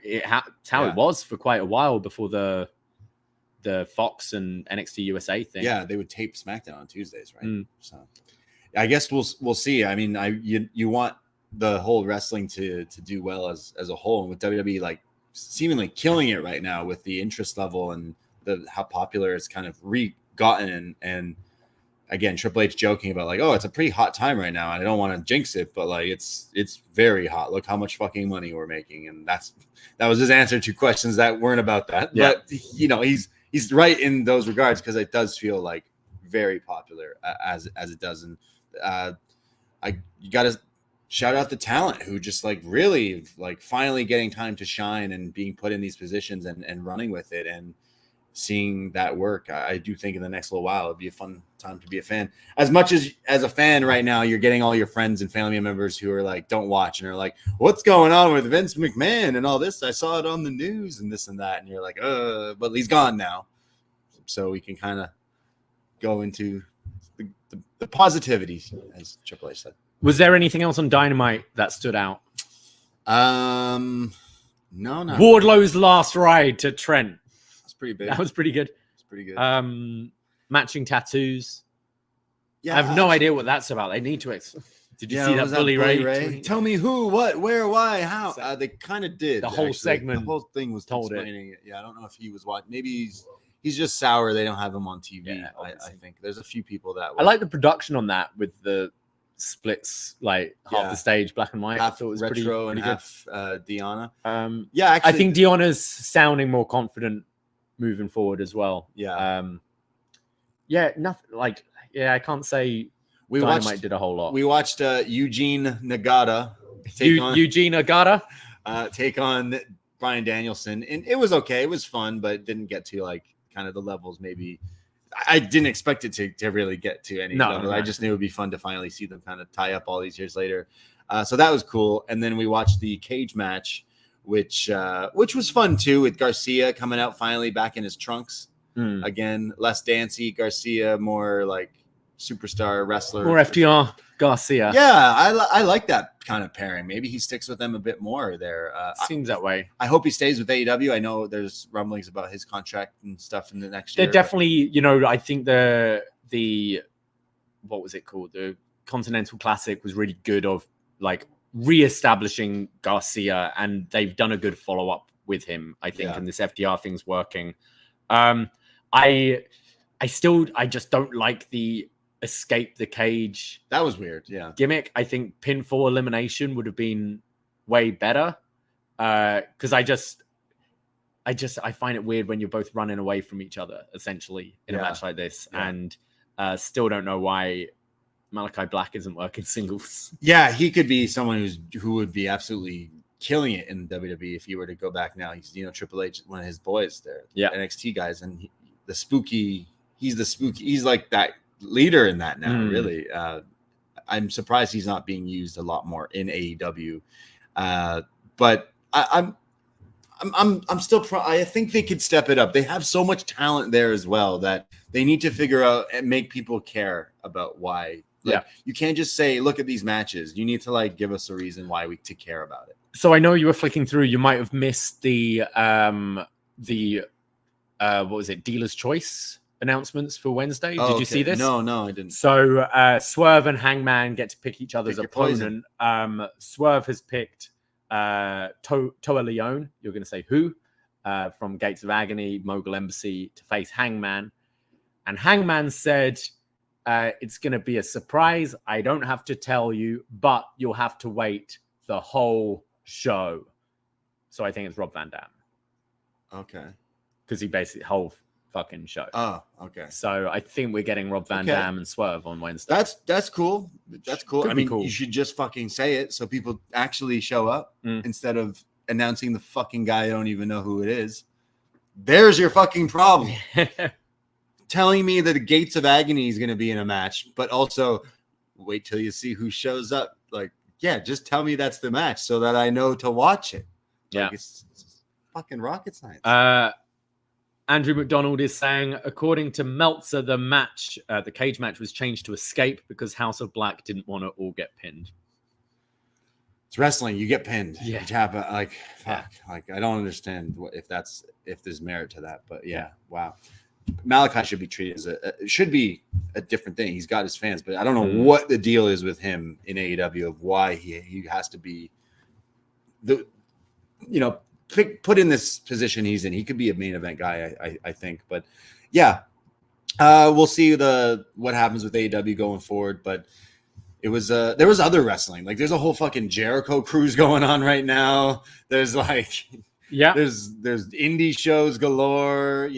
was for quite a while before the Fox and NXT USA thing. Yeah, they would tape SmackDown on Tuesdays, right? Mm. So I guess we'll see. I mean, you want the whole wrestling to do well as a whole, and with WWE like seemingly killing it right now with the interest level and how popular it's kind of gotten, and again, Triple H joking about like, oh, it's a pretty hot time right now, and I don't want to jinx it, but like it's very hot. Look how much fucking money we're making, and that was his answer to questions that weren't about that. Yeah. But he's right in those regards, because it does feel like very popular as it does, and you got to shout out the talent who just like really like finally getting time to shine and being put in these positions and running with it and seeing that work. I do think in the next little while it'd be a fun time to be a fan. As much as a fan right now, you're getting all your friends and family members who are like don't watch and are like, what's going on with Vince McMahon and all this? I saw it on the news and this and that, and you're like, but he's gone now, so we can kind of go into the positivity, as Triple H said. Was there anything else on Dynamite that stood out? No. Wardlow's last ride to Trent. It's pretty big. That was pretty good. It's pretty good. Matching tattoos. Yeah, I have no idea what that's about. They need to. Did you see that was Bully Ray? Tell me who, what, where, why, how. They kind of did. The whole actually. segment The whole thing was told it. explaining it. Yeah, I don't know if he was watching. Maybe he's just sour. They don't have him on TV. Yeah, I think there's a few people that. I like the production on that with the splits, like half the stage black and white. I half thought it was retro pretty and half Deanna. good. Yeah, actually, I think Deanna's sounding more confident moving forward as well. Yeah. Nothing like. Yeah, I can't say we Dynamite did a whole lot. We watched Eugene Nagata Eugene Agata. take on Bryan Danielson, and it was okay. It was fun, but it didn't get to like kind of the levels maybe. I didn't expect it to really get to any level. I just knew it would be fun to finally see them kind of tie up all these years later. So that was cool. And then we watched the cage match, which was fun too, with Garcia coming out finally back in his trunks. Again, less dancey. Garcia more like superstar wrestler. More FTR Garcia. Yeah, I like that kind of pairing. Maybe he sticks with them a bit more there. Seems that way. I hope he stays with AEW. I know there's rumblings about his contract and stuff in the next year. They're definitely, I think the what was it called? The Continental Classic was really good of like reestablishing Garcia, and they've done a good follow-up with him, I think, and this FDR thing's working. I just don't like the escape the cage. That was weird. Yeah. Gimmick. I think pinfall elimination would have been way better. Because I find it weird when you're both running away from each other, essentially, in a match like this. Yeah. And still don't know why Malachi Black isn't working singles. Yeah, he could be someone who would be absolutely killing it in WWE if he were to go back now. He's Triple H, one of his boys there, NXT guys, and he's the spooky. He's like that leader in that now. Really, I'm surprised he's not being used a lot more in AEW. But I'm I'm still I think they could step it up. They have so much talent there as well that they need to figure out and make people care about why. Like, you can't just say, look at these matches. You need to like give us a reason why to care about it. So I know you were flicking through. You might have missed the what was it? Dealer's Choice announcements for Wednesday. Did you see this? No, I didn't. So Swerve and Hangman get to pick each other's Pick your opponent. Swerve has picked Toa Leone. You're going to say who? From Gates of Agony, Mogul Embassy, to face Hangman. And Hangman said, it's going to be a surprise. I don't have to tell you, but you'll have to wait the whole show. So I think it's Rob Van Dam. Okay. Because he basically whole fucking show. Oh, okay. So I think we're getting Rob Van Dam and Swerve on Wednesday. That's cool. That's cool. I mean, cool. You should just fucking say it so people actually show up instead of announcing the fucking guy I don't even know who it is. There's your fucking problem. Telling me that the Gates of Agony is going to be in a match, but also wait till you see who shows up. Like, yeah, just tell me that's the match so that I know to watch it. Like, Yeah. It's fucking rocket science. Andrew McDonald is saying, according to Meltzer, the cage match was changed to Escape because House of Black didn't want to all get pinned. It's wrestling. You get pinned. Yeah. You tap it, like, fuck. Like, I don't understand if there's merit to that, but yeah. Wow. Malachi should be treated as it should be a different thing. He's got his fans, but I don't know what the deal is with him in AEW of why he has to be put in this position he's in. He could be a main event guy, I think. But yeah, we'll see what happens with AEW going forward. But it was there was other wrestling. Like, there's a whole fucking Jericho cruise going on right now. There's like there's indie shows galore.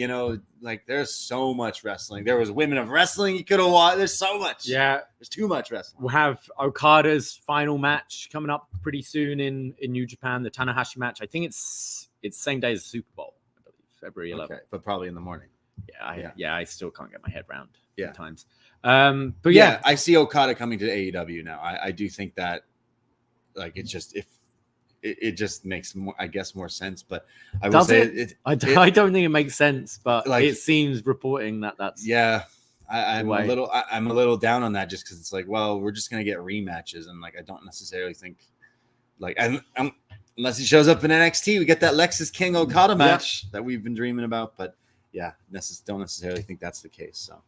Like, there's so much wrestling. There was Women of Wrestling you could have watched. There's so much. Yeah. There's too much wrestling. We'll have Okada's final match coming up pretty soon in New Japan, the Tanahashi match. I think it's same day as the Super Bowl, I believe, February 11th. Okay, but probably in the morning. I still can't get my head around times. But yeah, I see Okada coming to AEW now. I do think that, like, it's just it just makes more sense. But I will say I don't think it makes sense, but like, it seems reporting that's I'm a little down on that just because it's like, well, we're just gonna get rematches, and like I don't necessarily think like unless he shows up in NXT, we get that Lexus King Okada match that we've been dreaming about. But yeah, don't necessarily think that's the case. So,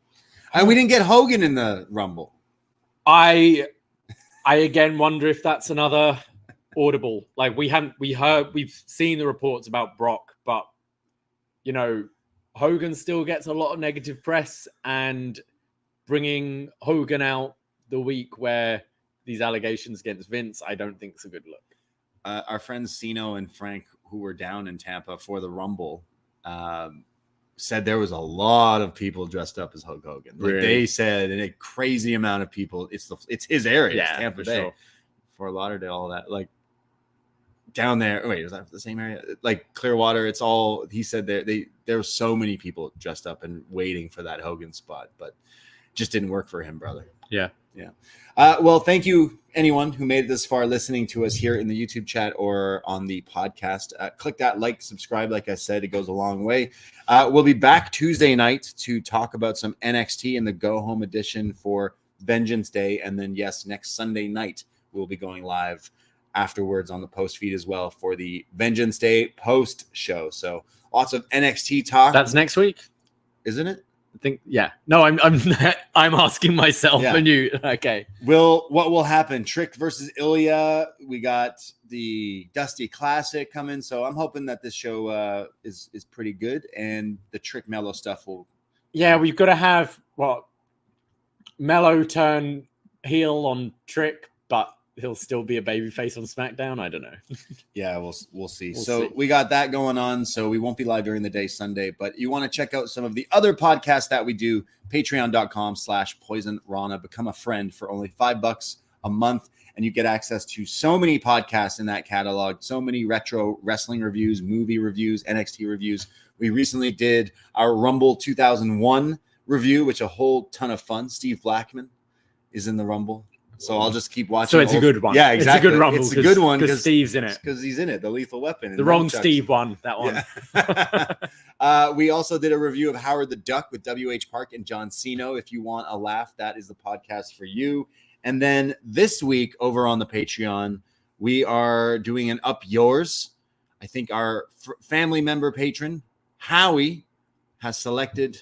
and we didn't get Hogan in the Rumble. I again wonder if that's another audible. Like, we've seen the reports about Brock, but Hogan still gets a lot of negative press, and bringing Hogan out the week where these allegations against Vince, I don't think is a good look. Our friends Cno and Frank, who were down in Tampa for the Rumble, said there was a lot of people dressed up as Hulk Hogan. Like, really? They said a crazy amount of people. It's his area. Yeah, it's Tampa for Bay, sure. Fort Lauderdale, all that. Like, down there. Wait, is that the same area? Like Clearwater. It's all. He said there were so many people dressed up and waiting for that Hogan spot, but just didn't work for him, brother. Yeah. Well, thank you, anyone who made it this far listening to us here in the YouTube chat or on the podcast. Click that like, subscribe. Like I said, it goes a long way. We'll be back Tuesday night to talk about some NXT in the Go Home edition for Vengeance Day. And then, yes, next Sunday night, we'll be going live afterwards on the post feed as well for the Vengeance Day post show. So lots of NXT talk. That's next week, isn't it? I think. Yeah. No, I'm asking myself and you. Okay. What will happen? Trick versus Ilya. We got the Dusty Classic coming, so I'm hoping that this show is pretty good, and the Trick Mello stuff will. Yeah, we've got to have Mello turn heel on Trick, but he'll still be a babyface on SmackDown. I don't know. Yeah, we'll see. We got that going on. So we won't be live during the day Sunday, but you want to check out some of the other podcasts that we do. Patreon.com/PoisonRana. Become a friend for only $5 a month, and you get access to so many podcasts in that catalog. So many retro wrestling reviews, movie reviews, NXT reviews. We recently did our Rumble 2001 review, which a whole ton of fun. Steve Blackman is in the Rumble. So I'll just keep watching. So it's a good one. Yeah, exactly. It's a good Rumble. It's a good one because Steve's in it. Because he's in it. The Lethal Weapon. The wrong Steve one. That one. Yeah. We also did a review of Howard the Duck with WH Park and John Cno. If you want a laugh, that is the podcast for you. And then this week over on the Patreon, we are doing an Up Yours. I think our family member patron, Howie, has selected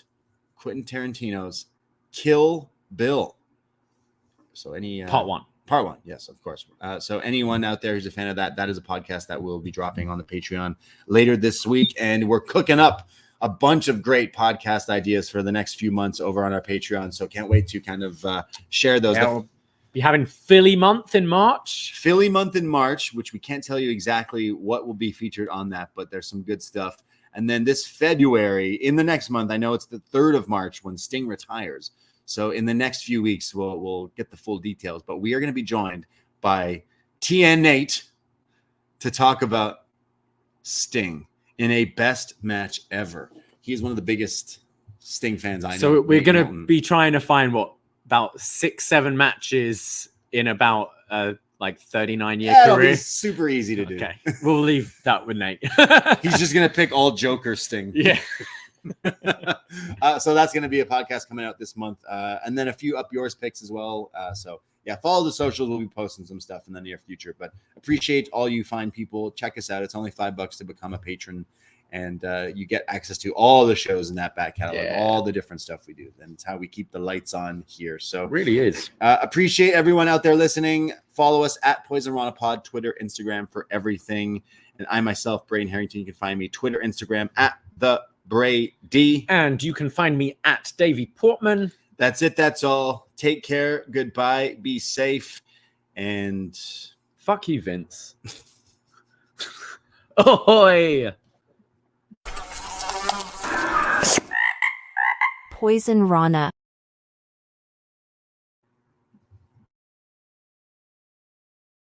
Quentin Tarantino's Kill Bill. So any Part one, yes, of course. So anyone out there who's a fan of that is a podcast that will be dropping on the Patreon later this week, and we're cooking up a bunch of great podcast ideas for the next few months over on our Patreon. So can't wait to kind of share those. Yeah, we'll be having Philly month in March, which we can't tell you exactly what will be featured on that, but there's some good stuff. And then this February, in the next month, I know it's the 3rd of March when Sting retires. So in the next few weeks, we'll get the full details. But we are going to be joined by TN Nate to talk about Sting in a best match ever. He's one of the biggest Sting fans I know. So we're going to be trying to find about 6-7 matches in about like 39-year career. It's super easy to do. Okay, we'll leave that with Nate. He's just going to pick all Joker Sting. Yeah. So that's going to be a podcast coming out this month, and then a few Up Yours picks as well. So yeah, follow the socials. We'll be posting some stuff in the near future. But appreciate all you fine people. Check us out. It's only $5 to become a patron, and you get access to all the shows in that back catalog, all the different stuff we do. And it's how we keep the lights on here. So it really is. Appreciate everyone out there listening. Follow us at Poisonrana Pod, Twitter, Instagram for everything. And I myself, Braden Herrington. You can find me Twitter, Instagram at the Brady. And you can find me at Davie Portman. That's it. That's all. Take care. Goodbye. Be safe. And fuck you, Vince. Ahoy! Poisonrana.